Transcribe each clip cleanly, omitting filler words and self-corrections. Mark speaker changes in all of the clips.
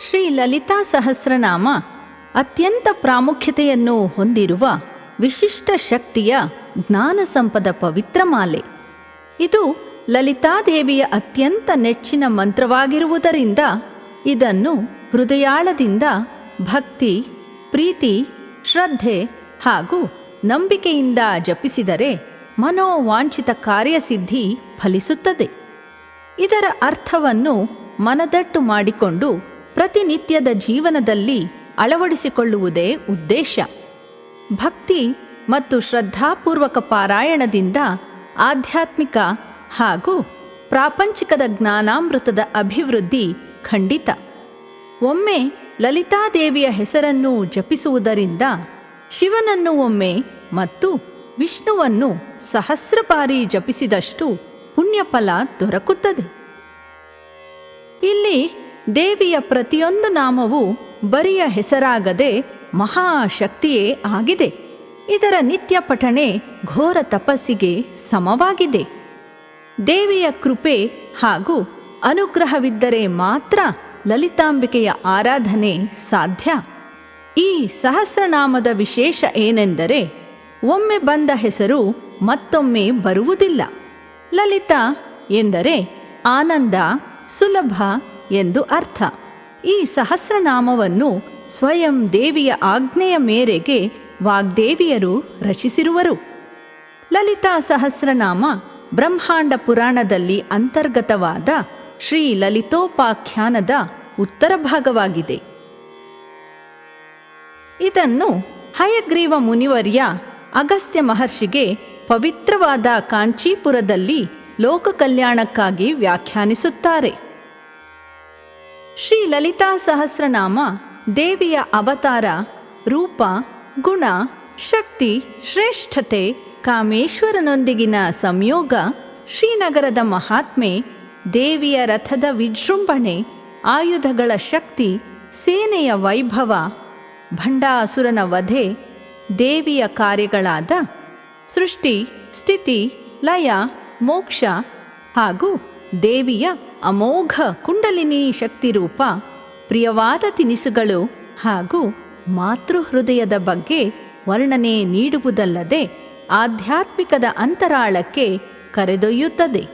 Speaker 1: ಶ್ರೀ ಲಲಿತಾ ಸಹಸ್ರನಾಮ ಅತ್ಯಂತ ಪ್ರಾಮುಖ್ಯತೆಯನ್ನು ಹೊಂದಿರುವ ವಿಶಿಷ್ಟ ಶಕ್ತಿಯ ಜ್ಞಾನ ಸಂಪದ ಪವಿತ್ರ ಮಾಲೆ. ಇದು ಲಲಿತಾದೇವಿಯ ಅತ್ಯಂತ ನೆಚ್ಚಿನ ಮಂತ್ರವಾಗಿರುವುದರಿಂದ ಇದನ್ನು ಹೃದಯಾಳದಿಂದ ಭಕ್ತಿ, ಪ್ರೀತಿ, ಶ್ರದ್ಧೆ ಹಾಗೂ ನಂಬಿಕೆಯಿಂದ ಜಪಿಸಿದರೆ ಮನೋವಾಂಛಿತ ಕಾರ್ಯಸಿದ್ಧಿ ಫಲಿಸುತ್ತದೆ. ಇದರ ಅರ್ಥವನ್ನು ಮನದಟ್ಟು ಮಾಡಿಕೊಂಡು ಪ್ರತಿನಿತ್ಯದ ಜೀವನದಲ್ಲಿ ಅಳವಡಿಸಿಕೊಳ್ಳುವುದೇ ಉದ್ದೇಶ. ಭಕ್ತಿ ಮತ್ತು ಶ್ರದ್ಧಾಪೂರ್ವಕ ಪಾರಾಯಣದಿಂದ ಆಧ್ಯಾತ್ಮಿಕ ಹಾಗೂ ಪ್ರಾಪಂಚಿಕದ ಜ್ಞಾನಾಮೃತದ ಅಭಿವೃದ್ಧಿ ಖಂಡಿತ. ಒಮ್ಮೆ ಲಲಿತಾದೇವಿಯ ಹೆಸರನ್ನು ಜಪಿಸುವುದರಿಂದ ಶಿವನನ್ನು ಒಮ್ಮೆ ಮತ್ತು ವಿಷ್ಣುವನ್ನು ಸಹಸ್ರ ಬಾರಿ ಜಪಿಸಿದಷ್ಟು ಪುಣ್ಯಫಲ ದೊರಕುತ್ತದೆ. ಇಲ್ಲಿ ದೇವಿಯ ಪ್ರತಿಯೊಂದು ನಾಮವೂ ಬರಿಯ ಹೆಸರಾಗದೆ ಮಹಾಶಕ್ತಿಯೇ ಆಗಿದೆ. ಇದರ ನಿತ್ಯ ಪಠಣೆ ಘೋರ ತಪಸ್ಸಿಗೆ ಸಮವಾಗಿದೆ. ದೇವಿಯ ಕೃಪೆ ಹಾಗೂ ಅನುಗ್ರಹವಿದ್ದರೆ ಮಾತ್ರ ಲಲಿತಾಂಬಿಕೆಯ ಆರಾಧನೆ ಸಾಧ್ಯ. ಈ ಸಹಸ್ರನಾಮದ ವಿಶೇಷ ಏನೆಂದರೆ ಒಮ್ಮೆ ಬಂದ ಹೆಸರು ಮತ್ತೊಮ್ಮೆ ಬರುವುದಿಲ್ಲ. ಲಲಿತಾ ಎಂದರೆ ಆನಂದ, ಸುಲಭ ಎಂದು ಅರ್ಥ. ಈ ಸಹಸ್ರನಾಮವನ್ನು ಸ್ವಯಂ ದೇವಿಯ ಆಜ್ಞೆಯ ಮೇರೆಗೆ ವಾಗ್ದೇವಿಯರು ರಚಿಸಿರುವರು. ಲಲಿತಾ ಸಹಸ್ರನಾಮ ಬ್ರಹ್ಮಾಂಡ ಪುರಾಣದಲ್ಲಿ ಅಂತರ್ಗತವಾದ ಶ್ರೀ ಲಲಿತೋಪಾಖ್ಯಾನದ ಉತ್ತರ ಭಾಗವಾಗಿದೆ. ಇದನ್ನು ಹಯಗ್ರೀವ ಮುನಿವರ್ಯ ಅಗಸ್ತ್ಯ ಮಹರ್ಷಿಗೆ ಪವಿತ್ರವಾದ ಕಾಂಚೀಪುರದಲ್ಲಿ ಲೋಕ ಕಲ್ಯಾಣಕ್ಕಾಗಿ ವ್ಯಾಖ್ಯಾನಿಸುತ್ತಾರೆ. ಶ್ರೀ ಲಲಿತಾ ಸಹಸ್ರನಾಮ ದೇವಿಯ ಅವತಾರ, ರೂಪ, ಗುಣ, ಶಕ್ತಿ, ಶ್ರೇಷ್ಠತೆ, ಕಾಮೇಶ್ವರನೊಂದಿಗಿನ ಸಂಯೋಗ, ಶ್ರೀನಗರದ ಮಹಾತ್ಮೆ, ದೇವಿಯ ರಥದ ವಿಜೃಂಭಣೆ, ಆಯುಧಗಳ ಶಕ್ತಿ, ಸೇನೆಯ ವೈಭವ, ಭಂಡಾಸುರನ ವಧೆ, ದೇವಿಯ ಕಾರ್ಯಗಳಾದ ಸೃಷ್ಟಿ, ಸ್ಥಿತಿ, ಲಯ, ಮೋಕ್ಷ ಹಾಗೂ ದೇವಿಯ ಅಮೋಘ ಕುಂಡಲಿನಿ ಶಕ್ತಿರೂಪ, ಪ್ರಿಯವಾದ ತಿನಿಸುಗಳು ಹಾಗೂ ಮಾತೃಹೃದಯದ ಬಗ್ಗೆ ವರ್ಣನೆ ನೀಡುವುದಲ್ಲದೆ ಆಧ್ಯಾತ್ಮಿಕದ ಅಂತರಾಳಕ್ಕೆ ಕರೆದೊಯ್ಯುತ್ತದೆ.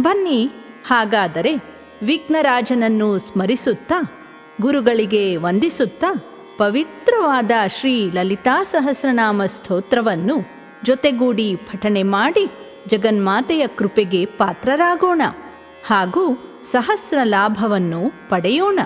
Speaker 1: ಬನ್ನಿ ಹಾಗಾದರೆ ವಿಘ್ನರಾಜನನ್ನು ಸ್ಮರಿಸುತ್ತಾ, ಗುರುಗಳಿಗೆ ವಂದಿಸುತ್ತಾ ಪವಿತ್ರವಾದ ಶ್ರೀ ಲಲಿತಾ ಸಹಸ್ರನಾಮ ಸ್ತೋತ್ರವನ್ನು ಜೊತೆಗೂಡಿ ಪಠಣೆ ಮಾಡಿ ಜಗನ್ಮಾತೆಯ ಕೃಪೆಗೆ ಪಾತ್ರರಾಗೋಣ ಹಾಗೂ ಸಹಸ್ರ ಲಾಭವನ್ನು ಪಡೆಯೋಣ.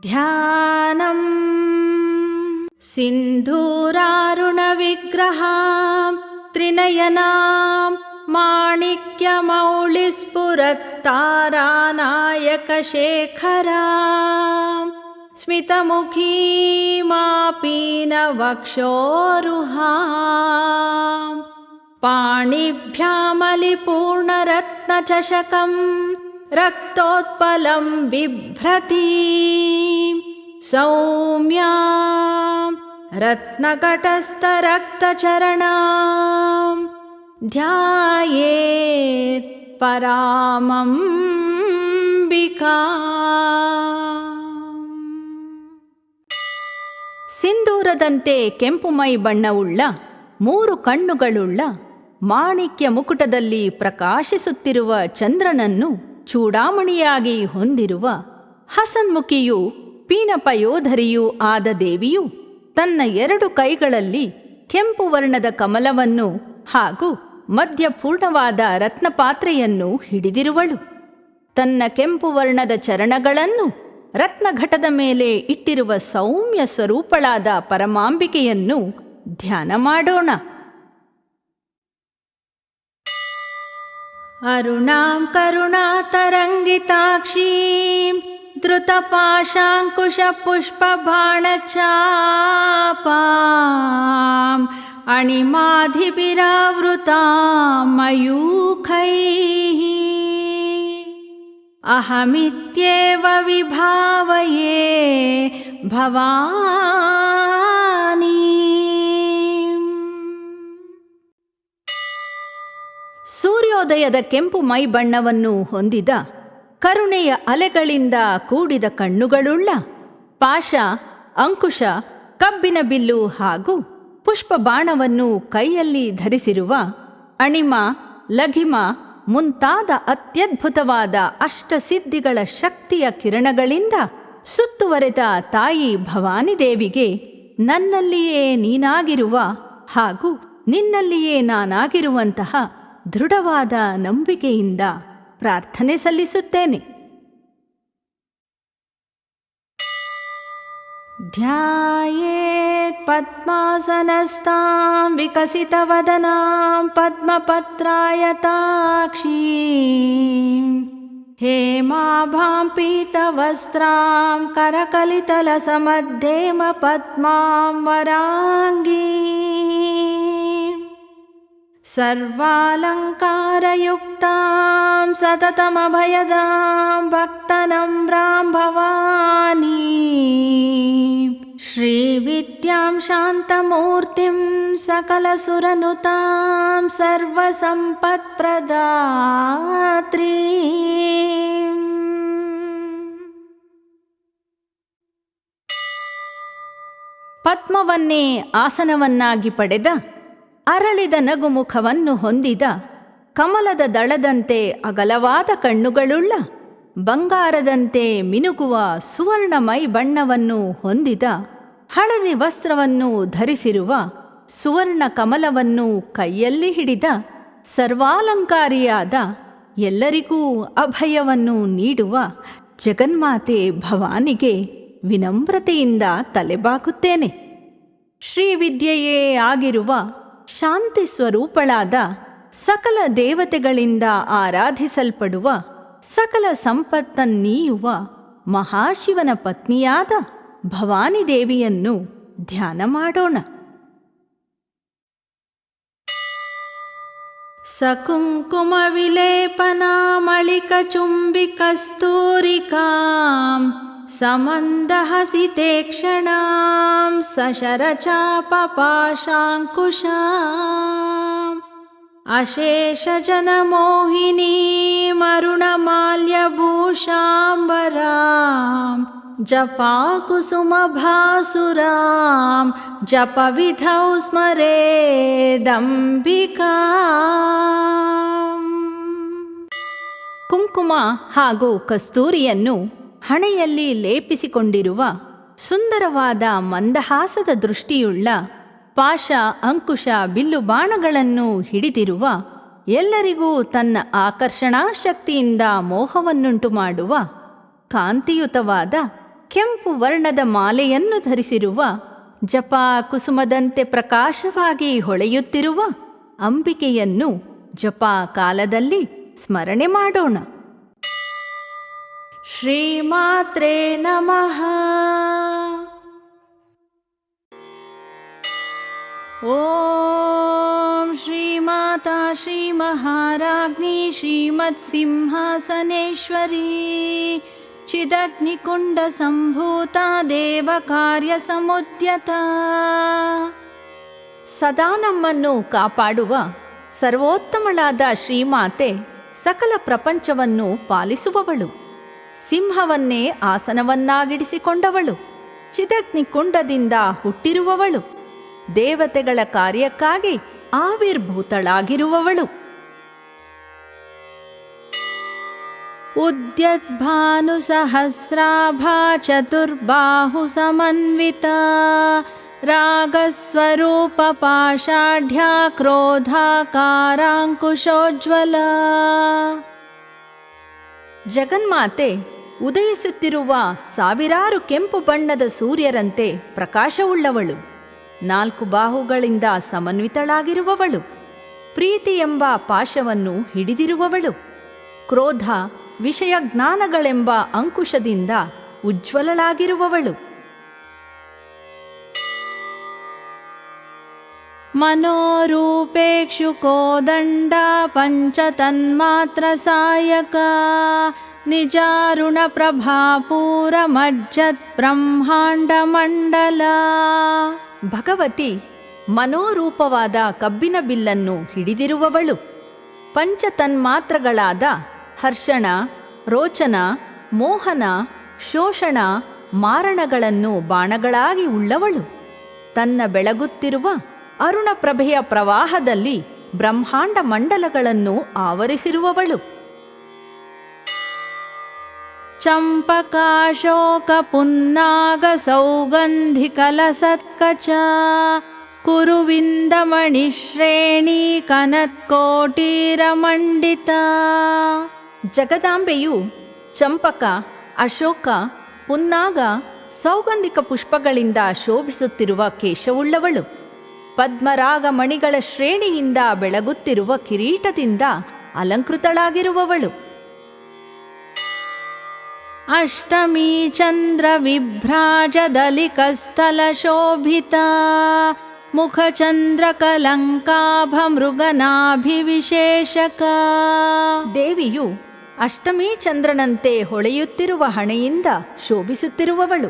Speaker 1: ध्यानम् सिन्धूरारुणविग्रहां ತ್ರಿನಯನಾಂ ಮಾಣಿಕ್ಯಮೌಳಿಸ್ಫುರತ್ತಾರಾನಾಯಕಶೇಖರಾಂ ಸ್ಮಿತಮುಖೀಮಾಪೀನವಕ್ಷೋರುಹಾಂ ಪಾಣಿಭ್ಯಾಮಲಿಪೂರ್ಣರತ್ನಚಷಕಂ ರಕ್ತೋತ್ಪಲಂ ಬಿಭ್ರತೀಂ ಸೌಮ್ಯಾಂ ರತ್ನಕಟಸ್ಥರಕ್ತಚರಣಾಂ ಧ್ಯಾಯೇತ್ ಪರಾಮಂಬಿಕಾಂ. ಸಿಂಧೂರದಂತೆ ಕೆಂಪು ಮೈ ಬಣ್ಣವುಳ್ಳ 3 ಕಣ್ಣುಗಳುಳ್ಳ ಮಾಣಿಕ್ಯ ಮುಕುಟದಲ್ಲಿ ಪ್ರಕಾಶಿಸುತ್ತಿರುವ ಚಂದ್ರನನ್ನು ಚೂಡಾಮಣಿಯಾಗಿ ಹೊಂದಿರುವ ಹಸನ್ಮುಖಿಯೂ ಪೀನಪಯೋಧರಿಯೂ ಆದ ದೇವಿಯು ತನ್ನ 2 ಕೈಗಳಲ್ಲಿ ಕೆಂಪು ವರ್ಣದ ಕಮಲವನ್ನು ಹಾಗೂ ಮಧ್ಯಪೂರ್ಣವಾದ ರತ್ನಪಾತ್ರೆಯನ್ನು ಹಿಡಿದಿರುವಳು. ತನ್ನ ಕೆಂಪು ವರ್ಣದ ಚರಣಗಳನ್ನು ರತ್ನಘಟದ ಮೇಲೆ ಇಟ್ಟಿರುವ ಸೌಮ್ಯ ಸ್ವರೂಪಳಾದ ಪರಮಾಂಬಿಕೆಯನ್ನು ಧ್ಯಾನ ಮಾಡೋಣ. ಅರುಣಾಂ ಕರುಣಾತರಂಗಿತಾಕ್ಷೀಂ ಧೃತಪಾಶಾಂಕುಶಪುಷ್ಪಬಾಣಚಾಪಾಂ ಅಣಿಮಾಧಿಭಿರಾವೃತಾಂ ಮಯೂಖೈಃ ಅಹಮಿತ್ಯೇವ ವಿಭಾವಯೇ ಭವಾನಿ. ಸೂರ್ಯೋದಯದ ಕೆಂಪು ಮೈ ಬಣ್ಣವನ್ನು ಹೊಂದಿದ ಕರುಣೆಯ ಅಲೆಗಳಿಂದ ಕೂಡಿದ ಕಣ್ಣುಗಳುಳ್ಳ ಪಾಶ, ಅಂಕುಶ, ಕಬ್ಬಿನ ಬಿಲ್ಲು ಹಾಗೂ ಪುಷ್ಪ ಬಾಣವನ್ನು ಕೈಯಲ್ಲಿ ಧರಿಸಿರುವ ಅಣಿಮ, ಲಘಿಮ ಮುಂತಾದ ಅತ್ಯದ್ಭುತವಾದ ಅಷ್ಟಸಿದ್ಧಿಗಳ ಶಕ್ತಿಯ ಕಿರಣಗಳಿಂದ ಸುತ್ತುವರೆದ ತಾಯಿ ಭವಾನಿ ದೇವಿಗೆ ನನ್ನಲ್ಲಿಯೇ ನೀನಾಗಿರುವ ಹಾಗೂ ನಿನ್ನಲ್ಲಿಯೇ ನಾನಾಗಿರುವಂತಹ ದೃಢವಾದ ನಂಬಿಕೆಯಿಂದ ಪ್ರಾರ್ಥನೆ ಸಲ್ಲಿಸುತ್ತೇನೆ. ಧ್ಯಾಯೇತ್ ಪದ್ಮಾಸನಸ್ಥಾಂ ವಿಕಸಿತವದನಾಂ ಪದ್ಮಪತ್ರಾಯತಾಕ್ಷೀಂ ಹೇಮಾಭಾಂ ಪೀತವಸ್ತ್ರಾಂ ಕರಕಲಿತಲಸಮಧ್ಯೇಮ ಪದ್ಮಾಂ ವರಾಂಗೀಂ ಸರ್ವಾಲಂಕಾರಯುಕ್ತಾಂ ಸತತಮಭಯದಾಂ ಭಕ್ತನಮ್ರಾಂ ಭವಾನೀಂ ಶ್ರೀವಿದ್ಯಾಂ ಶಾಂತಮೂರ್ತಿಂ ಸಕಲಸುರನುತಾಂ ಸರ್ವಸಂಪತ್ಪ್ರದಾತ್ರೀಂ. ಪದ್ಮವನ್ನೇ ಆಸನವನ್ನಾಗಿ ಪಡೆದ ಅರಳಿದ ನಗುಮುಖವನ್ನು ಹೊಂದಿದ ಕಮಲದ ದಳದಂತೆ ಅಗಲವಾದ ಕಣ್ಣುಗಳುಳ್ಳ ಬಂಗಾರದಂತೆ ಮಿನುಗುವ ಸುವರ್ಣಮೈ ಬಣ್ಣವನ್ನು ಹೊಂದಿದ ಹಳದಿ ವಸ್ತ್ರವನ್ನು ಧರಿಸಿರುವ ಸುವರ್ಣ ಕಮಲವನ್ನು ಕೈಯಲ್ಲಿ ಹಿಡಿದ ಸರ್ವಾಲಂಕಾರಿಯಾದ ಎಲ್ಲರಿಗೂ ಅಭಯವನ್ನು ನೀಡುವ ಜಗನ್ಮಾತೆ ಭವಾನಿಗೆ ವಿನಮ್ರತೆಯಿಂದ ತಲೆಬಾಗುತ್ತೇನೆ. ಶ್ರೀವಿದ್ಯೆಯೇ ಆಗಿರುವ ಶಾಂತಿ ಸ್ವರೂಪಳಾದ ಸಕಲ ದೇವತೆಗಳಿಂದ ಆರಾಧಿಸಲ್ಪಡುವ ಸಕಲ ಸಂಪತ್ತನ್ನೀಯುವ ಮಹಾಶಿವನ ಪತ್ನಿಯಾದ ಭವಾನಿ ದೇವಿಯನ್ನು ಧ್ಯಾನ ಮಾಡೋಣ. ಸಕುಂಕುಮ ವಿಲೇಪನಾಮಳಿಕಚುಂಬಿಕಸ್ತೂರಿಕಾಂ ಸಮಂದಹಸಿತೇಕ್ಷಣಾಂ ಸಶರಚಾಪಪಾಶಾಂಕುಶಾಂ ಅಶೇಷಜನಮೋಹಿನೀಮರುಣಮಾಲ್ಯಭೂಷಾಂಬರಾಂ ಜಪಾಕುಸುಮಭಾಸುರಾಂ ಜಪವಿಧೌ ಸ್ಮರೇದಂಬಿಕಾಂ. ಕುಂಕುಮ ಹಾಗೂ ಕಸ್ತೂರಿಯನ್ನು ಹಣೆಯಲ್ಲಿ ಲೇಪಿಸಿಕೊಂಡಿರುವ ಸುಂದರವಾದ ಮಂದಹಾಸದ ದೃಷ್ಟಿಯುಳ್ಳ ಪಾಶ, ಅಂಕುಶ, ಬಿಲ್ಲು ಬಾಣಗಳನ್ನು ಹಿಡಿದಿರುವ ಎಲ್ಲರಿಗೂ ತನ್ನ ಆಕರ್ಷಣಾ ಶಕ್ತಿಯಿಂದ ಮೋಹವನ್ನುಂಟು ಮಾಡುವ ಕಾಂತಿಯುತವಾದ ಕೆಂಪು ವರ್ಣದ ಮಾಲೆಯನ್ನು ಧರಿಸಿರುವ ಜಪ ಕುಸುಮದಂತೆ ಪ್ರಕಾಶವಾಗಿ ಹೊಳೆಯುತ್ತಿರುವ ಅಂಬಿಕೆಯನ್ನು ಜಪಾ ಕಾಲದಲ್ಲಿ ಸ್ಮರಣೆ ಮಾಡೋಣ. ಶ್ರೀಮಾತ್ರೇ ನಮಃ. ಓಂ ಶ್ರೀಮಾತಾ ಶ್ರೀ ಮಹಾರಾಜ್ಞಿ ಶ್ರೀಮತ್ಸಿಂಹಾಸನೇಶ್ವರಿ ಚಿದಗ್ನಿಕುಂಡ ಸಂಭೂತ ದೇವ ಕಾರ್ಯ ಸಮುದ್ಯತ. ಸದಾ ನಮ್ಮನ್ನು ಕಾಪಾಡುವ ಸರ್ವೋತ್ತಮಳಾದ ಶ್ರೀಮಾತೆ ಸಕಲ ಪ್ರಪಂಚವನ್ನು ಪಾಲಿಸುವವಳು. ಸಿಂಹವನ್ನೇ ಆಸನವನ್ನಾಗಿಡಿಸಿಕೊಂಡವಳು. ಚಿದಗ್ನಿಕುಂಡದಿಂದ ಹುಟ್ಟಿರುವವಳು. ದೇವತೆಗಳ ಕಾರ್ಯಕ್ಕಾಗಿ ಆವಿರ್ಭೂತಳಾಗಿರುವವಳು. ಉದ್ಯದ್ಭಾನು ಸಹಸ್ರಾಭಾ ಚತುರ್ಬಾಹು ಸಮನ್ವಿತ ರಾಗಸ್ವರೂಪ ಪಾಷಾಢ್ಯ ಕ್ರೋಧಾಕಾರಾಂಕುಶೋಜ್ವಲ. ಜಗನ್ಮಾತೆ ಉದಯಿಸುತ್ತಿರುವ ಸಾವಿರಾರು ಕೆಂಪು ಬಣ್ಣದ ಸೂರ್ಯರಂತೆ ಪ್ರಕಾಶವುಳ್ಳವಳು. 4 ಬಾಹುಗಳಿಂದ ಸಮನ್ವಿತಳಾಗಿರುವವಳು. ಪ್ರೀತಿ ಎಂಬ ಪಾಶವನ್ನು ಹಿಡಿದಿರುವವಳು. ಕ್ರೋಧ ವಿಷಯ ಜ್ಞಾನಗಳೆಂಬ ಅಂಕುಶದಿಂದ ಉಜ್ವಲಳಾಗಿರುವವಳು. ಮನೋರೂಪೇಕ್ಷು ಕೋದಂಡ ಪಂಚತನ್ಮಾತ್ರ ಸಾಯಕ ನಿಜಾರುಣ ಪ್ರಭಾಪೂರ ಮಜ್ಜತ್ ಬ್ರಹ್ಮಾಂಡ ಮಂಡಲ. ಭಗವತಿ ಮನೋರೂಪವಾದ ಕಬ್ಬಿನ ಬಿಲ್ಲನ್ನು ಹಿಡಿದಿರುವವಳು. ಪಂಚತನ್ಮಾತ್ರಗಳಾದ ಹರ್ಷಣ, ರೋಚನ, ಮೋಹನ, ಶೋಷಣ, ಮಾರಣಗಳನ್ನು ಬಾಣಗಳಾಗಿ ಉಳ್ಳವಳು. ತನ್ನ ಬೆಳಗುತ್ತಿರುವ ಅರುಣಪ್ರಭೆಯ ಪ್ರವಾಹದಲ್ಲಿ ಬ್ರಹ್ಮಾಂಡ ಮಂಡಲಗಳನ್ನು ಆವರಿಸಿರುವವಳು. ಚಂಪಕಾಶೋಕ ಪುನ್ನಾಗ ಸೌಗಂಧಿಕಲಸತ್ಕಚ ಕುರುವಿಂದಮಣಿಶ್ರೇಣಿ ಕನತ್ಕೋಟೀರಮಂಡಿತ. ಜಗದಾಂಬೆಯು ಚಂಪಕ, ಅಶೋಕ, ಪುನ್ನಾಗ, ಸೌಗಂಧಿಕ ಪುಷ್ಪಗಳಿಂದ ಶೋಭಿಸುತ್ತಿರುವ ಕೇಶವುಳ್ಳವಳು. ಪದ್ಮರಾಗ ಮಣಿಗಳ ಶ್ರೇಣಿಯಿಂದ ಬೆಳಗುತ್ತಿರುವ ಕಿರೀಟದಿಂದ ಅಲಂಕೃತಳಾಗಿರುವವಳು. ಅಷ್ಟಮೀ ಚಂದ್ರ ವಿಭ್ರಾಜದಲಿಕಸ್ಥಲ ಶೋಭಿತ ಮುಖಚಂದ್ರ ಕಲಂಕಾಭ ಮೃಗನಾಭಿವಿಶೇಷಕ. ದೇವಿಯು ಅಷ್ಟಮೀ ಚಂದ್ರನಂತೆ ಹೊಳೆಯುತ್ತಿರುವ ಹಣೆಯಿಂದ ಶೋಭಿಸುತ್ತಿರುವವಳು.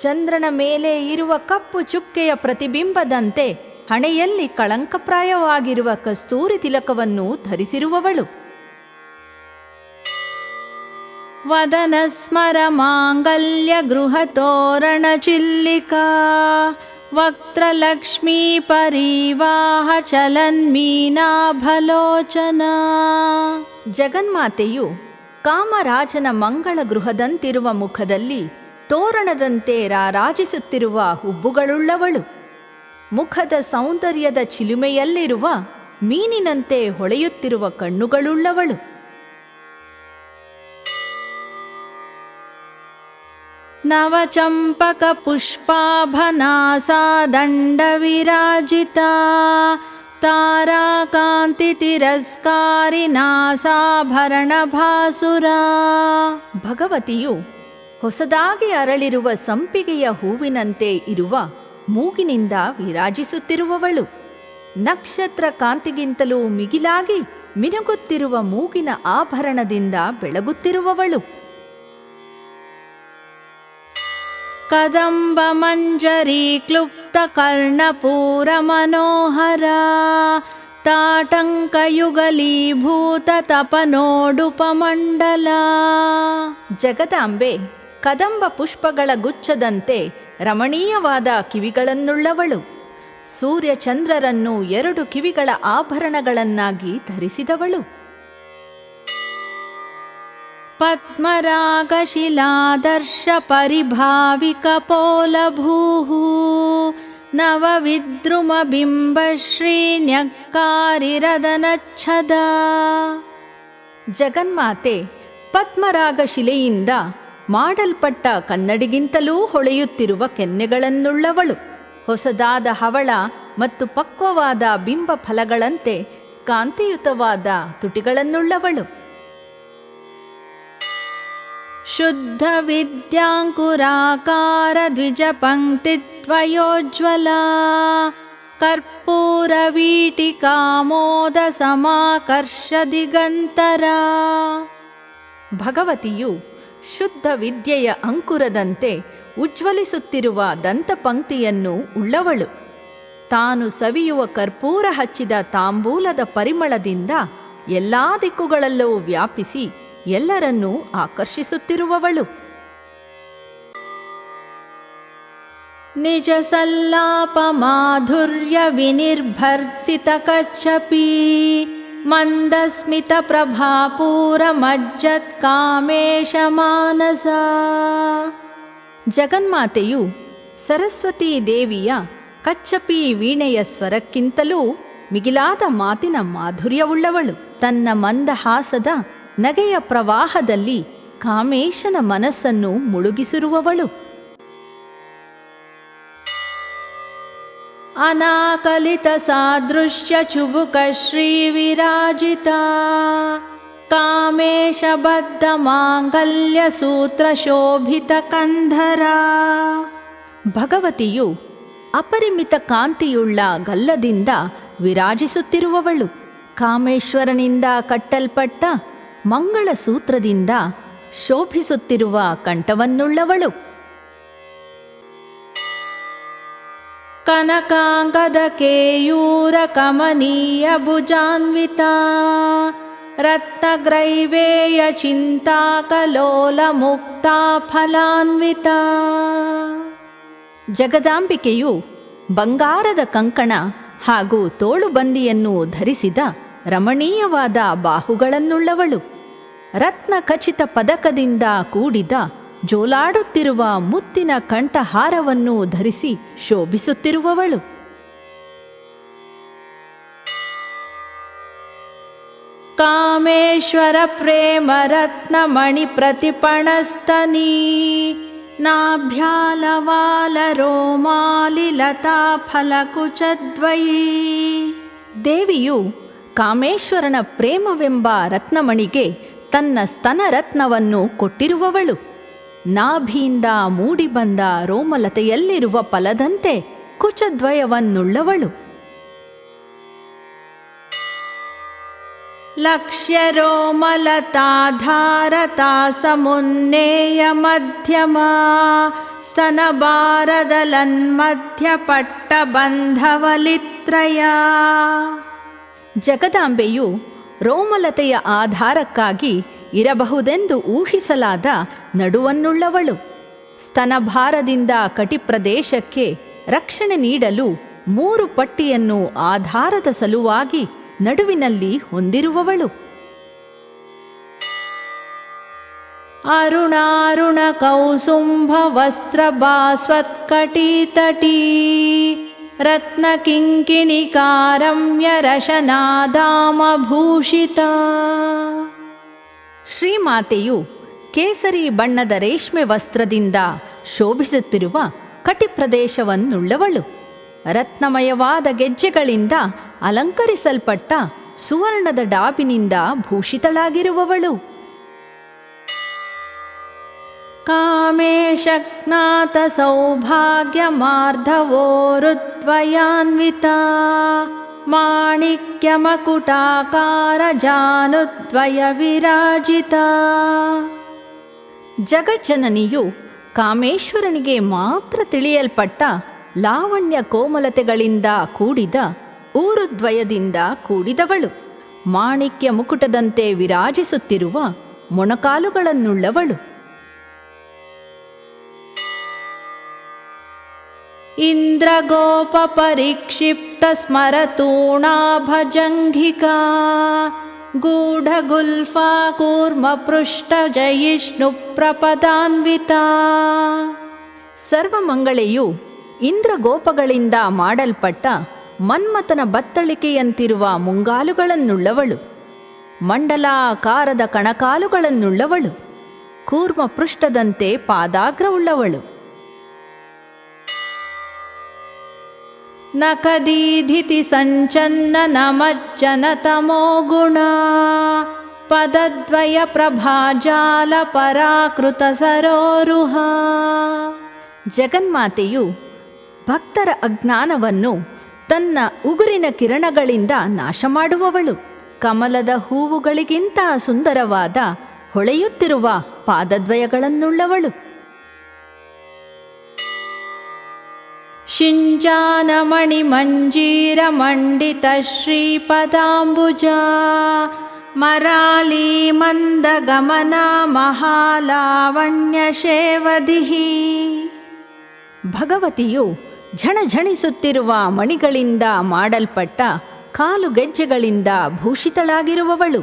Speaker 1: ಚಂದ್ರನ ಮೇಲೆ ಇರುವ ಕಪ್ಪು ಚುಕ್ಕೆಯ ಪ್ರತಿಬಿಂಬದಂತೆ ಹಣೆಯಲ್ಲಿ ಕಳಂಕಪ್ರಾಯವಾಗಿರುವ ಕಸ್ತೂರಿ ತಿಲಕವನ್ನು ಧರಿಸಿರುವವಳು. ವದನ ಸ್ಮರ ಮಾಂಗಲ್ಯ ಗೃಹ ತೋರಣ ಚಿಲ್ಲಿಕಾ ವಕ್ತ್ರಲಕ್ಷ್ಮೀ ಪರಿವಾಹ ಚಲನ್ಮೀನಾಭಲೋಚನ. ಜಗನ್ಮಾತೆಯು ಕಾಮರಾಜನ ಮಂಗಳ ಗೃಹದಂತಿರುವ ಮುಖದಲ್ಲಿ ತೋರಣದಂತೆ ರಾರಾಜಿಸುತ್ತಿರುವ ಹುಬ್ಬುಗಳುಳ್ಳವಳು. ಮುಖದ ಸೌಂದರ್ಯದ ಚಿಲುಮೆಯಲ್ಲಿರುವ ಮೀನಿನಂತೆ ಹೊಳೆಯುತ್ತಿರುವ ಕಣ್ಣುಗಳುಳ್ಳವಳು. ನವಚಂಪಕ ಪುಷ್ಪಾಭನಾಸಾ ದಂಡ ವಿರಾಜಿತ ತಾರಾಕಾಂತಿ ತಿರಸ್ಕಾರಿ ನಾಸಾಭರಣ ಭಾಸುರ. ಭಗವತಿಯು ಹೊಸದಾಗಿ ಅರಳಿರುವ ಸಂಪಿಗೆಯ ಹೂವಿನಂತೆ ಇರುವ ಮೂಗಿನಿಂದ ವಿರಾಜಿಸುತ್ತಿರುವವಳು. ನಕ್ಷತ್ರ ಕಾಂತಿಗಿಂತಲೂ ಮಿಗಿಲಾಗಿ ಮಿನುಗುತ್ತಿರುವ ಮೂಗಿನ ಆಭರಣದಿಂದ ಬೆಳಗುತ್ತಿರುವವಳು. ಕದಂಬ ಮಂಜರಿ ಕ್ಲುಪ್ತ ಕರ್ಣಪೂರ ಮನೋಹರ ತಾಟಂಕಯುಗಲೀಭೂತ ತಪನೋಡುಪಮಂಡಲ. ಜಗದಾಂಬೆ ಕದಂಬ ಪುಷ್ಪಗಳ ಗುಚ್ಛದಂತೆ ರಮಣೀಯವಾದ ಕಿವಿಗಳನ್ನುಳ್ಳವಳು. ಸೂರ್ಯಚಂದ್ರರನ್ನು 2 ಕಿವಿಗಳ ಆಭರಣಗಳನ್ನಾಗಿ ಧರಿಸಿದವಳು. ಪದ್ಮರಾಗಶಿಲಾದರ್ಶ ಪರಿಭಾವಿಕ ಪೋಲಭೂಃ ನವವಿದ್ರುಮ ಬಿಂಬಶ್ರೀನ್ಯಕ್ಕಾರಿರದನಚ್ಛದ. ಜಗನ್ಮಾತೆ ಪದ್ಮರಾಗ ಶಿಲೆಯಿಂದ ಮಾಡಲ್ಪಟ್ಟ ಕನ್ನಡಿಗಿಂತಲೂ ಹೊಳೆಯುತ್ತಿರುವ ಕೆನ್ನೆಗಳನ್ನುಳ್ಳವಳು. ಹೊಸದಾದ ಹವಳ ಮತ್ತು ಪಕ್ವವಾದ ಬಿಂಬ ಫಲಗಳಂತೆ ಕಾಂತಿಯುತವಾದ ತುಟಿಗಳನ್ನುಳ್ಳವಳು. ಶುದ್ಧ ವಿದ್ಯಾಂಕುರಾಕಾರ ದ್ವಿಜ ಪಂಕ್ತಿದ್ವಯೋಜ್ವಲ ಕರ್ಪೂರ ವೀಟಿಕಾಮೋದ ಸಮಾಕರ್ಷ ದಿಗಂತರ. ಭಗವತಿಯು ಶುದ್ಧ ವಿದ್ಯೆಯ ಅಂಕುರದಂತೆ ಉಜ್ವಲಿಸುತ್ತಿರುವ ದಂತಪಂಕ್ತಿಯನ್ನು ಉಳ್ಳವಳು. ತಾನು ಸವಿಯುವ ಕರ್ಪೂರ ಹಚ್ಚಿದ ತಾಂಬೂಲದ ಪರಿಮಳದಿಂದ ಎಲ್ಲ ದಿಕ್ಕುಗಳಲ್ಲೂ ವ್ಯಾಪಿಸಿ ಎಲ್ಲರನ್ನೂ ಆಕರ್ಷಿಸುತ್ತಿರುವವಳು. ನಿಜ ಸಲ್ಲಾಪ ಮಾಧುರ್ಯ ವಿನಿರ್ಭರ್ಸಿತ ಕಚ್ಚಪಿ ಮಂದಸ್ಮಿತ ಪ್ರಭಾಪೂರ ಮಜ್ಜತ್ ಕಾಮೇಶ ಮಾನಸ. ಜಗನ್ಮಾತೆಯು ಸರಸ್ವತೀ ದೇವಿಯ ಕಚ್ಚಪಿ ವೀಣೆಯ ಸ್ವರಕ್ಕಿಂತಲೂ ಮಿಗಿಲಾದ ಮಾತಿನ ಮಾಧುರ್ಯವುಳ್ಳವಳು. ತನ್ನ ಮಂದಹಾಸದ ನಗೆಯ ಪ್ರವಾಹದಲ್ಲಿ ಕಾಮೇಶನ ಮನಸ್ಸನ್ನು ಮುಳುಗಿಸಿರುವವಳು. ಅನಾಕಲಿತ ಸಾದೃಶ್ಯ ಚುಬುಕ ಶ್ರೀ ವಿರಾಜಿತ ಕಾಮೇಶ ಬದ್ಧ ಮಾಂಗಲ್ಯ ಸೂತ್ರ ಶೋಭಿತ ಕಂಧರ. ಭಗವತಿಯು ಅಪರಿಮಿತ ಕಾಂತಿಯುಳ್ಳ ಗಲ್ಲದಿಂದ ವಿರಾಜಿಸುತ್ತಿರುವವಳು. ಕಾಮೇಶ್ವರನಿಂದ ಕಟ್ಟಲ್ಪಟ್ಟ ಮಂಗಳ ಸೂತ್ರದಿಂದ ಶೋಭಿಸುತ್ತಿರುವ ಕಂಠವನ್ನುಳ್ಳವಳು. ಕನಕಾಂಗದ ಕೇಯೂರ ಕಮನೀಯ ಭುಜಾನ್ವಿತ ರತ್ನಗ್ರೈವೇಯ ಚಿಂತಾಕಲೋಲ ಮುಕ್ತಾ ಫಲಾನ್ವಿತ. ಜಗದಾಂಬಿಕೆಯು ಬಂಗಾರದ ಕಂಕಣ ಹಾಗೂ ತೋಳುಬಂದಿಯನ್ನು ಧರಿಸಿದ ರಮಣೀಯವಾದ ಬಾಹುಗಳನ್ನುಳ್ಳವಳು. ರತ್ನ ಖಚಿತ ಪದಕದಿಂದ ಕೂಡಿದ ಜೋಲಾಡುತ್ತಿರುವ ಮುತ್ತಿನ ಕಂಠಹಾರವನ್ನು ಧರಿಸಿ ಶೋಭಿಸುತ್ತಿರುವವಳು. ಕಾಮೇಶ್ವರ ಪ್ರೇಮ ರತ್ನ ಮಣಿ ಪ್ರತಿಪಣಸ್ತನೀ ನಾಭ್ಯಾಲವಾಲ ರೋಮಾಲಿ ಲತಾ ಫಲಕುಚದ್ವಯೀ. ದೇವಿಯು ಕಾಮೇಶ್ವರನ ಪ್ರೇಮವೆಂಬ ರತ್ನಮಣಿಗೆ ತನ್ನ ಸ್ತನರತ್ನವನ್ನು ಕೊಟ್ಟಿರುವವಳು. ನಾಭಿಯಿಂದ ಮೂಡಿಬಂದ ರೋಮಲತೆಯಲ್ಲಿರುವ ಫಲದಂತೆ ಕುಚದ್ವಯವನ್ನುಳ್ಳವಳು. ಲಕ್ಷ್ಯ ರೋಮಲತಾಧಾರತಾ ಸಮುನ್ನೇಯ ಮಧ್ಯಮ ಸ್ತನಭಾರದಲನ್ಮಧ್ಯ ಪಟ್ಟಬಂಧವಲಿತ್ರಯ. ಜಗದಾಂಬೆಯು ರೋಮಲತೆಯ ಆಧಾರಕ್ಕಾಗಿ ಇರಬಹುದೆಂದು ಊಹಿಸಲಾದ ನಡುವನ್ನುಳ್ಳವಳು. ಸ್ತನಭಾರದಿಂದ ಕಟಿಪ್ರದೇಶಕ್ಕೆ ರಕ್ಷಣೆ ನೀಡಲು 3 ಪಟ್ಟಿಯನ್ನು ಆಧಾರದ ಸಲುವಾಗಿ ನಡುವಿನಲ್ಲಿ ಹೊಂದಿರುವವಳು. ಅರುಣಾರುಣ ಕೌಸುಂಭ ವಸ್ತ್ರ ಭಾಸ್ವತ್ಕಟೀತಟೀ ರತ್ನ ಕಿಂಕಿಣಿಕಾರಮ್ಯ ರಶನಾದಾಮಭೂಷಿತ. ಶ್ರೀಮಾತೆಯು ಕೇಸರಿ ಬಣ್ಣದ ರೇಷ್ಮೆ ವಸ್ತ್ರದಿಂದ ಶೋಭಿಸುತ್ತಿರುವ ಕಟಿಪ್ರದೇಶವನ್ನುಳ್ಳವಳು. ರತ್ನಮಯವಾದ ಗೆಜ್ಜೆಗಳಿಂದ ಅಲಂಕರಿಸಲ್ಪಟ್ಟ ಸುವರ್ಣದ ಡಾಬಿನಿಂದ ಭೂಷಿತಳಾಗಿರುವವಳು. ಕಾಮೇಶಜ್ಞಾತ ಸೌಭಾಗ್ಯ ಮಾರ್ಧವೋರುದ್ವಯಾನ್ವಿತ ಮಾಣಿಕ್ಯ ಮಕುಟಾಕಾರ ಜಾನುದ್ವಯ ವಿರಾಜಿತ. ಜಗಜ್ಜನನಿಯು ಕಾಮೇಶ್ವರನಿಗೆ ಮಾತ್ರ ತಿಳಿಯಲ್ಪಟ್ಟ ಲಾವಣ್ಯ ಕೋಮಲತೆಗಳಿಂದ ಕೂಡಿದ ಊರುದ್ವಯದಿಂದ ಕೂಡಿದವಳು. ಮಾಣಿಕ್ಯ ಮುಕುಟದಂತೆ ವಿರಾಜಿಸುತ್ತಿರುವ ಮೊಣಕಾಲುಗಳನ್ನುಳ್ಳವಳು. ಇಂದ್ರಗೋಪ ಪರಿಕ್ಷಿಪ್ತ ಸ್ಮರತೂಣಾಭಜಂಘಿಕಾ ಗೂಢಗುಲ್ಫಾ ಕೂರ್ಮ ಪೃಷ್ಠ ಜಯಿಷ್ಣು ಪ್ರಪದಾನ್ವಿತ. ಸರ್ವಮಂಗಳೆಯು ಇಂದ್ರಗೋಪಗಳಿಂದ ಮಾಡಲ್ಪಟ್ಟ ಮನ್ಮಥನ ಬತ್ತಳಿಕೆಯಂತಿರುವ ಮುಂಗಾಲುಗಳನ್ನುಳ್ಳವಳು. ಮಂಡಲಾಕಾರದ ಕಣಕಾಲುಗಳನ್ನುಳ್ಳವಳು. ಕೂರ್ಮ ಪೃಷ್ಠದಂತೆ ಪಾದಾಗ್ರವುಳ್ಳವಳು. ನ ಕದೀಧಿತಿ ಸಂಚನ್ನ ನಮಜ್ಜನ ತಮೋ ಗುಣ ಪದದ್ವಯ ಪ್ರಭಾಜಾಲ ಪರಾಕೃತ ಸರೋರುಹ. ಜಗನ್ಮಾತೆಯು ಭಕ್ತರ ಅಜ್ಞಾನವನ್ನು ತನ್ನ ಉಗುರಿನ ಕಿರಣಗಳಿಂದ ನಾಶ ಮಾಡುವವಳು. ಕಮಲದ ಹೂವುಗಳಿಗಿಂತ ಸುಂದರವಾದ ಹೊಳೆಯುತ್ತಿರುವ ಪಾದದ್ವಯಗಳನ್ನುಳ್ಳವಳು. ಶಿಂಜಾನಮಣಿ ಮಂಜೀರ ಮಂಡಿತ ಶ್ರೀಪದಾಂಬುಜ ಮರಾಲಿ ಮಂದಗಮನ ಮಹಾಲಾವಣ್ಯ ಶೇವದಿಹಿ. ಭಗವತಿಯು ಝಣಝಣಿಸುತ್ತಿರುವ ಮಣಿಗಳಿಂದ ಮಾಡಲ್ಪಟ್ಟ ಕಾಲುಗೆಜ್ಜೆಗಳಿಂದ ಭೂಷಿತಳಾಗಿರುವವಳು.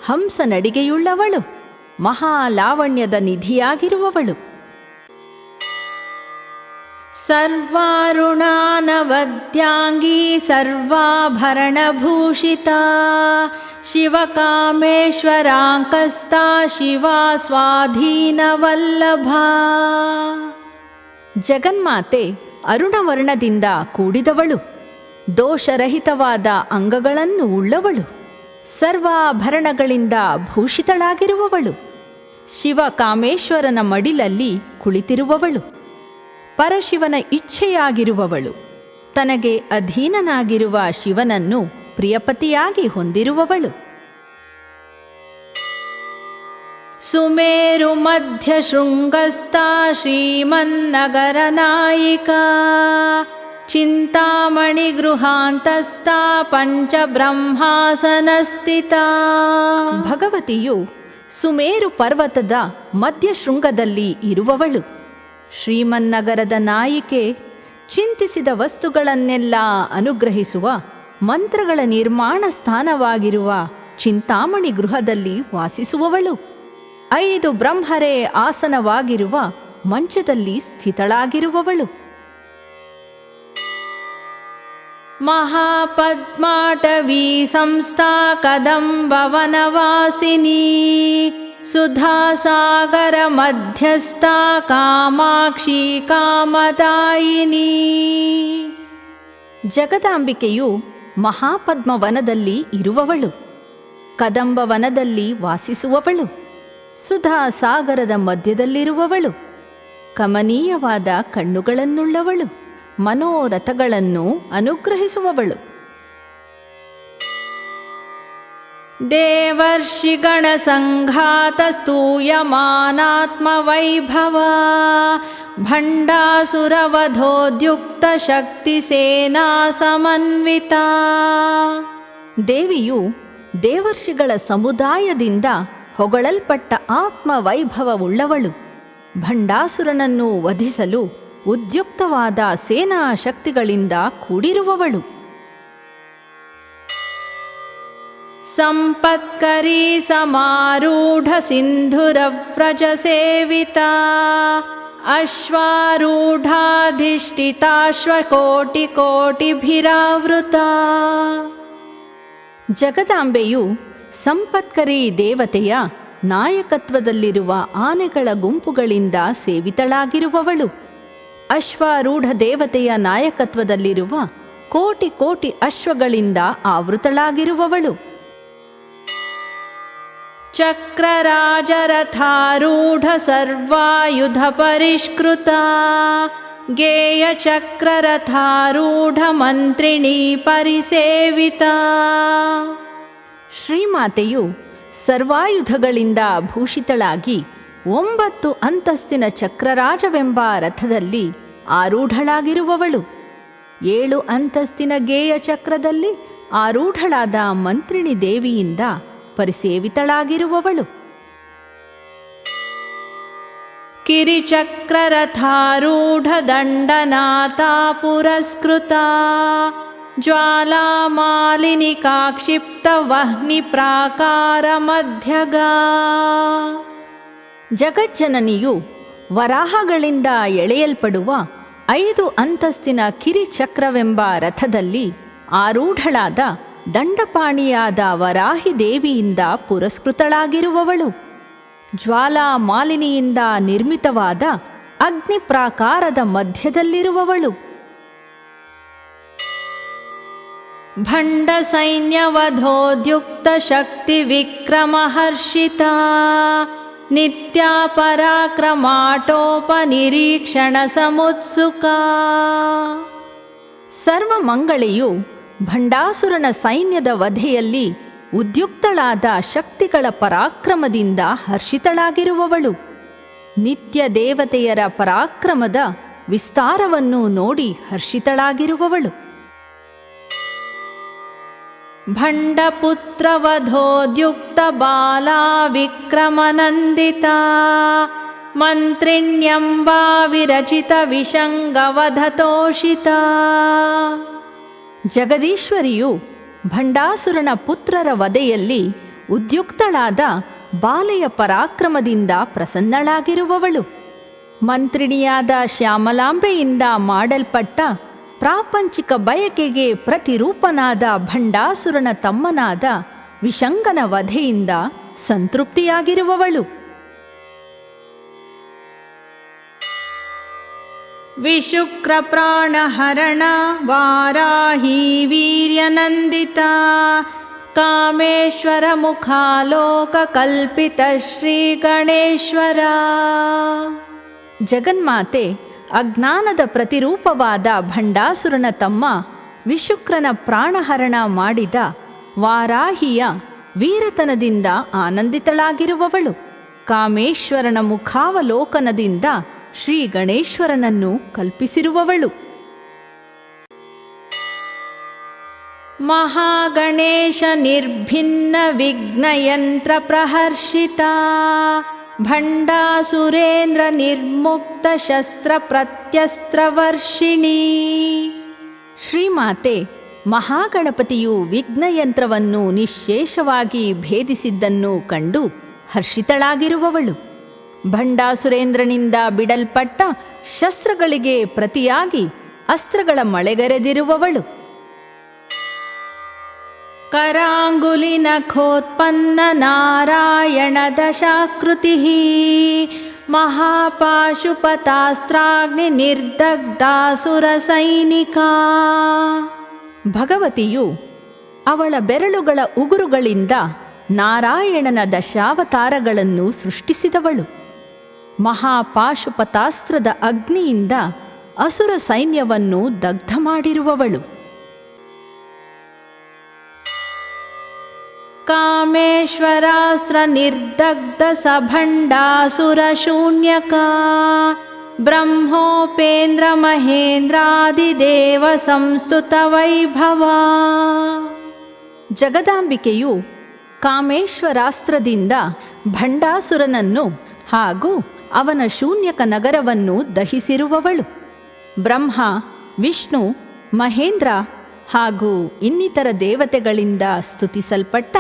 Speaker 1: ಹಂಸ ನಡಿಗೆಯುಳ್ಳವಳು. ಮಹಾಲಾವಣ್ಯದ ನಿಧಿಯಾಗಿರುವವಳು. ಸರ್ವಾರುಣಾನವದ್ಯಾಂಗೀ ಸರ್ವಾಭರಣಭೂಷಿತಾ ಶಿವಕಾಮೇಶ್ವರಾಂಕಸ್ತಾ ಶಿವಾ ಸ್ವಾಧೀನವಲ್ಲಭಾ. ಜಗನ್ಮಾತೆ ಅರುಣವರ್ಣದಿಂದ ಕೂಡಿದವಳು. ದೋಷರಹಿತವಾದ ಅಂಗಗಳನ್ನು ಉಳ್ಳವಳು. ಸರ್ವಾಭರಣಗಳಿಂದ ಭೂಷಿತಳಾಗಿರುವವಳು. ಶಿವಕಾಮೇಶ್ವರನ ಮಡಿಲಲ್ಲಿ ಕುಳಿತಿರುವವಳು. ಪರಶಿವನ ಇಚ್ಛೆಯಾಗಿರುವವಳು. ತನಗೆ ಅಧೀನನಾಗಿರುವ ಶಿವನನ್ನು ಪ್ರಿಯಪತಿಯಾಗಿ ಹೊಂದಿರುವವಳು. ಸುಮೇರು ಮಧ್ಯ ಶೃಂಗಸ್ಥಾ ಶ್ರೀಮನ್ನಗರ ನಾಯಿಕಾ ಚಿಂತಾಮಣಿ ಗೃಹಾಂತಸ್ಥಾ ಪಂಚಬ್ರಹ್ಮಾಸನಸ್ಥಿತಾ. ಭಗವತಿಯು ಸುಮೇರು ಪರ್ವತದ ಮಧ್ಯಶೃಂಗದಲ್ಲಿ ಇರುವವಳು. ಶ್ರೀಮನ್ನಗರದ ನಾಯಿಕೆ. ಚಿಂತಿಸಿದ ವಸ್ತುಗಳನ್ನೆಲ್ಲ ಅನುಗ್ರಹಿಸುವ ಮಂತ್ರಗಳ ನಿರ್ಮಾಣ ಸ್ಥಾನವಾಗಿರುವ ಚಿಂತಾಮಣಿ ಗೃಹದಲ್ಲಿ ವಾಸಿಸುವವಳು. 5 ಬ್ರಹ್ಮರೇ ಆಸನವಾಗಿರುವ ಮಂಚದಲ್ಲಿ ಸ್ಥಿತಳಾಗಿರುವವಳು. ಮಹಾಪದ್ಮಾಟವೀ ಸಂಸ್ಥಾ ಕದಂಬವನವಾಸಿನಿ ಸುಧಾಸಾಗರ ಮಧ್ಯಸ್ಥಾ ಕಾಮಾಕ್ಷಿ ಕಾಮದಾಯಿನಿ. ಜಗದಾಂಬಿಕೆಯು ಮಹಾಪದ್ಮವನದಲ್ಲಿ ಇರುವವಳು. ಕದಂಬವನದಲ್ಲಿ ವಾಸಿಸುವವಳು. ಸುಧಾಸಾಗರದ ಮಧ್ಯದಲ್ಲಿರುವವಳು. ಕಮನೀಯವಾದ ಕಣ್ಣುಗಳನ್ನುಳ್ಳವಳು. ಮನೋರಥಗಳನ್ನು ಅನುಗ್ರಹಿಸುವವಳು. ದೇವರ್ಷಿಗಣ ಸಂಘಾತ ಸ್ತೂಯಮಾನಾತ್ಮ ವೈಭವ ಭಂಡಾಸುರವಧೋದ್ಯುಕ್ತ ಶಕ್ತಿ ಸೇನಾ ಸಮನ್ವಿತ. ದೇವಿಯು ದೇವರ್ಷಿಗಳ ಸಮುದಾಯದಿಂದ ಹೊಗಳಲ್ಪಟ್ಟ ಆತ್ಮವೈಭವವುಳ್ಳವಳು. ಭಂಡಾಸುರನನ್ನು ವಧಿಸಲು ಉದ್ಯುಕ್ತವಾದ ಸೇನಾ ಶಕ್ತಿಗಳಿಂದ ಕೂಡಿರುವವಳು. ಸಂಪತ್ಕರೀ ಸಮಾರೂಢ ಸಿಂಧುರವ್ರಜ ಸೇವಿತಾ ಅಶ್ವಾರೂಢಾಧಿಷ್ಠಿತಾಶ್ವಕೋಟಿ ಕೋಟಿಭಿರಾವೃತ. ಜಗದಾಂಬೆಯು ಸಂಪತ್ಕರಿ ದೇವತೆಯ ನಾಯಕತ್ವದಲ್ಲಿರುವ ಆನೆಗಳ ಗುಂಪುಗಳಿಂದ ಸೇವಿತಳಾಗಿರುವವಳು. ಅಶ್ವಾರೂಢ ದೇವತೆಯ ನಾಯಕತ್ವದಲ್ಲಿರುವ ಕೋಟಿ ಕೋಟಿ ಅಶ್ವಗಳಿಂದ ಆವೃತಳಾಗಿರುವವಳು. ಚಕ್ರರಾಜರಥಾರೂಢ ಸರ್ವಾಯುಧ ಪರಿಷ್ಕೃತ ಗೇಯ ಚಕ್ರರಥಾರೂಢ ಮಂತ್ರಿಣೀ ಪರಿಸೇವಿತ. ಶ್ರೀಮಾತೆಯು ಸರ್ವಾಯುಧಗಳಿಂದ ಭೂಷಿತಳಾಗಿ 9 ಅಂತಸ್ತಿನ ಚಕ್ರರಾಜವೆಂಬ ರಥದಲ್ಲಿ ಆರೂಢಳಾಗಿರುವವಳು. 7 ಅಂತಸ್ತಿನ ಗೇಯ ಚಕ್ರದಲ್ಲಿ ಆರೂಢಳಾದ ಮಂತ್ರಿಣಿ ದೇವಿಯಿಂದ ಪರಿಸೇವಿತಳಾಗಿರುವವಳು. ಕಿರಿಚಕ್ರರಥಾರೂಢ ದಂಡನಾಥಾ ಪುರಸ್ಕೃತ ಜ್ವಾಲಾಮಾಲಿನಿ ಕಾಕ್ಷಿಪ್ತ ವಹ್ನಿ ಪ್ರಾಕಾರ ಮಧ್ಯಗಾ. ಜಗಜ್ಜನನಿಯು ವರಾಹಗಳಿಂದ ಎಳೆಯಲ್ಪಡುವ 5 ಅಂತಸ್ತಿನ ಕಿರಿಚಕ್ರವೆಂಬ ರಥದಲ್ಲಿ ಆರೂಢಳಾದ ದಂಡಪಾಣಿಯಾದ ವರಾಹಿ ದೇವಿಯಿಂದ ಪುರಸ್ಕೃತಳಾಗಿರುವವಳು. ಜ್ವಾಲಾ ಮಾಲಿನಿಯಿಂದ ನಿರ್ಮಿತವಾದ ಅಗ್ನಿ ಪ್ರಾಕಾರದ ಮಧ್ಯದಲ್ಲಿರುವವಳು. ಭಂಡ ಸೈನ್ಯವಧೋದ್ಯುಕ್ತ ಶಕ್ತಿ ವಿಕ್ರಮಹರ್ಷಿತಾ ನಿತ್ಯ ಪರಾಕ್ರಮಾಟೋಪನಿರೀಕ್ಷಣ ಸಮುತ್ಸುಕಾ. ಸರ್ವಮಂಗಳೆಯು ಭಂಡಾಸುರನ ಸೈನ್ಯದ ವಧೆಯಲ್ಲಿ ಉದ್ಯುಕ್ತಳಾದ ಶಕ್ತಿಗಳ ಪರಾಕ್ರಮದಿಂದ ಹರ್ಷಿತಳಾಗಿರುವವಳು. ನಿತ್ಯ ದೇವತೆಯರ ಪರಾಕ್ರಮದ ವಿಸ್ತಾರವನ್ನು ನೋಡಿ ಹರ್ಷಿತಳಾಗಿರುವವಳು. ಭಂಡಪುತ್ರವಧೋದ್ಯುಕ್ತ ಬಾಲಾ ವಿಕ್ರಮನಂದಿತಾ ಮಂತ್ರಿಣ್ಯಂಬಾ ವಿರಚಿತ ವಿಷಂಗವಧತೋಷಿತಾ. ಜಗದೀಶ್ವರಿಯು ಭಂಡಾಸುರನ ಪುತ್ರರ ವಧೆಯಲ್ಲಿ ಉದ್ಯುಕ್ತಳಾದ ಬಾಲೆಯ ಪರಾಕ್ರಮದಿಂದ ಪ್ರಸನ್ನಳಾಗಿರುವವಳು. ಮಂತ್ರಿಣಿಯಾದ ಶ್ಯಾಮಲಾಂಬೆಯಿಂದ ಮಾಡಲ್ಪಟ್ಟ ಪ್ರಾಪಂಚಿಕ ಬಯಕೆಗೆ ಪ್ರತಿರೂಪನಾದ ಭಂಡಾಸುರನ ತಮ್ಮನಾದ ವಿಷಂಗನ ವಧೆಯಿಂದ ಸಂತೃಪ್ತಿಯಾಗಿರುವವಳು. ವಿಶುಕ್ರ ಪ್ರಾಣಹರಣ ವಾರಾಹಿ ವೀರ್ಯನಂದಿತಾ ಕಾಮೇಶ್ವರ ಮುಖಾಲೋಕ ಕಲ್ಪಿತ ಶ್ರೀ ಗಣೇಶ್ವರ. ಜಗನ್ಮಾತೆ ಅಜ್ಞಾನದ ಪ್ರತಿರೂಪವಾದ ಭಂಡಾಸುರನ ತಮ್ಮ ವಿಶುಕ್ರನ ಪ್ರಾಣಹರಣ ಮಾಡಿದ ವಾರಾಹಿಯ ವೀರತನದಿಂದ ಆನಂದಿತಳಾಗಿರುವವಳು. ಕಾಮೇಶ್ವರನ ಮುಖಾವಲೋಕನದಿಂದ ಶ್ರೀ ಗಣೇಶ್ವರನನ್ನು ಕಲ್ಪಿಸಿರುವವಳು. ಮಹಾಗಣೇಶ ನಿರ್ಭಿನ್ನ ವಿಘ್ನಯಂತ್ರ ಪ್ರಹರ್ಷಿತಾ ಭಂಡಾಸುರೇಂದ್ರ ನಿರ್ಮುಕ್ತ ಶಸ್ತ್ರ ಪ್ರತ್ಯಸ್ತ್ರವರ್ಷಿಣಿ. ಶ್ರೀಮಾತೆ ಮಹಾಗಣಪತಿಯು ವಿಘ್ನಯಂತ್ರವನ್ನು ನಿಶ್ಶೇಷವಾಗಿ ಭೇದಿಸಿದ್ದನ್ನು ಕಂಡು ಹರ್ಷಿತಳಾಗಿರುವವಳು. ಭಂಡಾಸುರೇಂದ್ರನಿಂದ ಬಿಡಲ್ಪಟ್ಟ ಶಸ್ತ್ರಗಳಿಗೆ ಪ್ರತಿಯಾಗಿ ಅಸ್ತ್ರಗಳ ಮಳೆಗರೆದಿರುವವಳು. ಕರಾಂಗುಲಿ ನಖೋತ್ಪನ್ನ ನಾರಾಯಣ ದಶಾಕೃತಿ ಮಹಾಪಾಶುಪತಾಸ್ತ್ರಾಗ್ನಿ ನಿರ್ದಗ್ಧಾಸುರ ಸೈನಿಕಾ. ಭಗವತಿಯು ಅವಳ ಬೆರಳುಗಳ ಉಗುರುಗಳಿಂದ ನಾರಾಯಣನ ದಶಾವತಾರಗಳನ್ನು ಸೃಷ್ಟಿಸಿದವಳು. ಮಹಾಪಾಶುಪತಾಸ್ತ್ರದ ಅಗ್ನಿಯಿಂದ ಅಸುರ ಸೈನ್ಯವನ್ನು ದಗ್ಧ ಮಾಡಿರುವವಳು. ಕಾಮೇಶ್ವರಾಸ್ತ್ರ ನಿರ್ದಗ್ಧ ಸಭಂಡಾಸುರ ಶೂನ್ಯಕಾ ಬ್ರಹ್ಮೋಪೇಂದ್ರ ಮಹೇಂದ್ರಾದಿದೇವ ಸಂಸ್ತುತ ವೈಭವ. ಜಗದಾಂಬಿಕೆಯು ಕಾಮೇಶ್ವರಾಸ್ತ್ರದಿಂದ ಭಂಡಾಸುರನನ್ನು ಹಾಗೂ ಅವನ ಶೂನ್ಯಕ ನಗರವನ್ನು ದಹಿಸಿರುವವಳು. ಬ್ರಹ್ಮ, ವಿಷ್ಣು, ಮಹೇಂದ್ರ ಹಾಗೂ ಇನ್ನಿತರ ದೇವತೆಗಳಿಂದ ಸ್ತುತಿಸಲ್ಪಟ್ಟ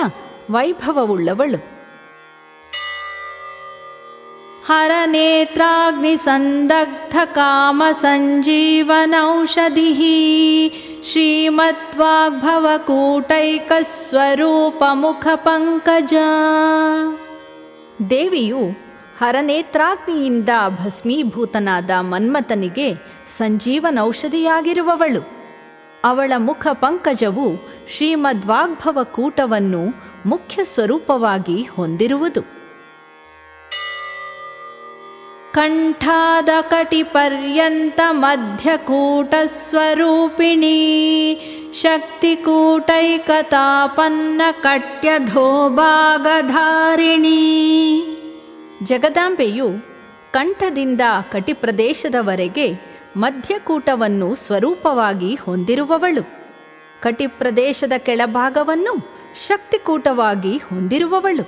Speaker 1: ವೈಭವವುಳ್ಳವಳು. ಹರನೇತ್ರಾಗ್ನಿ ಸಂದಗ್ಧ ಕಾಮ ಸಂಜೀವನೌಷಧಿ ಶ್ರೀಮದ್ವಾಗ್ಭವಕೂಟೈಕ ಸ್ವರೂಪ ಮುಖ ಪಂಕಜ. ದೇವಿಯು ಹರನೇತ್ರಾಗ್ನಿಯಿಂದ ಭಸ್ಮೀಭೂತನಾದ ಮನ್ಮಥನಿಗೆ ಸಂಜೀವನೌಷಧಿಯಾಗಿರುವವಳು. ಅವಳ ಮುಖ ಪಂಕಜವು ಶ್ರೀಮದ್ವಾಗ್ಭವ ಕೂಟವನ್ನು ಮುಖ್ಯ ಸ್ವರೂಪವಾಗಿ ಹೊಂದಿರುವುದು. ಕಂಠಾದ ಕಟಿಪರ್ಯಂತ ಮಧ್ಯಕೂಟ ಸ್ವರೂಪಿಣಿ ಶಕ್ತಿಕೂಟೈಕತಾಪನ್ನ ಕಟ್ಯಧೋಭಾಗಧಾರಿಣಿ. ಜಗದಾಂಬೆಯು ಕಂಠದಿಂದ ಕಟಿಪ್ರದೇಶದವರೆಗೆ ಮಧ್ಯಕೂಟವನ್ನು ಸ್ವರೂಪವಾಗಿ ಹೊಂದಿರುವವಳು. ಕಟಿಪ್ರದೇಶದ ಕೆಳಭಾಗವನ್ನು ಶಕ್ತಿಕೂಟವಾಗಿ ಹೊಂದಿರುವವಳು.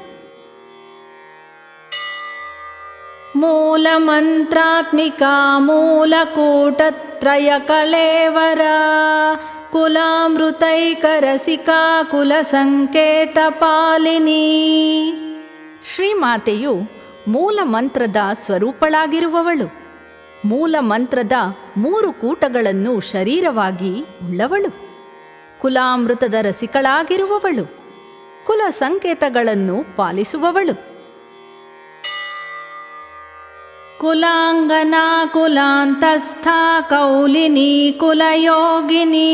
Speaker 1: ಮೂಲ ಮಂತ್ರಾತ್ಮಿಕಾ ಮೂಲಕೂಟತ್ರಯ ಕಲೇವರ ಕುಲಾಮೃತೈಕರಸಿಕಾ ಕುಲ ಸಂಕೇತ ಪಾಲಿನಿ. ಶ್ರೀಮಾತೆಯು ಮೂಲ ಮಂತ್ರದ ಸ್ವರೂಪಳಾಗಿರುವವಳು. ಮೂಲ ಮಂತ್ರದ 3 ಕೂಟಗಳನ್ನು ಶರೀರವಾಗಿ ಉಳ್ಳವಳು. ಕುಲಾಮೃತದ ರಸಿಕಳಾಗಿರುವವಳು. ಕುಲ ಸಂಕೇತಗಳನ್ನು ಪಾಲಿಸುವವಳು. ಕುಲಾಂಗನಾ ಕುಲಾಂತಸ್ಥಾ ಕೌಲಿನಿ ಕುಲಯೋಗಿನಿ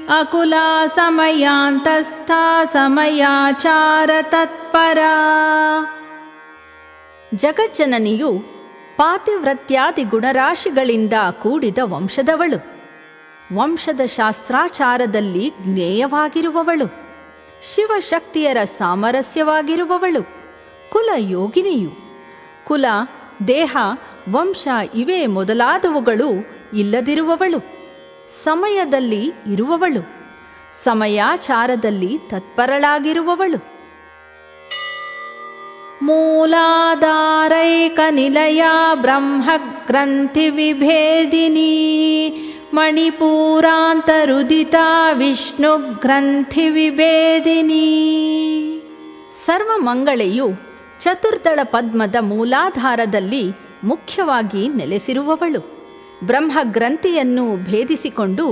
Speaker 1: ಅಕುಲಾ ಸಮಯಾಂತಸ್ಥಾ ಸಮಯಾಚಾರ ತತ್ಪರಾ. ಜಗಜ್ಜನನಿಯು ಪಾತಿವ್ರತ್ಯಾದಿ ಗುಣರಾಶಿಗಳಿಂದ ಕೂಡಿದ ವಂಶದವಳು. ವಂಶದ ಶಾಸ್ತ್ರಾಚಾರದಲ್ಲಿ ಜ್ಞೇಯವಾಗಿರುವವಳು. ಶಿವಶಕ್ತಿಯರ ಸಾಮರಸ್ಯವಾಗಿರುವವಳು. ಕುಲಯೋಗಿನಿಯು. ಕುಲ, ದೇಹ, ವಂಶ ಇವೇ ಮೊದಲಾದವುಗಳು ಇಲ್ಲದಿರುವವಳು. ಸಮಯದಲ್ಲಿ ಇರುವವಳು. ಸಮಯಾಚಾರದಲ್ಲಿ ತತ್ಪರಳಾಗಿರುವವಳು. ಮೂಲಾಧಾರೈಕ ನಿಲಯ ಬ್ರಹ್ಮಗ್ರಂಥಿ ವಿಭೇದಿನಿ ಮಣಿಪೂರಾಂತರುದಿತ ವಿಷ್ಣು ಗ್ರಂಥಿ ವಿಭೇದಿನಿ. ಸರ್ವಮಂಗಳೆಯು ಚತುರ್ದಳ ಪದ್ಮದ ಮೂಲಾಧಾರದಲ್ಲಿ ಮುಖ್ಯವಾಗಿ ನೆಲೆಸಿರುವವಳು. ಬ್ರಹ್ಮಗ್ರಂಥಿಯನ್ನು ಭೇದಿಸಿಕೊಂಡು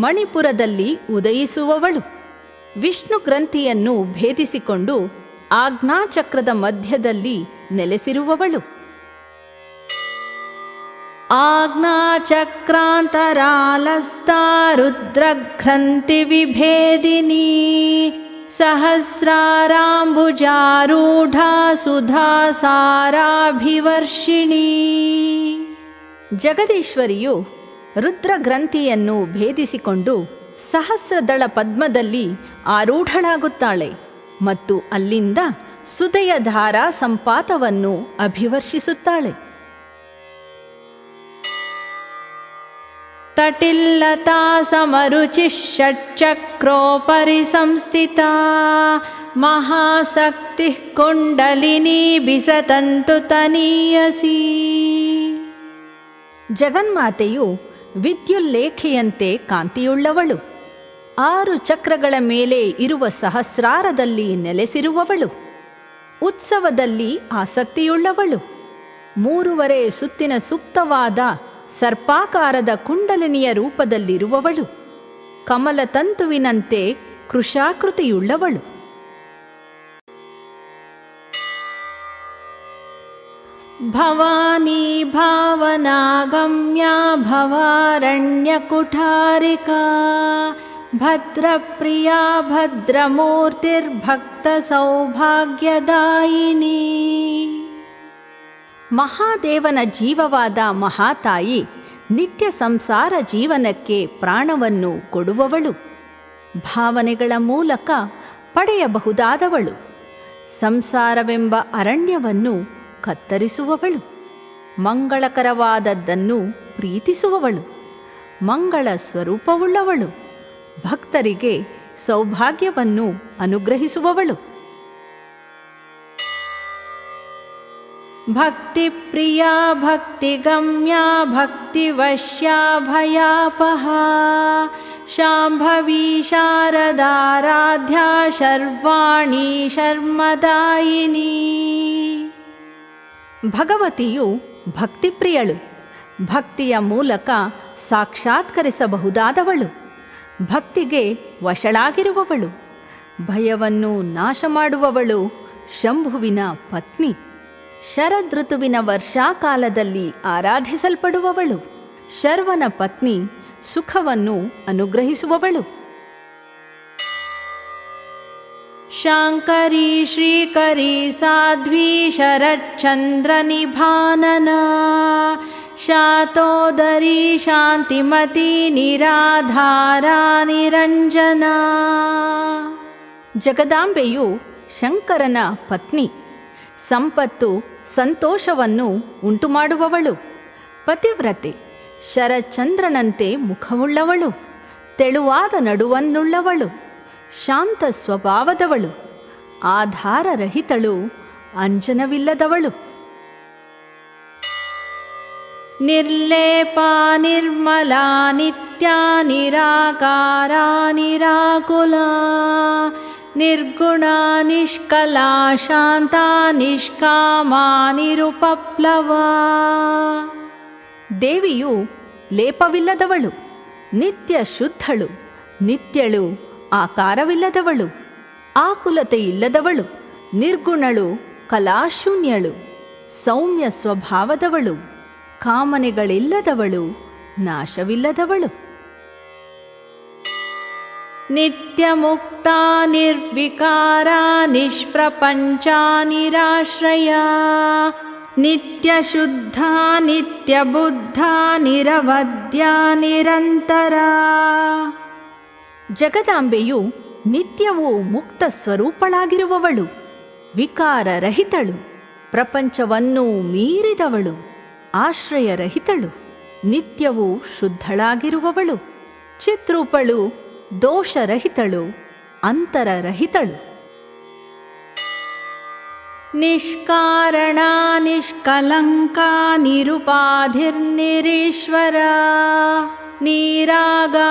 Speaker 1: ಮಣಿಪುರದಲ್ಲಿ ಉದಯಿಸುವವಳು. ವಿಷ್ಣು ಗ್ರಂಥಿಯನ್ನು ಭೇದಿಸಿಕೊಂಡು ಆಜ್ಞಾಚಕ್ರದ ಮಧ್ಯದಲ್ಲಿ ನೆಲೆಸಿರುವವಳು. ಆಜ್ಞಾಚಕ್ರಾಂತರಾಲಸ್ತಾ ರುದ್ರಗ್ರಂಥಿ ವಿಭೇದಿನಿ ಸಹಸ್ರಾರಾಂಬುಜಾರೂಢಾ ಸುಧಾಸಾರಾಭಿವರ್ಷಿಣಿ. ಜಗದೀಶ್ವರಿಯು ರುದ್ರಗ್ರಂಥಿಯನ್ನು ಭೇದಿಸಿಕೊಂಡು ಸಹಸ್ರದಳ ಪದ್ಮದಲ್ಲಿ ಆರೂಢಳಾಗುತ್ತಾಳೆ ಮತ್ತು ಅಲ್ಲಿಂದ ಸುದಯ ಧಾರಾ ಸಂಪಾತವನ್ನು ಅಭಿವರ್ಷಿಸುತ್ತಾಳೆ. ತಟಿಲ್ಲತಾ ಸಮರುಚಿ ಷಟ್ಚಕ್ರೋಪರಿ ಸಂಸ್ಥಿತಾ ಮಹಾಶಕ್ತಿ ಕುಂಡಲಿನಿ ಬಿಸತಂತು ತನೀಯಸಿ. ಜಗನ್ಮಾತೆಯು ವಿದ್ಯುಲ್ಲೇಖೆಯಂತೆ ಕಾಂತಿಯುಳ್ಳವಳು. 6 ಚಕ್ರಗಳ ಮೇಲೆ ಇರುವ ಸಹಸ್ರಾರದಲ್ಲಿ ನೆಲೆಸಿರುವವಳು. ಉತ್ಸವದಲ್ಲಿ ಆಸಕ್ತಿಯುಳ್ಳವಳು. 3 ಸುತ್ತಿನ ಸುಪ್ತವಾದ ಸರ್ಪಾಕಾರದ ಕುಂಡಲಿನಿಯ ರೂಪದಲ್ಲಿರುವವಳು. ಕಮಲತಂತುವಿನಂತೆ ಕೃಶಾಕೃತಿಯುಳ್ಳವಳು. ಭವಾನಿ ಭಾವನಾಗಮ್ಯಾ ಭವಾರಣ್ಯಕುಠಾರಿಕಾ ಭದ್ರಪ್ರಿಯಾ ಭದ್ರಮೂರ್ತಿರ್ಭಕ್ತ ಸೌಭಾಗ್ಯದಾಯಿನಿ. ಮಹಾದೇವನ ಜೀವವಾದ ಮಹಾತಾಯಿ ನಿತ್ಯ ಸಂಸಾರ ಜೀವನಕ್ಕೆ ಪ್ರಾಣವನ್ನು ಕೊಡುವವಳು. ಭಾವನೆಗಳ ಮೂಲಕ ಪಡೆಯಬಹುದಾದವಳು. ಸಂಸಾರವೆಂಬ ಅರಣ್ಯವನ್ನು ಕತ್ತರಿಸುವವಳು. ಮಂಗಳಕರವಾದದ್ದನ್ನು ಪ್ರೀತಿಸುವವಳು. ಮಂಗಳ ಸ್ವರೂಪವುಳ್ಳವಳು. ಭಕ್ತರಿಗೆ ಸೌಭಾಗ್ಯವನ್ನು ಅನುಗ್ರಹಿಸುವವಳು. ಭಕ್ತಿಪ್ರಿಯಾ ಭಕ್ತಿಗಮ್ಯಾ ಭಕ್ತಿವಶ್ಯಾ ಭಯಾಪಹಾ ಶಾಂಭವಿ ಶಾರದಾರಾಧ್ಯ ಶರ್ವಾಣಿ ಶರ್ಮದಾಯಿನಿ. ಭಗವತಿಯು ಭಕ್ತಿಪ್ರಿಯಳು. ಭಕ್ತಿಯ ಮೂಲಕ ಸಾಕ್ಷಾತ್ಕರಿಸಬಹುದಾದವಳು. ಭಕ್ತಿಗೆ ವಶಳಾಗಿರುವವಳು. ಭಯವನ್ನು ನಾಶ ಮಾಡುವವಳು. ಶಂಭುವಿನ ಪತ್ನಿ. ಶರದೃತುವಿನ ವರ್ಷಾಕಾಲದಲ್ಲಿ ಆರಾಧಿಸಲ್ಪಡುವವಳು. ಶರ್ವನ ಪತ್ನಿ ಸುಖವನ್ನು ಅನುಗ್ರಹಿಸುವವಳು. ಶಾಂಕರಿ ಶ್ರೀಕರಿ ಸಾಧ್ವಿ ಶರಚ್ಚಂದ್ರ ನಿಭಾನನ ಶಾತೋದರಿ ಶಾಂತಿಮತಿ ನಿರಾಧಾರ ನಿರಂಜನ. ಜಗದಾಂಬೆಯು ಶಂಕರನ ಪತ್ನಿ. ಸಂಪತ್ತು ಸಂತೋಷವನ್ನು ಉಂಟುಮಾಡುವವಳು. ಪತಿವ್ರತೆ. ಶರಚಂದ್ರನಂತೆ ಮುಖವುಳ್ಳವಳು. ತೆಳುವಾದ ನಡುವನ್ನುಳ್ಳವಳು. ಶಾಂತ ಸ್ವಭಾವದವಳು. ಆಧಾರರಹಿತಳು. ಅಂಜನವಿಲ್ಲದವಳು. ನಿರ್ಲೇಪಾ ನಿರ್ಮಲಾ ನಿತ್ಯಾ ನಿರಾಕಾರಾ ನಿರಾಕುಲಾ ನಿರ್ಗುಣಾ ನಿಷ್ಕಲಾ ಶಾಂತಾ ನಿಷ್ಕಾಮಾ ನಿರುಪಪ್ಲವಾ. ದೇವಿಯು ಲೇಪವಿಲ್ಲದವಳು. ನಿತ್ಯ ಶುದ್ಧಳು. ನಿತ್ಯಳು. ಆಕಾರವಿಲ್ಲದವಳು. ಆಕುಲತೆಯಿಲ್ಲದವಳು. ನಿರ್ಗುಣಳು. ಕಲಾಶೂನ್ಯಳು. ಸೌಮ್ಯ ಸ್ವಭಾವದವಳು. ಕಾಮನೆಗಳಿಲ್ಲದವಳು. ನಾಶವಿಲ್ಲದವಳು. ನಿತ್ಯಮುಕ್ತಾ ನಿರ್ವಿಕಾರಾ ನಿಷ್ಪ್ರಪಂಚಾ ನಿರಾಶ್ರಯಾ ನಿತ್ಯಶುದ್ಧಾ ನಿತ್ಯಬುದ್ಧಾ ನಿರವದ್ಯಾ ನಿರಂತರಾ. ಜಗದಾಂಬೆಯು ನಿತ್ಯವೂ ಮುಕ್ತ ಸ್ವರೂಪಳಾಗಿರುವವಳು, ವಿಕಾರರಹಿತಳು, ಪ್ರಪಂಚವನ್ನೂ ಮೀರಿದವಳು, ಆಶ್ರಯರಹಿತಳು, ನಿತ್ಯವೂ ಶುದ್ಧಳಾಗಿರುವವಳು, ಚಿತ್ರೂಪಳು, ದೋಷರಹಿತಳು, ಅಂತರರಹಿತಳು. ನಿಷ್ಕಾರಣಾ ನಿಷ್ಕಲಂಕಾ ನಿರುಪಾಧಿರ್ನಿರೀಶ್ವರಾ ನೀರಾಗಾರಾಗಮಥನೀ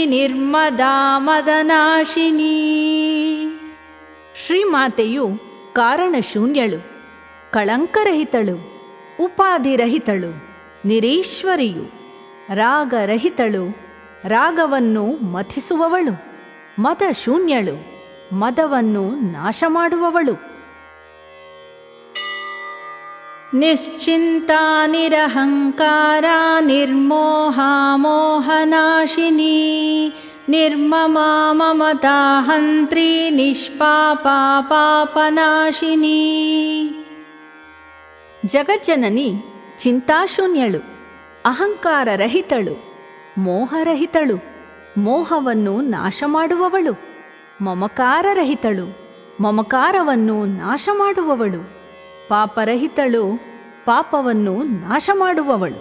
Speaker 1: ನಿರ್ಮದಾ ಮದನಾಶಿನಿ. ಶ್ರೀಮಾತೆಯು ಕಾರಣಶೂನ್ಯಳು, ಕಳಂಕರಹಿತಳು, ಉಪಾಧಿರಹಿತಳು, ನಿರೀಶ್ವರಿಯು, ರಾಗರಹಿತಳು, ರಾಗವನ್ನು ಮಥಿಸುವವಳು, ಮದಶೂನ್ಯಳು, ಮದವನ್ನು ನಾಶ ಮಾಡುವವಳು. ನಿಶ್ಚಿಂತಾ ನಿರಹಂಕಾರಾ ನಿರ್ಮೋಹಾ ಮೋಹನಾಶಿನಿ ನಿರ್ಮಮಾ ಮಮತಾ ಹಂತ್ರಿ ನಿಷ್ಪಾಪಾ ಪಾಪನಾಶಿನಿ. ಜಗಜ್ಜನನಿ ಚಿಂತಾಶೂನ್ಯಳು, ಅಹಂಕಾರರಹಿತಳು, ಮೋಹರಹಿತಳು, ಮೋಹವನ್ನು ನಾಶ ಮಾಡುವವಳು, ಮಮಕಾರರಹಿತಳು, ಮಮಕಾರವನ್ನು ನಾಶ ಮಾಡುವವಳು, ಪಾಪರಹಿತಳು, ಪಾಪವನ್ನು ನಾಶ ಮಾಡುವವಳು.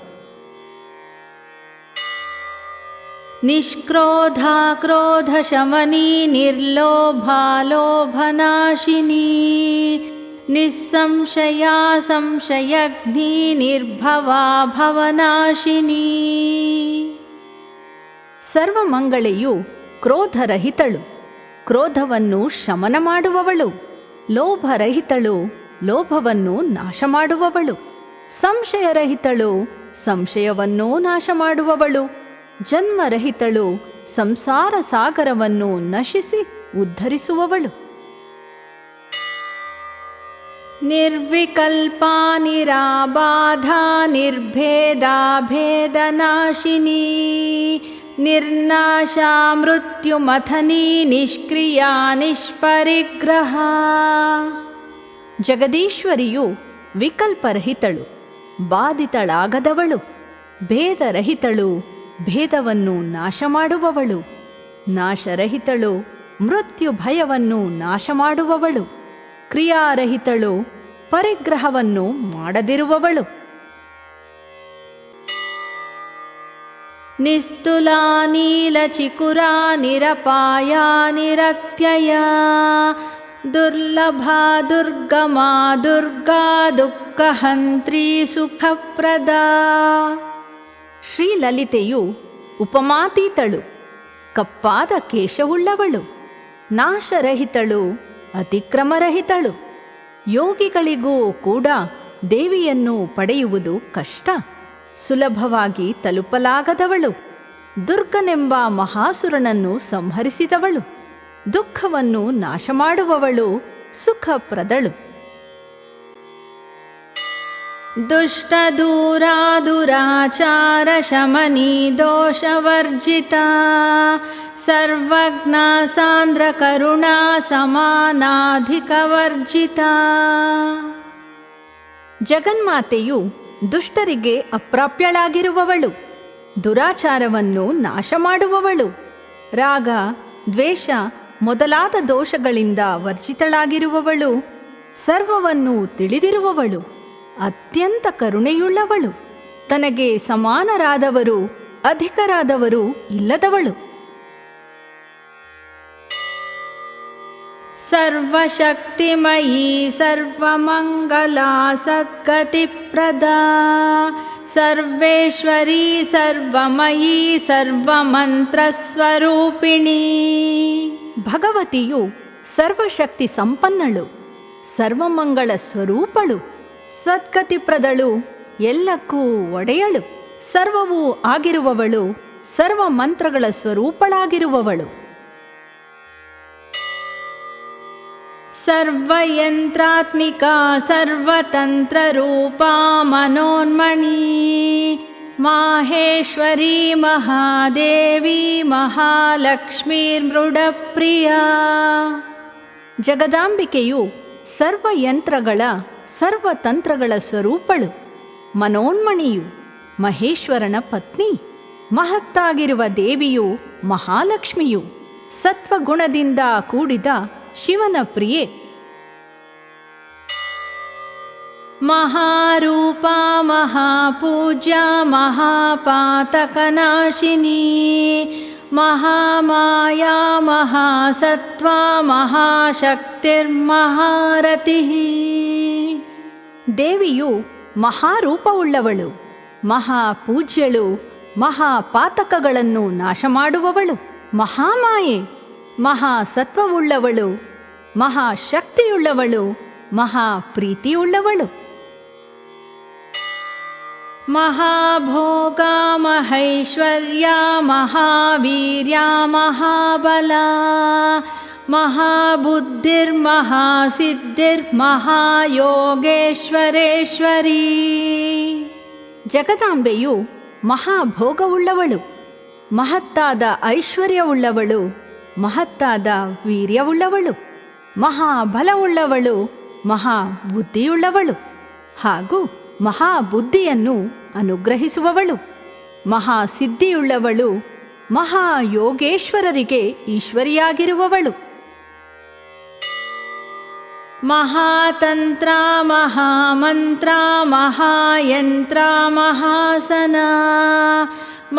Speaker 1: ನಿಷ್ಕ್ರೋಧಾ ಕ್ರೋಧಶಮನಿ ನಿರ್ಲೋಭಾ ಲೋಭನಾಶಿನಿ ನಿಸ್ಸಂಶಯಾ ಸಂಶಯಗ್ನಿ ನಿರ್ಭವಾ ಭವನಾಶಿನಿ. ಸರ್ವಮಂಗಳೆಯು ಕ್ರೋಧರಹಿತಳು, ಕ್ರೋಧವನ್ನು ಶಮನ ಮಾಡುವವಳು, ಲೋಭರಹಿತಳು, ಲೋಭವನ್ನು ನಾಶ ಮಾಡುವವಳು, ಸಂಶಯರಹಿತಳು, ಸಂಶಯವನ್ನು ನಾಶ ಮಾಡುವವಳು, ಜನ್ಮರಹಿತಳು, ಸಂಸಾರ ಸಾಗರವನ್ನು ನಶಿಸಿ ಉದ್ಧರಿಸುವವಳು. ನಿರ್ವಿಕಲ್ಪಾ ನಿರಾಬಾಧಾ ನಿರ್ಭೇದಾ ಭೇದನಾಶಿನಿ ನಿರ್ನಾಶಾ ಮೃತ್ಯುಮಥನೀ ನಿಷ್ಕ್ರಿಯಾ ನಿಷ್ಪರಿಗ್ರಹ. ಜಗದೀಶ್ವರಿಯು ವಿಕಲ್ಪರಹಿತಳು, ಬಾಧಿತಳಾಗದವಳು, ಭೇದರಹಿತಳು, ಭೇದವನ್ನು ನಾಶ ಮಾಡುವವಳು, ನಾಶರಹಿತಳು, ಮೃತ್ಯು ಭಯವನ್ನು ನಾಶ ಮಾಡುವವಳು, ಕ್ರಿಯಾರಹಿತಳು, ಪರಿಗ್ರಹವನ್ನು ಮಾಡದಿರುವವಳು. ನಿಸ್ತುಲಾ ನೀಲಚಿಕುರಾ ನಿರಪಾಯಾ ನಿರತ್ಯಯಾ ದುರ್ಲಭಾ ದುರ್ಗಮಾ ದುರ್ಗಾ ದುಃಖಹಂತ್ರಿ ಸುಖಪ್ರದಾ. ಶ್ರೀಲಲಿತೆಯು ಉಪಮಾತೀತಳು, ಕಪ್ಪಾದ ಕೇಶವುಳ್ಳವಳು, ನಾಶರಹಿತಳು, ಅತಿಕ್ರಮರಹಿತಳು. ಯೋಗಿಗಳಿಗೂ ಕೂಡ ದೇವಿಯನ್ನು ಪಡೆಯುವುದು ಕಷ್ಟ, ಸುಲಭವಾಗಿ ತಲುಪಲಾಗದವಳು. ದುರ್ಗನೆಂಬ ಮಹಾಸುರನನ್ನು ಸಂಹರಿಸಿದವಳು, ದುಃಖವನ್ನು ನಾಶ ಮಾಡುವವಳು, ಸುಖಪ್ರದಳು. ದುಷ್ಟ ದೂರಾ ದುರಾಚಾರ ಶಮನಿ ದೋಷವರ್ಜಿತಾ ಸರ್ವಜ್ಞ ಸಾಂದ್ರ ಕರುಣಾ ಸಮಾನಾಧಿಕವರ್ಜಿತಾ. ಜಗನ್ಮಾತೆಯು ದುಷ್ಟರಿಗೆ ಅಪ್ರಾಪ್ಯಳಾಗಿರುವವಳು, ದುರಾಚಾರವನ್ನು ನಾಶ ಮಾಡುವವಳು, ರಾಗ ದ್ವೇಷ ಮೊದಲಾದ ದೋಷಗಳಿಂದ ವರ್ಜಿತಳಾಗಿರುವವಳು, ಸರ್ವವನ್ನು ತಿಳಿದಿರುವವಳು, ಅತ್ಯಂತ ಕರುಣೆಯುಳ್ಳವಳು, ತನಗೆ ಸಮಾನರಾದವರು ಅಧಿಕರಾದವರು ಇಲ್ಲದವಳು. ಸರ್ವಶಕ್ತಿಮಯೀ ಸರ್ವಮಂಗಲಾ ಸದ್ಗತಿಪ್ರದಾ ಸರ್ವೇಶ್ವರೀ ಸರ್ವಮಯೀ ಸರ್ವಮಂತ್ರಸ್ವರೂಪಿಣಿ. ಭಗವತಿಯು ಸರ್ವಶಕ್ತಿ ಸಂಪನ್ನಳು, ಸರ್ವಮಂಗಳ ಸ್ವರೂಪಳು, ಸದ್ಗತಿಪ್ರದಳು, ಎಲ್ಲಕ್ಕೂ ಒಡೆಯಳು, ಸರ್ವವೂ ಆಗಿರುವವಳು, ಸರ್ವ ಮಂತ್ರಗಳ ಸ್ವರೂಪಳಾಗಿರುವವಳು. ಸರ್ವಯಂತ್ರಾತ್ಮಿಕಾ ಸರ್ವತಂತ್ರರೂಪಾ ಮನೋನ್ಮಣಿ ಮಾಹೇಶ್ವರಿ ಮಹಾದೇವಿ ಮಹಾಲಕ್ಷ್ಮೀರ್ಮೃಡಪ್ರಿಯಾ. ಜಗದಾಂಬಿಕೆಯು ಸರ್ವಯಂತ್ರಗಳ ಸರ್ವತಂತ್ರಗಳ ಸ್ವರೂಪಳು, ಮನೋನ್ಮಣಿಯು, ಮಹೇಶ್ವರನ ಪತ್ನಿ. ಮಹತ್ತಾಗಿರುವ ದೇವಿಯು ಮಹಾಲಕ್ಷ್ಮಿಯು, ಸತ್ವಗುಣದಿಂದ ಕೂಡಿದ ಶಿವನ ಪ್ರಿಯೆ. ಮಹಾರೂಪ ಮಹಾಪೂಜ್ಯ ಮಹಾಪಾತಕನಾಶಿನಿ, ಮಹಾಮಾಯಾ ಮಹಾಸತ್ವ ಮಹಾಶಕ್ತಿರ್ಮಹಾರತಿ. ದೇವಿಯು ಮಹಾರೂಪವುಳ್ಳವಳು, ಮಹಾಪೂಜ್ಯಳು, ಮಹಾಪಾತಕಗಳನ್ನು ನಾಶ ಮಾಡುವವಳು, ಮಹಾಮಾಯೆ, ಮಹಾಸತ್ವವುಳ್ಳವಳು, ಮಹಾಶಕ್ತಿಯುಳ್ಳವಳು, ಮಹಾಪ್ರೀತಿಯುಳ್ಳವಳು. ಮಹಾಭೋಗ ಮಹೈಶ್ವರ್ಯ ಮಹಾವೀರ್ಯ ಮಹಾಬಲ, ಮಹಾಬುದ್ಧಿರ್ಮಹಾಸಿದ್ಧಿರ್ಮಹಾಯೋಗೇಶ್ವರೇಶ್ವರಿ. ಜಗದಾಂಬೆಯು ಮಹಾಭೋಗವುಳ್ಳವಳು, ಮಹತ್ತಾದ ಐಶ್ವರ್ಯವುಳ್ಳವಳು, ಮಹತ್ತಾದ ವೀರ್ಯವುಳ್ಳವಳು, ಮಹಾಬಲವುಳ್ಳವಳು, ಮಹಾಬುದ್ಧಿಯುಳ್ಳವಳು ಹಾಗೂ ಮಹಾಬುದ್ಧಿಯನ್ನು ಅನುಗ್ರಹಿಸುವವಳು, ಮಹಾಸಿದ್ಧಿಯುಳ್ಳವಳು, ಮಹಾಯೋಗೇಶ್ವರರಿಗೆ ಈಶ್ವರಿಯಾಗಿರುವವಳು. ಮಹಾತಂತ್ರ ಮಹಾಮಂತ್ರ ಮಹಾಯಂತ್ರ ಮಹಾಸನ,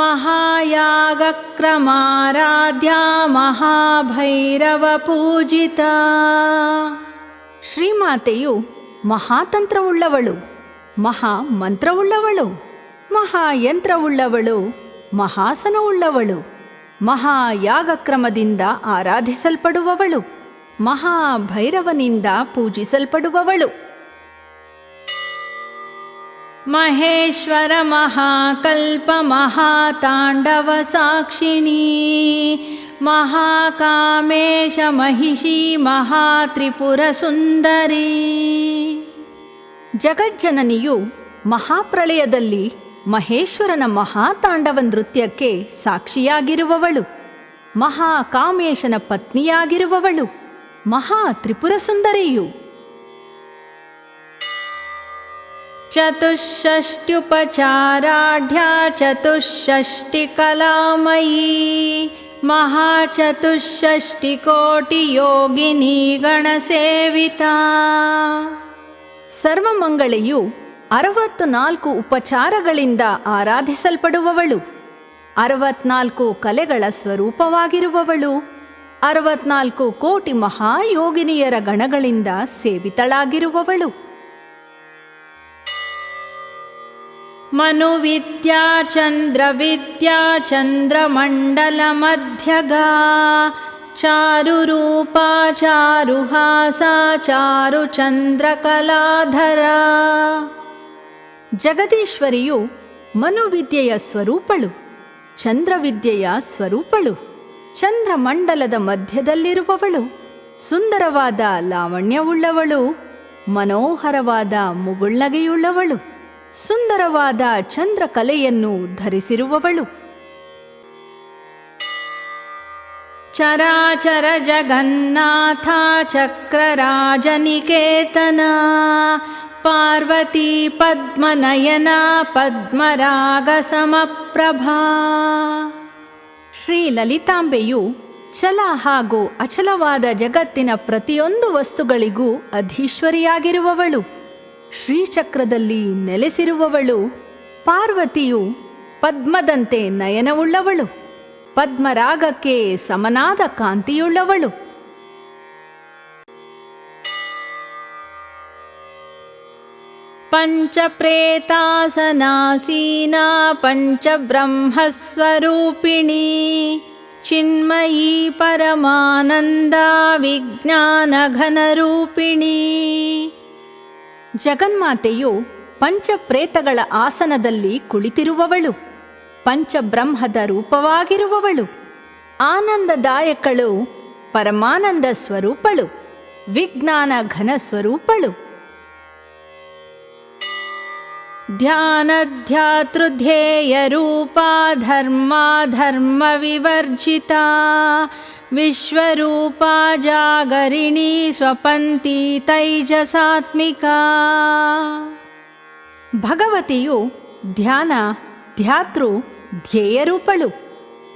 Speaker 1: ಮಹಾಯಾಗಕ್ರಮಾರಾಧ್ಯ ಮಹಾಭೈರವ ಪೂಜಿತ. ಶ್ರೀಮಾತೆಯು ಮಹಾತಂತ್ರವುಳ್ಳವಳು, ಮಹಾಮಂತ್ರವುಳ್ಳವಳು, ಮಹಾಯಂತ್ರವುಳ್ಳವಳು, ಮಹಾಸನವುಳ್ಳವಳು, ಮಹಾಯಾಗಕ್ರಮದಿಂದ ಆರಾಧಿಸಲ್ಪಡುವವಳು, ಮಹಾಭೈರವನಿಂದ ಪೂಜಿಸಲ್ಪಡುವವಳು. ಮಹೇಶ್ವರ ಮಹಾಕಲ್ಪ ಮಹಾತಾಂಡವ ಸಾಕ್ಷಿಣಿ, ಮಹಾಕಾಮೇಶ ಮಹಿಷಿ ಮಹಾತ್ರಿಪುರ ಸುಂದರಿ. ಜಗಜ್ಜನನಿಯು ಮಹಾಪ್ರಳಯದಲ್ಲಿ ಮಹೇಶ್ವರನ ಮಹಾತಾಂಡವ ನೃತ್ಯಕ್ಕೆ ಸಾಕ್ಷಿಯಾಗಿರುವವಳು, ಮಹಾಕಾಮೇಶನ ಪತ್ನಿಯಾಗಿರುವವಳು, ಮಹಾತ್ರಿಪುರ ಸುಂದರಿಯು. ಚತುಷ್ಷಷ್ಟ್ಯುಪಚಾರಾಢ್ಯ ಚತುಷ್ಷಷ್ಟಿ ಕಲಾಮಯೀ, ಮಹಾಚತುಷ್ಷಷ್ಟಿ ಕೋಟಿ ಯೋಗಿನಿ ಗಣಸೇವಿತಾ. ಸರ್ವಮಂಗಳೆಯು 64 ಉಪಚಾರಗಳಿಂದ ಆರಾಧಿಸಲ್ಪಡುವವಳು, 64 ಕಲೆಗಳ ಸ್ವರೂಪವಾಗಿರುವವಳು, 64 ಕೋಟಿ ಮಹಾಯೋಗಿನಿಯರ ಗಣಗಳಿಂದ ಸೇವಿತಳಾಗಿರುವವಳು. ಮನುವಿದ್ಯಾ ಚಂದ್ರವಿದ್ಯಾ ಚಂದ್ರಮಂಡಲ ಮಧ್ಯಗಾ, ಚಾರುರೂಪಾ ಚಾರುಹಾಸ ಚಾರು ಚಂದ್ರಕಲಾಧರ. ಜಗದೀಶ್ವರಿಯು ಮನುವಿದ್ಯೆಯ ಸ್ವರೂಪಳು, ಚಂದ್ರವಿದ್ಯೆಯ ಸ್ವರೂಪಳು, ಚಂದ್ರಮಂಡಲದ ಮಧ್ಯದಲ್ಲಿರುವವಳು, ಸುಂದರವಾದ ಲಾವಣ್ಯವುಳ್ಳವಳು, ಮನೋಹರವಾದ ಮುಗುಳ್ನಗೆಯುಳ್ಳವಳು, ಸುಂದರವಾದ ಚಂದ್ರಕಲೆಯನ್ನು ಧರಿಸಿರುವವಳು. ಚರಾಚರ ಜಗನ್ನಾಥ ಚಕ್ರರಾಜನಿಕೇತನ, ಪಾರ್ವತಿ ಪದ್ಮನಯನ ಪದ್ಮರಾಗ ಸಮಪ್ರಭಾ. ಶ್ರೀ ಲಲಿತಾಂಬೆಯು ಚಲ ಹಾಗೂ ಅಚಲವಾದ ಜಗತ್ತಿನ ಪ್ರತಿಯೊಂದು ವಸ್ತುಗಳಿಗೂ ಅಧೀಶ್ವರಿಯಾಗಿರುವವಳು, ಶ್ರೀಚಕ್ರದಲ್ಲಿ ನೆಲೆಸಿರುವವಳು. ಪಾರ್ವತಿಯು ಪದ್ಮದಂತೆ ನಯನವುಳ್ಳವಳು, ಪದ್ಮರಾಗಕ್ಕೆ ಸಮನಾದ ಕಾಂತಿಯುಳ್ಳವಳು. ಪಂಚಪ್ರೇತಾಸನಾಸೀನಾ ಪಂಚಬ್ರಹ್ಮಸ್ವರೂಪಿಣಿ, ಚಿನ್ಮಯೀ ಪರಮಾನಂದ ವಿಜ್ಞಾನಘನರೂಪಿಣಿ. ಜಗನ್ಮಾತೆಯು ಪಂಚಪ್ರೇತಗಳ ಆಸನದಲ್ಲಿ ಕುಳಿತಿರುವವಳು, ಪಂಚಬ್ರಹ್ಮದ ರೂಪವಾಗಿರುವವಳು, ಆನಂದದಾಯಕಳು, ಪರಮಾನಂದ ಸ್ವರೂಪಳು, ವಿಜ್ಞಾನ ಘನ ಸ್ವರೂಪಳು. ಧ್ಯಾನಧ್ಯಾತೃಧ್ಯೇಯರೂಪಾ ಧರ್ಮಾಧರ್ಮವಿವರ್ಜಿತಾ ವಿಶ್ವರೂಪಾ ಜಾಗರಿಣೀ ಸ್ವಪಂತಿ ತೈಜಸಾತ್ಮಿಕಾ. ಭಗವತಿಯು ಧ್ಯಾನ ಧ್ಯಾತೃ ಧ್ಯೇಯರೂಪಳು,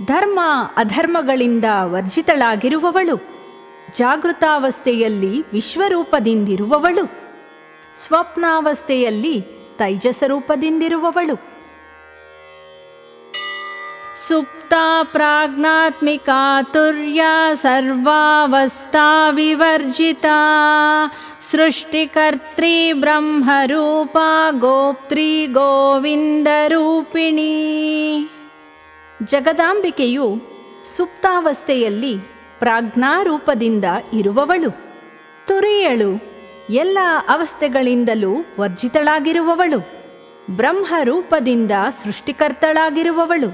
Speaker 1: ಧರ್ಮ ಅಧರ್ಮಗಳಿಂದ ವರ್ಜಿತಳಾಗಿರುವವಳು, ಜಾಗೃತಾವಸ್ಥೆಯಲ್ಲಿ ವಿಶ್ವರೂಪದಿಂದಿರುವವಳು, ಸ್ವಪ್ನಾವಸ್ಥೆಯಲ್ಲಿ ತೈಜಸರೂಪದಿಂದಿರುವವಳು. ಸುಪ್ತಾ ಪ್ರಾಜ್ಞಾತ್ಮಿಕಾ ತುರ್ಯ ಸರ್ವಾವಸ್ಥಾ ವಿವರ್ಜಿತಾ ಸೃಷ್ಟಿಕರ್ತ್ರಿ ಬ್ರಹ್ಮರೂಪಾ ಗೋಪ್ತ್ರಿ ಗೋವಿಂದರೂಪಿಣಿ. ಜಗದಾಂಬಿಕೆಯು ಸುಪ್ತಾವಸ್ಥೆಯಲ್ಲಿ ಪ್ರಾಜ್ಞಾರೂಪದಿಂದ ಇರುವವಳು, ತುರಿಯಳು, ಎಲ್ಲ ಅವಸ್ಥೆಗಳಿಂದಲೂ ವರ್ಜಿತಳಾಗಿರುವವಳು, ಬ್ರಹ್ಮರೂಪದಿಂದ ಸೃಷ್ಟಿಕರ್ತಳಾಗಿರುವವಳು,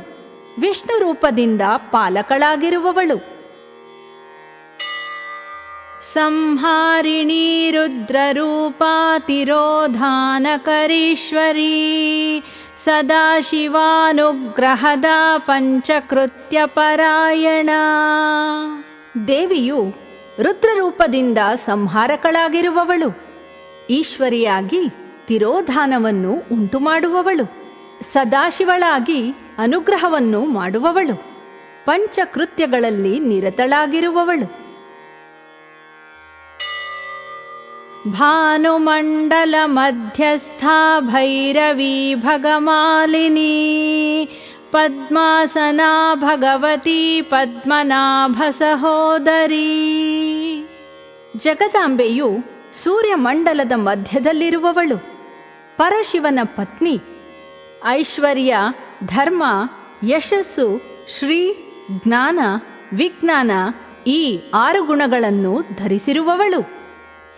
Speaker 1: ವಿಷ್ಣು ರೂಪದಿಂದ ಪಾಲಕಳಾಗಿರುವವಳು. ಸಂಹಾರಿಣೀ ರುದ್ರರೂಪಾ ತಿರೋಧಾನಕರೀಶ್ವರೀ ಸದಾಶಿವಾನುಗ್ರಹದ ಪಂಚಕೃತ್ಯ ಪರಾಯಣ. ದೇವಿಯು ರುದ್ರರೂಪದಿಂದ ಸಂಹಾರಕಳಾಗಿರುವವಳು, ಈಶ್ವರಿಯಾಗಿ ತಿರೋಧಾನವನ್ನು ಉಂಟುಮಾಡುವವಳು, ಸದಾಶಿವಳಾಗಿ ಅನುಗ್ರಹವನ್ನು ಮಾಡುವವಳು, ಪಂಚಕೃತ್ಯಗಳಲ್ಲಿ ನಿರತಳಾಗಿರುವವಳು. ಭಾನುಮಂಡಲ ಮಧ್ಯಸ್ಥಾ ಭೈರವೀ ಭಗಮಾಲಿನಿ ಪದ್ಮಾಸನಾ ಭಗವತಿ ಪದ್ಮನಾಭ ಸಹೋದರಿ. ಜಗದಾಂಬೆಯು ಸೂರ್ಯಮಂಡಲದ ಮಧ್ಯದಲ್ಲಿರುವವಳು, ಪರಶಿವನ ಪತ್ನಿ, ಐಶ್ವರ್ಯ, ಧರ್ಮ, ಯಶಸ್ಸು, ಶ್ರೀ, ಜ್ಞಾನ, ವಿಜ್ಞಾನ ಈ 6 ಗುಣಗಳನ್ನು ಧರಿಸಿರುವವಳು,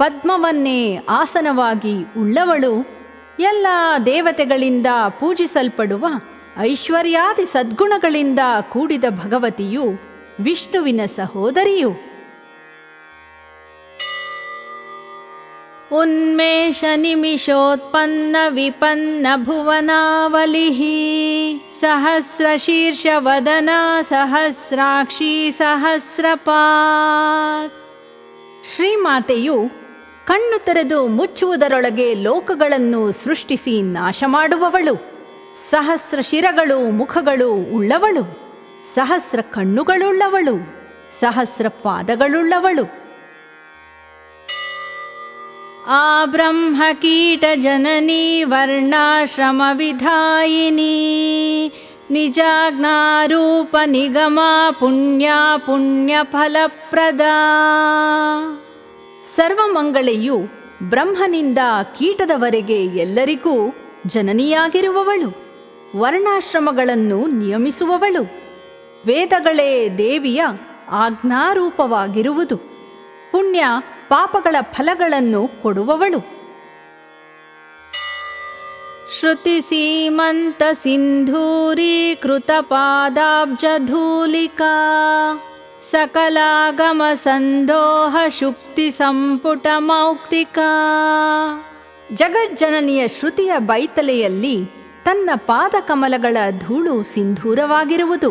Speaker 1: ಪದ್ಮವನ್ನೇ ಆಸನವಾಗಿ ಉಳ್ಳವಳು, ಎಲ್ಲ ದೇವತೆಗಳಿಂದ ಪೂಜಿಸಲ್ಪಡುವ ಐಶ್ವರ್ಯಾದಿ ಸದ್ಗುಣಗಳಿಂದ ಕೂಡಿದ ಭಗವತಿಯು ವಿಷ್ಣುವಿನ ಸಹೋದರಿಯು. ಉನ್ಮೇಷ ನಿಮಿಷೋತ್ಪನ್ನ ವಿಪನ್ನ ಭುವನಾವಲಿಃ ಸಹಸ್ರಶೀರ್ಷ ವದನ ಸಹಸ್ರಾಕ್ಷಿ ಸಹಸ್ರಪಾತ್. ಶ್ರೀಮಾತೆಯು ಕಣ್ಣು ತೆರೆದು ಮುಚ್ಚುವುದರೊಳಗೆ ಲೋಕಗಳನ್ನು ಸೃಷ್ಟಿಸಿ ನಾಶ ಮಾಡುವವಳು, ಸಹಸ್ರ ಶಿರಗಳು ಮುಖಗಳು ಉಳ್ಳವಳು, ಸಹಸ್ರ ಕಣ್ಣುಗಳುಳ್ಳವಳು, ಸಹಸ್ರ ಪಾದಗಳುಳ್ಳವಳು. ಆ ಬ್ರಹ್ಮ ಕೀಟ ಜನನೀ ವರ್ಣಾಶ್ರಮ ವಿಧಾಯಿನಿ ನಿಜಾಜ್ಞಾರೂಪ ನಿಗಮ ಪುಣ್ಯ ಪುಣ್ಯ ಫಲಪ್ರದ. ಸರ್ವಮಂಗಳೆಯು ಬ್ರಹ್ಮನಿಂದ ಕೀಟದವರೆಗೆ ಎಲ್ಲರಿಗೂ ಜನನಿಯಾಗಿರುವವಳು, ವರ್ಣಾಶ್ರಮಗಳನ್ನು ನಿಯಮಿಸುವವಳು, ವೇದಗಳೇ ದೇವಿಯ ಆಜ್ಞಾರೂಪವಾಗಿರುವುದು, ಪುಣ್ಯ ಪಾಪಗಳ ಫಲಗಳನ್ನು ಕೊಡುವವಳು. ಶ್ರುತಿ ಸೀಮಂತ ಸಿಂಧೂರೀಕೃತ ಪಾದಾಬ್ಜಧೂಲಿಕಾ ಸಕಲಾಗಮ ಸಂದೋಹ ಶುಕ್ತಿ ಸಂಪುಟ ಮೌಕ್ತಿಕಾ. ಜಗಜ್ಜನನಿಯ ಶ್ರುತಿಯ ಬೈತಲೆಯಲ್ಲಿ ತನ್ನ ಪಾದಕಮಲಗಳ ಧೂಳು ಸಿಂಧೂರವಾಗಿರುವುದು,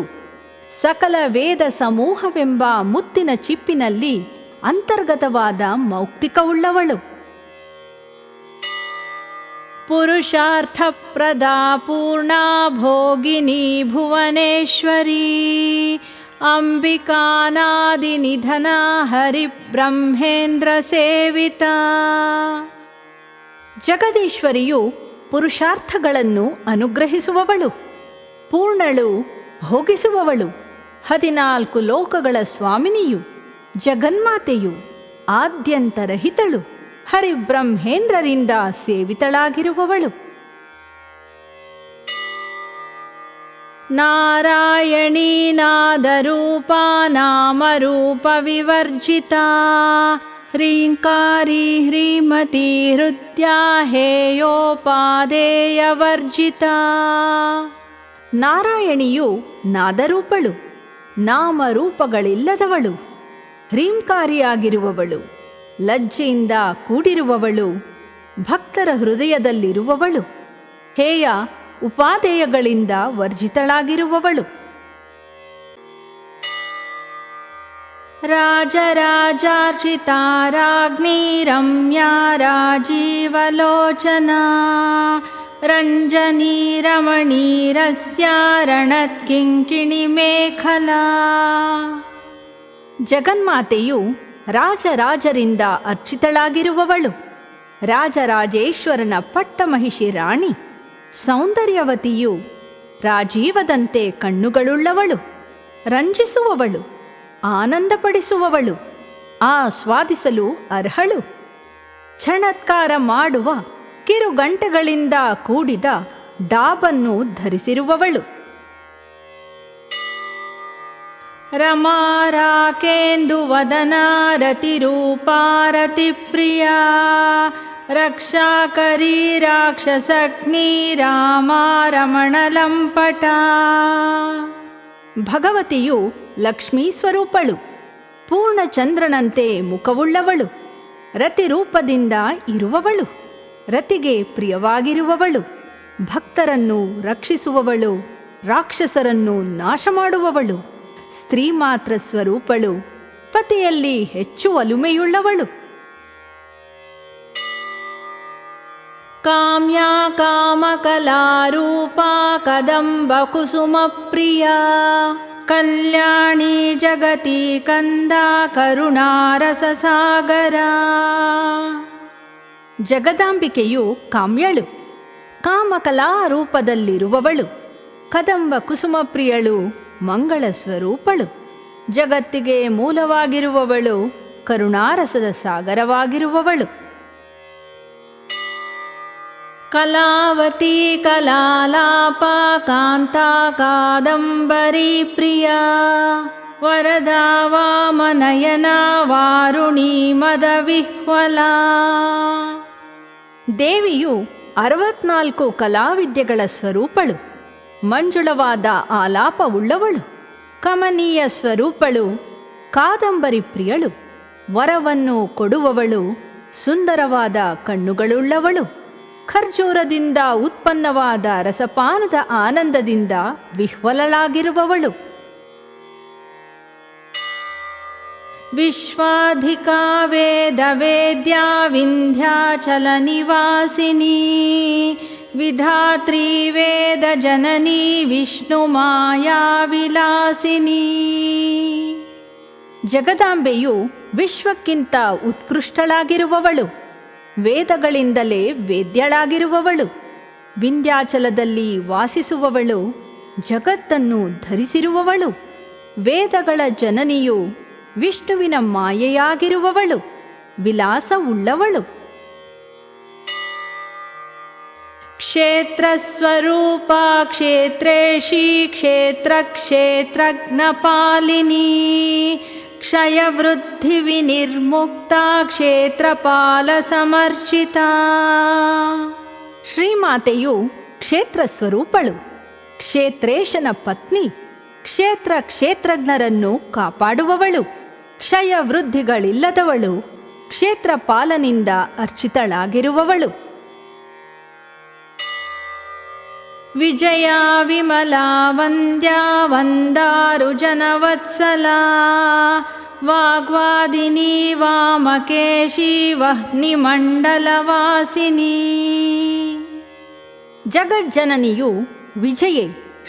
Speaker 1: ಸಕಲ ವೇದ ಸಮೂಹವೆಂಬ ಮುತ್ತಿನ ಚಿಪ್ಪಿನಲ್ಲಿ ಅಂತರ್ಗತವಾದ ಮೌಕ್ತಿಕವುಳ್ಳವಳು. ಪುರುಷಾರ್ಥಪ್ರದಾ ಪೂರ್ಣಾ ಭೋಗಿನಿ ಭುವನೇಶ್ವರೀ ಅಂಬಿಕಾನಾದಿ ನಿಧನ ಹರಿಬ್ರಹ್ಮೇಂದ್ರ ಸೇವಿತಾ. ಜಗದೀಶ್ವರಿಯು ಪುರುಷಾರ್ಥಗಳನ್ನು ಅನುಗ್ರಹಿಸುವವಳು, ಪೂರ್ಣಳು, ಭೋಗಿಸುವವಳು, 14 ಲೋಕಗಳ ಸ್ವಾಮಿನಿಯು, ಜಗನ್ಮಾತೆಯು, ಆದ್ಯಂತರಹಿತಳು, ಹರಿಬ್ರಹ್ಮೇಂದ್ರರಿಂದ ಸೇವಿತಳಾಗಿರುವವಳು. ನಾರಾಯಣೀ ನಾದರೂಪಾ ನಾಮರೂಪ ವಿವರ್ಜಿತಾ ಹ್ರೀಂಕಾರಿ ಹ್ರೀಮತಿ ಹೃದ್ಯಾ ಹೇಯೋಪಾದೇಯವರ್ಜಿತಾ. ನಾರಾಯಣಿಯು ನಾದರೂಪಳು, ನಾಮರೂಪಗಳಿಲ್ಲದವಳು, ಹ್ರೀಂಕಾರಿಯಾಗಿರುವವಳು, ಲಜ್ಜೆಯಿಂದ ಕೂಡಿರುವವಳು, ಭಕ್ತರ ಹೃದಯದಲ್ಲಿರುವವಳು, ಹೇಯ ಉಪಾದೇಯಗಳಿಂದ ವರ್ಜಿತಳಾಗಿರುವವಳು. ರಾಜರಾಜಾರ್ಚಿತಾ ರಾಜ್ಞಿ ರಮ್ಯಾ ರಾಜೀವಲೋಚನಾ ರಂಜನೀ ರಮಣೀರಸ್ಯಾ ರಣತ್ಕಿಂಕಿಣಿ ಮೇಖಲಾ. ಜಗನ್ಮಾತೆಯು ರಾಜರಾಜರಿಂದ ಅರ್ಚಿತಳಾಗಿರುವವಳು. ರಾಜರಾಜೇಶ್ವರನ ಪಟ್ಟಮಹಿಷಿ ರಾಣಿ, ಸೌಂದರ್ಯವತಿಯು, ರಾಜೀವದಂತೆ ಕಣ್ಣುಗಳುಳ್ಳವಳು, ರಂಜಿಸುವವಳು, ಆನಂದಪಡಿಸುವವಳು, ಆಸ್ವಾದಿಸಲು ಅರ್ಹಳು. ಕ್ಷಣತ್ಕಾರ ಮಾಡುವ ಕಿರುಗಂಟೆಗಳಿಂದ ಕೂಡಿದ ಡಾಬನ್ನು ಧರಿಸಿರುವವಳು. ರಮಾರಾಕೇಂದುವದನಾ ರತಿರೂಪಾ ರತಿಪ್ರಿಯಾ ರಕ್ಷಾಕರೀ ರಾಕ್ಷಸಗ್ನಿ ರಾಮಾ ರಮಣಲಂಪಟಾ. ಭಗವತಿಯು ಲಕ್ಷ್ಮೀ ಸ್ವರೂಪಳು, ಪೂರ್ಣಚಂದ್ರನಂತೆ ಮುಖವುಳ್ಳವಳು, ರತಿರೂಪದಿಂದ ಇರುವವಳು, ರತಿಗೆ ಪ್ರಿಯವಾಗಿರುವವಳು, ಭಕ್ತರನ್ನು ರಕ್ಷಿಸುವವಳು, ರಾಕ್ಷಸರನ್ನು ನಾಶ ಮಾಡುವವಳು, ಸ್ತ್ರೀ ಮಾತ್ರ ಸ್ವರೂಪಳು, ಪತಿಯಲ್ಲಿ ಹೆಚ್ಚು ಒಲುಮೆಯುಳ್ಳವಳು. ಕಾಮ್ಯಾ ಕಾಮಕಲಾರೂಪಾ ಕದಂಬ ಕುಸುಮ ಪ್ರಿಯಾ ಕಲ್ಯಾಣಿ ಜಗತಿ ಕಂದ ಕರುಣಾರಸ ಸಾಗರ. ಜಗದಾಂಬಿಕೆಯು ಕಾಮ್ಯಳು, ಕಾಮಕಲಾ ರೂಪದಲ್ಲಿರುವವಳು, ಕದಂಬ ಕುಸುಮ ಪ್ರಿಯಳು, ಮಂಗಳ ಸ್ವರೂಪಳು, ಜಗತ್ತಿಗೆ ಮೂಲವಾಗಿರುವವಳು, ಕರುಣಾರಸದ ಸಾಗರವಾಗಿರುವವಳು. ಕಲಾವತಿ ಕಲಾಲಾಪ ಕಾಂತಾ ಕಾದಂಬರಿ ಪ್ರಿಯಾ ವರದಾ ವಾಮನಯನ ವಾರುಣಿ ಮದವಿಹ್ವಲಾ. ದೇವಿಯು 64 ಕಲಾವಿದ್ಯೆಗಳ ಸ್ವರೂಪಳು, ಮಂಜುಳವಾದ ಆಲಾಪವುಳ್ಳವಳು, ಕಮನೀಯ ಸ್ವರೂಪಳು, ಕಾದಂಬರಿ ಪ್ರಿಯಳು, ವರವನ್ನು ಕೊಡುವವಳು, ಸುಂದರವಾದ ಕಣ್ಣುಗಳುಳ್ಳವಳು, ಖರ್ಜೂರದಿಂದ ಉತ್ಪನ್ನವಾದ ರಸಪಾನದ ಆನಂದದಿಂದ ವಿಹ್ವಲಳಾಗಿರುವವಳು. ವಿಶ್ವಾಧಿಕಾ ವೇದ ವೇದ್ಯಾ ವಿಂಧ್ಯಾಚಲ ನಿವಾಸಿನಿ ವಿಧಾತ್ರಿ ವೇದ ಜನನಿ ವಿಷ್ಣು ಮಾಯಾ ವಿಲಾಸಿನಿ. ಜಗದಾಂಬೆಯು ವಿಶ್ವಕ್ಕಿಂತ ಉತ್ಕೃಷ್ಟಳಾಗಿರುವವಳು, ವೇದಗಳಿಂದಲೇ ವೇದ್ಯಳಾಗಿರುವವಳು, ವಿಂಧ್ಯಾಚಲದಲ್ಲಿ ವಾಸಿಸುವವಳು, ಜಗತ್ತನ್ನು ಧರಿಸಿರುವವಳು, ವೇದಗಳ ಜನನಿಯು, ವಿಷ್ಣುವಿನ ಮಾಯೆಯಾಗಿರುವವಳು, ವಿಲಾಸವುಳ್ಳವಳು. ಕ್ಷೇತ್ರಸ್ವರೂಪ ಕ್ಷೇತ್ರೇಶಿ ಕ್ಷೇತ್ರ ಕ್ಷೇತ್ರಜ್ಞಪಾಲಿನಿ ಕ್ಷಯವೃದ್ಧಿ ವಿನಿರ್ಮುಕ್ತ ಕ್ಷೇತ್ರಪಾಲ ಸಮರ್ಚಿತ. ಶ್ರೀಮಾತೆಯು ಕ್ಷೇತ್ರ ಸ್ವರೂಪಳು, ಕ್ಷೇತ್ರೇಶನ ಪತ್ನಿ, ಕ್ಷೇತ್ರ ಕ್ಷೇತ್ರಜ್ಞರನ್ನು ಕಾಪಾಡುವವಳು, ಕ್ಷಯ ವೃದ್ಧಿಗಳಿಲ್ಲದವಳು, ಕ್ಷೇತ್ರಪಾಲನಿಂದ ಅರ್ಚಿತಳಾಗಿರುವವಳು. ವಿಜಯಾ ವಿಮಲಾ ವಂದ್ಯಾ ವಂದಾರು ಜನವತ್ಸಲಾ ವಾಗ್ವಾದಿನಿ ವಾಮಕೇಶಿ ವಹ್ನಿ ಮಂಡಲವಾಸಿನಿ. ಜಗಜ್ಜನನಿಯು ವಿಜಯೆ,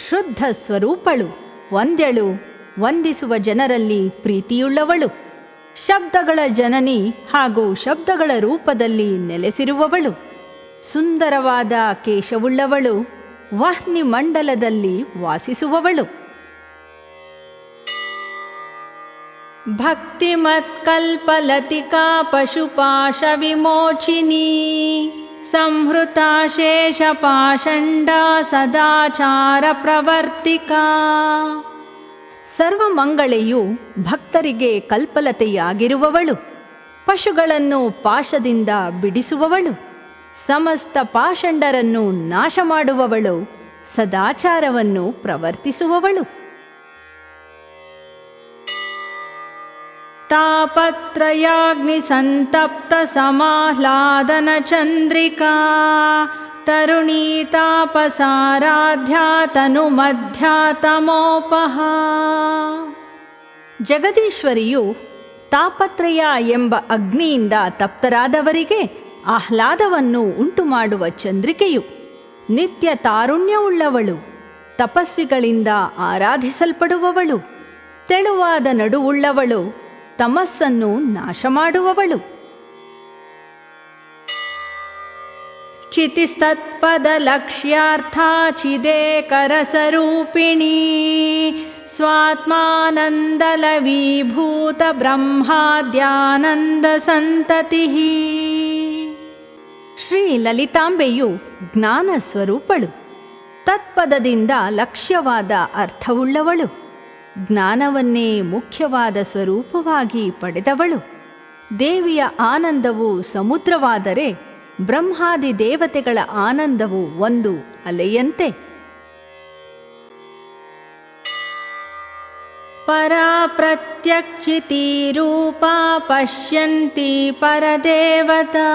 Speaker 1: ಶುದ್ಧ ಸ್ವರೂಪಳು, ವಂದ್ಯಳು, ವಂದಿಸುವ ಜನರಲ್ಲಿ ಪ್ರೀತಿಯುಳ್ಳವಳು, ಶಬ್ದಗಳ ಜನನಿ ಹಾಗೂ ಶಬ್ದಗಳ ರೂಪದಲ್ಲಿ ನೆಲೆಸಿರುವವಳು, ಸುಂದರವಾದ ಕೇಶವುಳ್ಳವಳು, ವಾಹ್ನಿ ಮಂಡಲದಲ್ಲಿ ವಾಸಿಸುವವಳು. ಭಕ್ತಿಮತ್ಕಲ್ಪಲತಿಕಾ ಪಶುಪಾಶ ವಿಮೋಚಿನಿ ಸಂಹೃತಾ ಶೇಷಪಾಷಂಡ ಸದಾಚಾರ ಪ್ರವರ್ತಿಕಾ. ಸರ್ವಮಂಗಳೆಯು ಭಕ್ತರಿಗೆ ಕಲ್ಪಲತೆಯಾಗಿರುವವಳು, ಪಶುಗಳನ್ನು ಪಾಶದಿಂದ ಬಿಡಿಸುವವಳು, ಸಮಸ್ತ ಪಾಷಂಡರನ್ನು ನಾಶ ಮಾಡುವವಳು, ಸದಾಚಾರವನ್ನು ಪ್ರವರ್ತಿಸುವವಳು. ತಾಪತ್ರಯಾಗ್ನಿ ಸಂತಪ್ತ ಸಮಾಹ್ಲಾದನ ಚಂದ್ರಿಕಾ ತರುಣೀ ತಾಪಸಾರಾಧ್ಯಾ ತನುಮಧ್ಯಾ ತಮೋಪಹ. ಜಗದೀಶ್ವರಿಯು ತಾಪತ್ರಯ ಎಂಬ ಅಗ್ನಿಯಿಂದ ತಪ್ತರಾದವರಿಗೆ ಆಹ್ಲಾದವನ್ನು ಉಂಟುಮಾಡುವ ಚಂದ್ರಿಕೆಯು, ನಿತ್ಯ ತಾರುಣ್ಯವುಳ್ಳವಳು, ತಪಸ್ವಿಗಳಿಂದ ಆರಾಧಿಸಲ್ಪಡುವವಳು, ತೆಳುವಾದ ನಡುವುಳ್ಳವಳು, ತಮಸ್ಸನ್ನು ನಾಶ ಮಾಡುವವಳು. ಚಿತಿಸ್ತತ್ಪದಲಕ್ಷ್ಯಾರ್ಥಾ ಚಿದೇಕರಸರೂಪಿಣೀ ಸ್ವಾತ್ಮಾನಂದಲವೀಭೂತ ಬ್ರಹ್ಮಾದ್ಯಾನಂದ ಸಂತತಿಃ. ಶ್ರೀ ಲಲಿತಾಂಬೆಯು ಜ್ಞಾನ ಸ್ವರೂಪಳು, ತತ್ಪದದಿಂದ ಲಕ್ಷ್ಯವಾದ ಅರ್ಥವುಳ್ಳವಳು, ಜ್ಞಾನವನ್ನೇ ಮುಖ್ಯವಾದ ಸ್ವರೂಪವಾಗಿ ಪಡೆದವಳು. ದೇವಿಯ ಆನಂದವು ಸಮುದ್ರವಾದರೆ ಬ್ರಹ್ಮಾದಿ ದೇವತೆಗಳ ಆನಂದವು ಒಂದು ಅಲೆಯಂತೆ. ಪರಾ ಪ್ರತ್ಯಕ್ಷಿತೀ ರೂಪಾ ಪಶ್ಯಂತಿ ಪರದೇವತಾ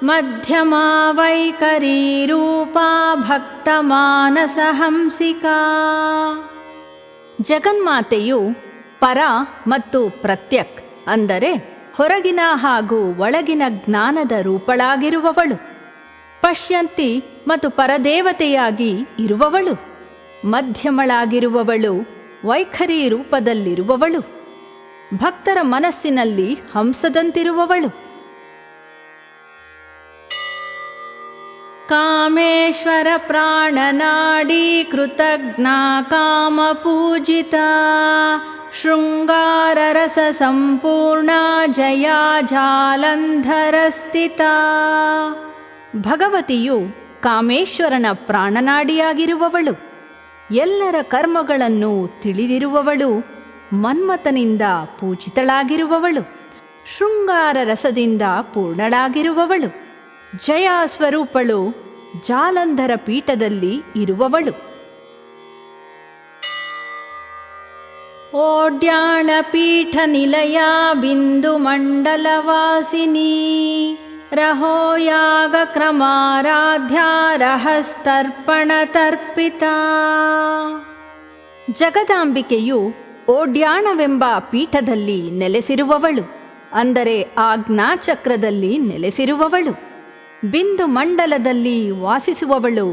Speaker 1: ಮಧ್ಯಮಾ ವೈಖರೀ ರೂಪಾ ಭಕ್ತಮಾನಸಹಂಸಿಕಾ. ಜಗನ್ಮಾತೆಯು ಪರ ಮತ್ತು ಪ್ರತ್ಯಕ್ ಅಂದರೆ ಹೊರಗಿನ ಹಾಗೂ ಒಳಗಿನ ಜ್ಞಾನದ ರೂಪಳಾಗಿರುವವಳು. ಪಶ್ಯಂತಿ ಮತ್ತು ಪರದೇವತೆಯಾಗಿ ಇರುವವಳು. ಮಧ್ಯಮಳಾಗಿರುವವಳು, ವೈಖರಿ ರೂಪದಲ್ಲಿರುವವಳು, ಭಕ್ತರ ಮನಸ್ಸಿನಲ್ಲಿ ಹಂಸದಂತಿರುವವಳು. ಕಾಮೇಶ್ವರ ಪ್ರಾಣನಾಡಿ ಕೃತಜ್ಞಾ ಕಾಮಪೂಜಿತಾ ಶೃಂಗಾರರಸ ಸಂಪೂರ್ಣ ಜಯಾ ಜಾಲಂಧರಸ್ಥಿತಾ. ಭಗವತಿಯು ಕಾಮೇಶ್ವರನ ಪ್ರಾಣನಾಡಿಯಾಗಿರುವವಳು, ಎಲ್ಲರ ಕರ್ಮಗಳನ್ನು ತಿಳಿದಿರುವವಳು, ಮನ್ಮಥನಿಂದ ಪೂಜಿತಳಾಗಿರುವವಳು, ಶೃಂಗಾರ ರಸದಿಂದ ಪೂರ್ಣಳಾಗಿರುವವಳು, ಜಯಾ ಸ್ವರೂಪಳು, ಜಾಲಂಧರ ಪೀಠದಲ್ಲಿ ಇರುವವಳು. ಓಡ್ಯಾಣ ಪೀಠ ನಿಲಯಾ ಬಿಂದು ಮಂಡಲವಾಸಿನಿ ರಹೋ ಯಾಗ ಕ್ರಮಾರಾಧ್ಯ ರಹಸ್ತರ್ಪಣ ತರ್ಪಿತಾ. ಜಗದಾಂಬಿಕೆಯು ಓಡ್ಯಾಣವೆಂಬ ಪೀಠದಲ್ಲಿ ನೆಲೆಸಿರುವವಳು, ಅಂದರೆ ಆಜ್ಞಾಚಕ್ರದಲ್ಲಿ ನೆಲೆಸಿರುವವಳು, ಬಿಂದು ಮಂಡಲದಲ್ಲಿ ವಾಸಿಸುವವಳು,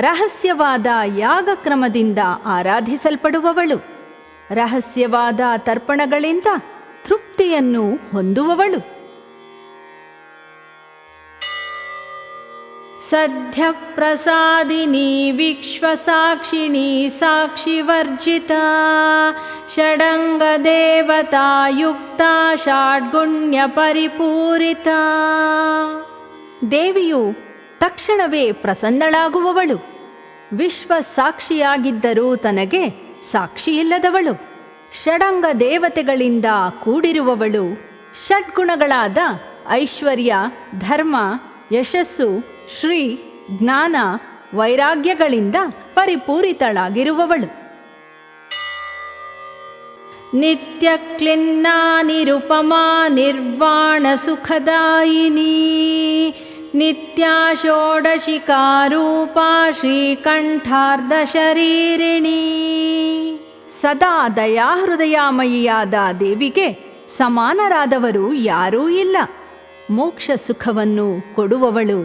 Speaker 1: ರಹಸ್ಯವಾದ ಯಾಗಕ್ರಮದಿಂದ ಆರಾಧಿಸಲ್ಪಡುವವಳು, ರಹಸ್ಯವಾದ ತರ್ಪಣಗಳಿಂದ ತೃಪ್ತಿಯನ್ನು ಹೊಂದುವವಳು. ಸದ್ಯ ಪ್ರಸಾದಿನಿ ವಿಶ್ವಸಾಕ್ಷಿಣಿ ಸಾಕ್ಷಿವರ್ಜಿತಾ ಷಡಂಗ ದೇವತಾಯುಕ್ತ ಷಾಡ್ಗುಣ್ಯ ಪರಿಪೂರಿತಾ. ದೇವಿಯು ತಕ್ಷಣವೇ ಪ್ರಸನ್ನಳಾಗುವವಳು, ವಿಶ್ವ ಸಾಕ್ಷಿಯಾಗಿದ್ದರೂ ತನಗೆ ಸಾಕ್ಷಿಯಿಲ್ಲದವಳು, ಷಡಂಗ ದೇವತೆಗಳಿಂದ ಕೂಡಿರುವವಳು, ಷಡ್ಗುಣಗಳಾದ ಐಶ್ವರ್ಯ, ಧರ್ಮ, ಯಶಸ್ಸು, ಶ್ರೀ, ಜ್ಞಾನ, ವೈರಾಗ್ಯಗಳಿಂದ ಪರಿಪೂರಿತಳಾಗಿರುವವಳು. ನಿತ್ಯ ಕ್ಲಿನ್ನಾ ನಿರುಪಮಾ ನಿರ್ವಾಣ ಸುಖದಾಯಿನಿ ನಿತ್ಯಾ ಷೋಡಶಿಕಾರೂಪಾ ಶ್ರೀಕಂಠಾರ್ಧ ಶರೀರಿಣಿ. ಸದಾ ದಯಾಹೃದಯಾಮಯಿಯಾದ ದೇವಿಗೆ ಸಮಾನರಾದವರು ಯಾರೂ ಇಲ್ಲ. ಮೋಕ್ಷ ಸುಖವನ್ನು ಕೊಡುವವಳು,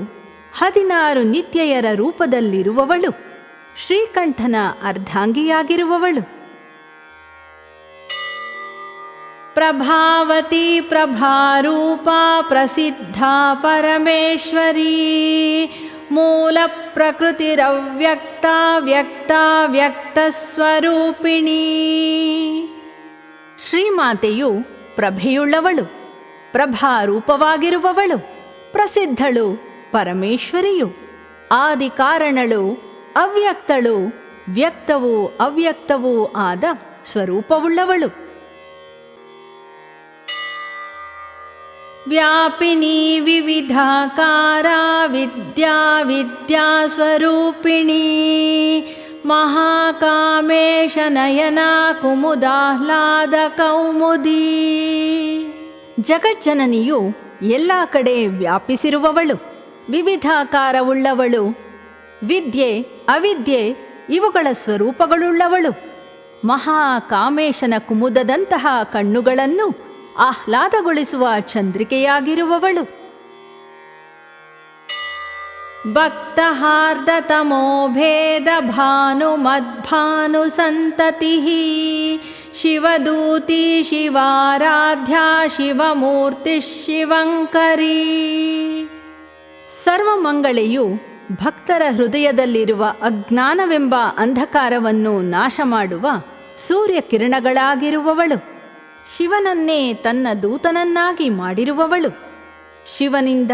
Speaker 1: 16 ನಿತ್ಯೆಯರ ರೂಪದಲ್ಲಿರುವವಳು, ಶ್ರೀಕಂಠನ ಅರ್ಧಾಂಗಿಯಾಗಿರುವವಳು. ಪ್ರಭಾವತಿ ಪ್ರಭಾರೂಪಾ ಪ್ರಸಿದ್ಧಾ ಪರಮೇಶ್ವರೀ ಮೂಲ ಪ್ರಕೃತಿರವ್ಯಕ್ತ ವ್ಯಕ್ತ ವ್ಯಕ್ತಸ್ವರೂಪಿಣೀ. ಶ್ರೀಮಾತೆಯು ಪ್ರಭೆಯುಳ್ಳವಳು, ಪ್ರಭಾರೂಪವಾಗಿರುವವಳು, ಪ್ರಸಿದ್ಧಳು, ಪರಮೇಶ್ವರಿಯು, ಆದಿಕಾರಣಳು, ಅವ್ಯಕ್ತಳು, ವ್ಯಕ್ತವೂ ಅವ್ಯಕ್ತವೂ ಆದ ಸ್ವರೂಪವುಳ್ಳವಳು. ವ್ಯಾಪಿನಿ ವಿವಿಧಾಕಾರ ವಿದ್ಯಾ ವಿದ್ಯಾ ಸ್ವರೂಪಿಣಿ ಮಹಾಕಾಮೇಶ ನಯನ ಕುಮುದಾಹ್ಲಾದ ಕೌಮುದಿ. ಜಗಜ್ಜನನಿಯು ಎಲ್ಲ ಕಡೆ ವ್ಯಾಪಿಸಿರುವವಳು, ವಿವಿಧಾಕಾರವುಳ್ಳವಳು, ವಿದ್ಯೆ ಅವಿದ್ಯೆ ಇವುಗಳ ಸ್ವರೂಪಗಳುಳ್ಳವಳು, ಮಹಾಕಾಮೇಶನ ಕುಮುದದಂತಹ ಕಣ್ಣುಗಳನ್ನು ಆಹ್ಲಾದಗೊಳಿಸುವ ಚಂದ್ರಿಕೆಯಾಗಿರುವವಳು. ಭಕ್ತಹಾರ್ದತಮೋ ಭೇದ ಭಾನು ಮದ್ಭಾನು ಸಂತತಿ ಶಿವದೂತಿ ಶಿವಾರಾಧ್ಯ ಶಿವಮೂರ್ತಿ ಶಿವಂಕರಿ. ಸರ್ವಮಂಗಳೆಯು ಭಕ್ತರ ಹೃದಯದಲ್ಲಿರುವ ಅಜ್ಞಾನವೆಂಬ ಅಂಧಕಾರವನ್ನು ನಾಶ ಮಾಡುವ ಸೂರ್ಯಕಿರಣಗಳಾಗಿರುವವಳು, ಶಿವನನ್ನೇ ತನ್ನ ದೂತನನ್ನಾಗಿ ಮಾಡಿರುವವಳು, ಶಿವನಿಂದ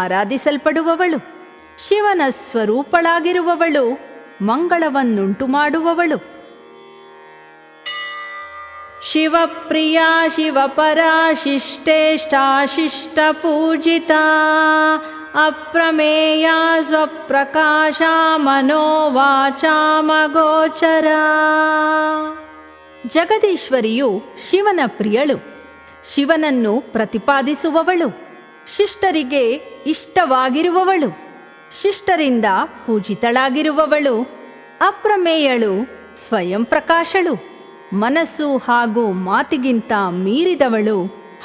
Speaker 1: ಆರಾಧಿಸಲ್ಪಡುವವಳು, ಶಿವನ ಸ್ವರೂಪಳಾಗಿರುವವಳು, ಮಂಗಳವನ್ನುಂಟು ಮಾಡುವವಳು. ಶಿವಪ್ರಿಯಾ ಶಿವಪರಾ ಶಿಷ್ಟೇಷ್ಟಾ ಶಿಷ್ಟ ಪೂಜಿತಾ ಅಪ್ರಮೇಯ ಸ್ವಪ್ರಕಾಶ ಮನೋವಾಚಾಮಗೋಚರ. ಜಗದೀಶ್ವರಿಯು ಶಿವನ ಪ್ರಿಯಳು, ಶಿವನನ್ನು ಪ್ರತಿಪಾದಿಸುವವಳು, ಶಿಷ್ಟರಿಗೆ ಇಷ್ಟವಾಗಿರುವವಳು, ಶಿಷ್ಟರಿಂದ ಪೂಜಿತಳಾಗಿರುವವಳು, ಅಪ್ರಮೇಯಳು, ಸ್ವಯಂ ಪ್ರಕಾಶಳು, ಮನಸ್ಸು ಹಾಗೂ ಮಾತಿಗಿಂತ ಮೀರಿದವಳು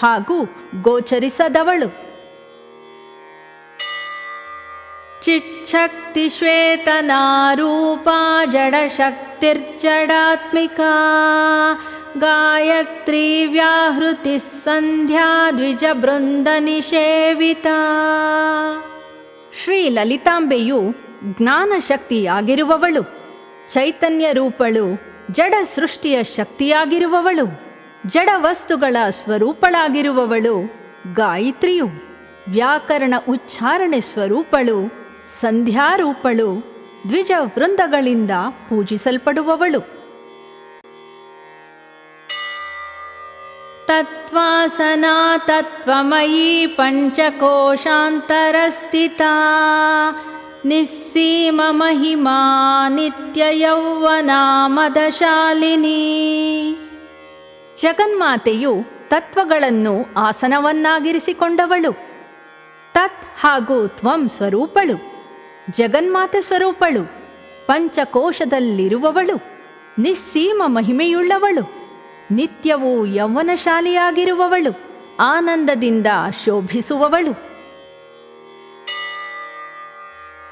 Speaker 1: ಹಾಗೂ ಗೋಚರಿಸದವಳು. ಚಿಚ್ಛಕ್ತಿ ಶ್ವೇತನಾರೂಪಾ ಜಡಶಕ್ತಿರ್ಜಡಾತ್ಮಿಕಾ ಗಾಯತ್ರಿ ವ್ಯಾಹೃತಿ ಸಂಧ್ಯಾ ದ್ವಿಜ ಬೃಂದ ನಿಷೇವಿತಾ. ಶ್ರೀ ಲಲಿತಾಂಬೆಯು ಜ್ಞಾನಶಕ್ತಿಯಾಗಿರುವವಳು, ಚೈತನ್ಯ ರೂಪಳು, ಜಡ ಸೃಷ್ಟಿಯ ಶಕ್ತಿಯಾಗಿರುವವಳು, ಜಡ ವಸ್ತುಗಳ ಸ್ವರೂಪಳಾಗಿರುವವಳು, ಗಾಯತ್ರಿಯು, ವ್ಯಾಕರಣ ಉಚ್ಚಾರಣೆ ಸ್ವರೂಪಳು, ಸಂಧ್ಯಾರೂಪಳು, ದ್ವಿಜ ವೃಂದಗಳಿಂದ ಪೂಜಿಸಲ್ಪಡುವವಳು. ತತ್ವಾಸನಾ ತತ್ವಮಯೀ ಪಂಚಕೋಶಾಂತರಸ್ಥಿತಾ ನಿಸ್ಸೀಮ ಮಹಿಮಾ ನಿತ್ಯ ಯೌವನಾ ಮದಶಾಲಿನಿ. ಜಗನ್ಮಾತೆಯು ತತ್ವಗಳನ್ನು ಆಸನವನ್ನಾಗಿರಿಸಿಕೊಂಡವಳು, ತತ್ ಹಾಗೂ ತ್ವಂ ಸ್ವರೂಪಳು, ಜಗನ್ಮಾತೆ ಸ್ವರೂಪಳು, ಪಂಚಕೋಶದಲ್ಲಿರುವವಳು, ನಿಸ್ಸೀಮ ಮಹಿಮೆಯುಳ್ಳವಳು, ನಿತ್ಯವೂ ಯೌವನಶಾಲಿಯಾಗಿರುವವಳು, ಆನಂದದಿಂದ ಶೋಭಿಸುವವಳು.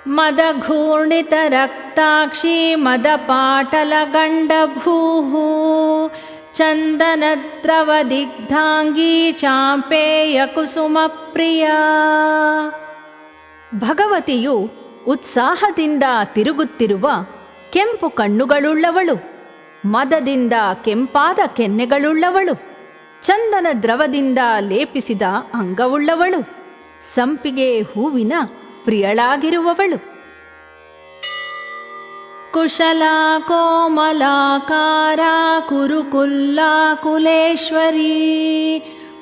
Speaker 1: ಮದಘೂರ್ಣಿತ ರಕ್ತಾಕ್ಷಿ ಮದಪಾಟಲ ಗಂಡಭೂಃ ಚಂದನದ್ರವ ದಿಗ್ಧಾಂಗೀ ಚಾಂಪೇಯ ಕುಸುಮ ಪ್ರಿಯ. ಭಗವತಿಯು ಉತ್ಸಾಹದಿಂದ ತಿರುಗುತ್ತಿರುವ ಕೆಂಪು ಕಣ್ಣುಗಳುಳ್ಳವಳು, ಮದದಿಂದ ಕೆಂಪಾದ ಕೆನ್ನೆಗಳುಳ್ಳವಳು, ಚಂದನ ದ್ರವದಿಂದ ಲೇಪಿಸಿದ ಅಂಗವುಳ್ಳವಳು, ಸಂಪಿಗೆ ಹೂವಿನ ಪ್ರಿಯಳಾಗಿರುವವಳು. ಕುಶಲಾ ಕೋಮಲಾಕಾರ ಕುರುಕುಲ್ಲಾ ಕುಲೇಶ್ವರಿ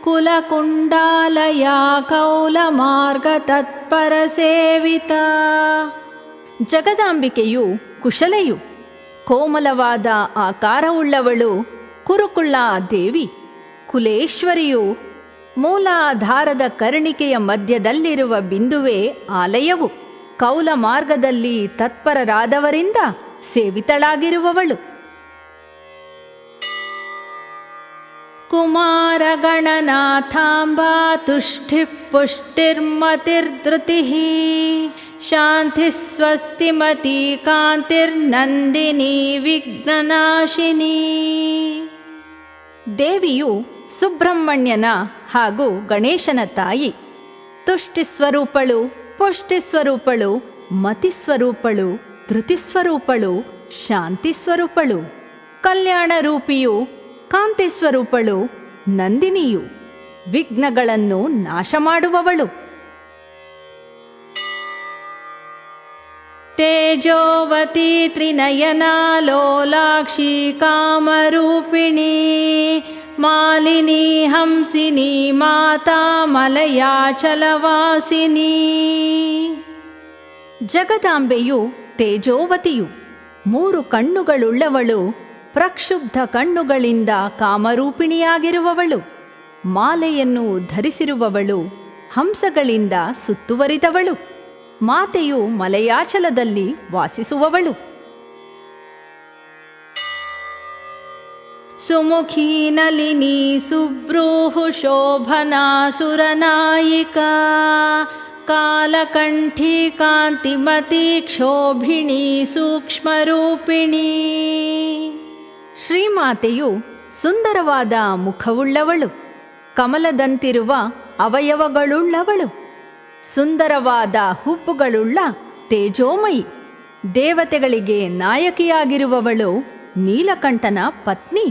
Speaker 1: ಕುಲಕುಂಡಾಲಯ ಕೌಲ ಮಾರ್ಗ ತತ್ಪರ ಸೇವಿತ. ಜಗದಾಂಬಿಕೆಯು ಕುಶಲೆಯು, ಕೋಮಲವಾದ ಆಕಾರವುಳ್ಳವಳು, ಕುರುಕುಳ್ಳ ದೇವಿ, ಕುಲೇಶ್ವರಿಯು, ಮೂಲಾಧಾರದ ಕರ್ಣಿಕೆಯ ಮಧ್ಯದಲ್ಲಿರುವ ಬಿಂದುವೇ ಆಲಯವು, ಕೌಲ ಮಾರ್ಗದಲ್ಲಿ ತತ್ಪರರಾದವರಿಂದ ಸೇವಿತಳಾಗಿರುವವಳು. ಕುಮಾರ ಗಣನಾಥಾಂಬಾ ತುಷ್ಟಿ ಪುಷ್ಟಿರ್ಮತಿರ್ಧೃತಿ ಶಾಂತಿ ಸ್ವಸ್ತಿಮತಿ ಕಾಂತಿರ್ನಂದಿನಿ ವಿಘ್ನನಾಶಿನಿ. ದೇವಿಯು ಸುಬ್ರಹ್ಮಣ್ಯನ ಹಾಗೂ ಗಣೇಶನ ತಾಯಿ, ತುಷ್ಟಿಸ್ವರೂಪಳು, ಪುಷ್ಟಿಸ್ವರೂಪಳು, ಮತಿಸ್ವರೂಪಳು, ಧೃತಿಸ್ವರೂಪಳು, ಶಾಂತಿಸ್ವರೂಪಳು, ಕಲ್ಯಾಣ ರೂಪಿಯು, ಕಾಂತಿಸ್ವರೂಪಳು, ನಂದಿನಿಯು, ವಿಘ್ನಗಳನ್ನು ನಾಶ ಮಾಡುವವಳು. ತೇಜೋವತಿ ತ್ರಿನಯನಾ ಲೋಲಾಕ್ಷಿ ಕಾಮರೂಪಿಣಿ ಮಾಲಿನಿ ಹಂಸಿನಿ ಮಾತಾ ಮಲಯಾಚಲವಾಸಿನಿ. ಜಗದಾಂಬೆಯು ತೇಜೋವತಿಯು, ಮೂರು ಕಣ್ಣುಗಳುಳ್ಳವಳು, ಪ್ರಕ್ಷುಬ್ಧ ಕಣ್ಣುಗಳಿಂದ ಕಾಮರೂಪಿಣಿಯಾಗಿರುವವಳು, ಮಾಲೆಯನ್ನು ಧರಿಸಿರುವವಳು, ಹಂಸಗಳಿಂದ ಸುತ್ತುವರಿದವಳು, ಮಾತೆಯು ಮಲಯಾಚಲದಲ್ಲಿ ವಾಸಿಸುವವಳು. ಸುಮುಖೀ ನಲಿನಿ ಸುಬ್ರೂಹು ಶೋಭನಾ ಸುರನಾಯಿಕಾ ಕಾಲಕಂಠಿ ಕಾಂತಿಮತಿ ಕ್ಷೋಭಿಣಿ ಸೂಕ್ಷ್ಮರೂಪಿಣಿ. ಶ್ರೀಮಾತೆಯು ಸುಂದರವಾದ ಮುಖವುಳ್ಳವಳು, ಕಮಲದಂತಿರುವ ಅವಯವಗಳುಳ್ಳವಳು, ಸುಂದರವಾದ ಹುಬ್ಬುಗಳುಳ್ಳ ತೇಜೋಮಯಿ, ದೇವತೆಗಳಿಗೆ ನಾಯಕಿಯಾಗಿರುವವಳು, ನೀಲಕಂಠನ ಪತ್ನಿ,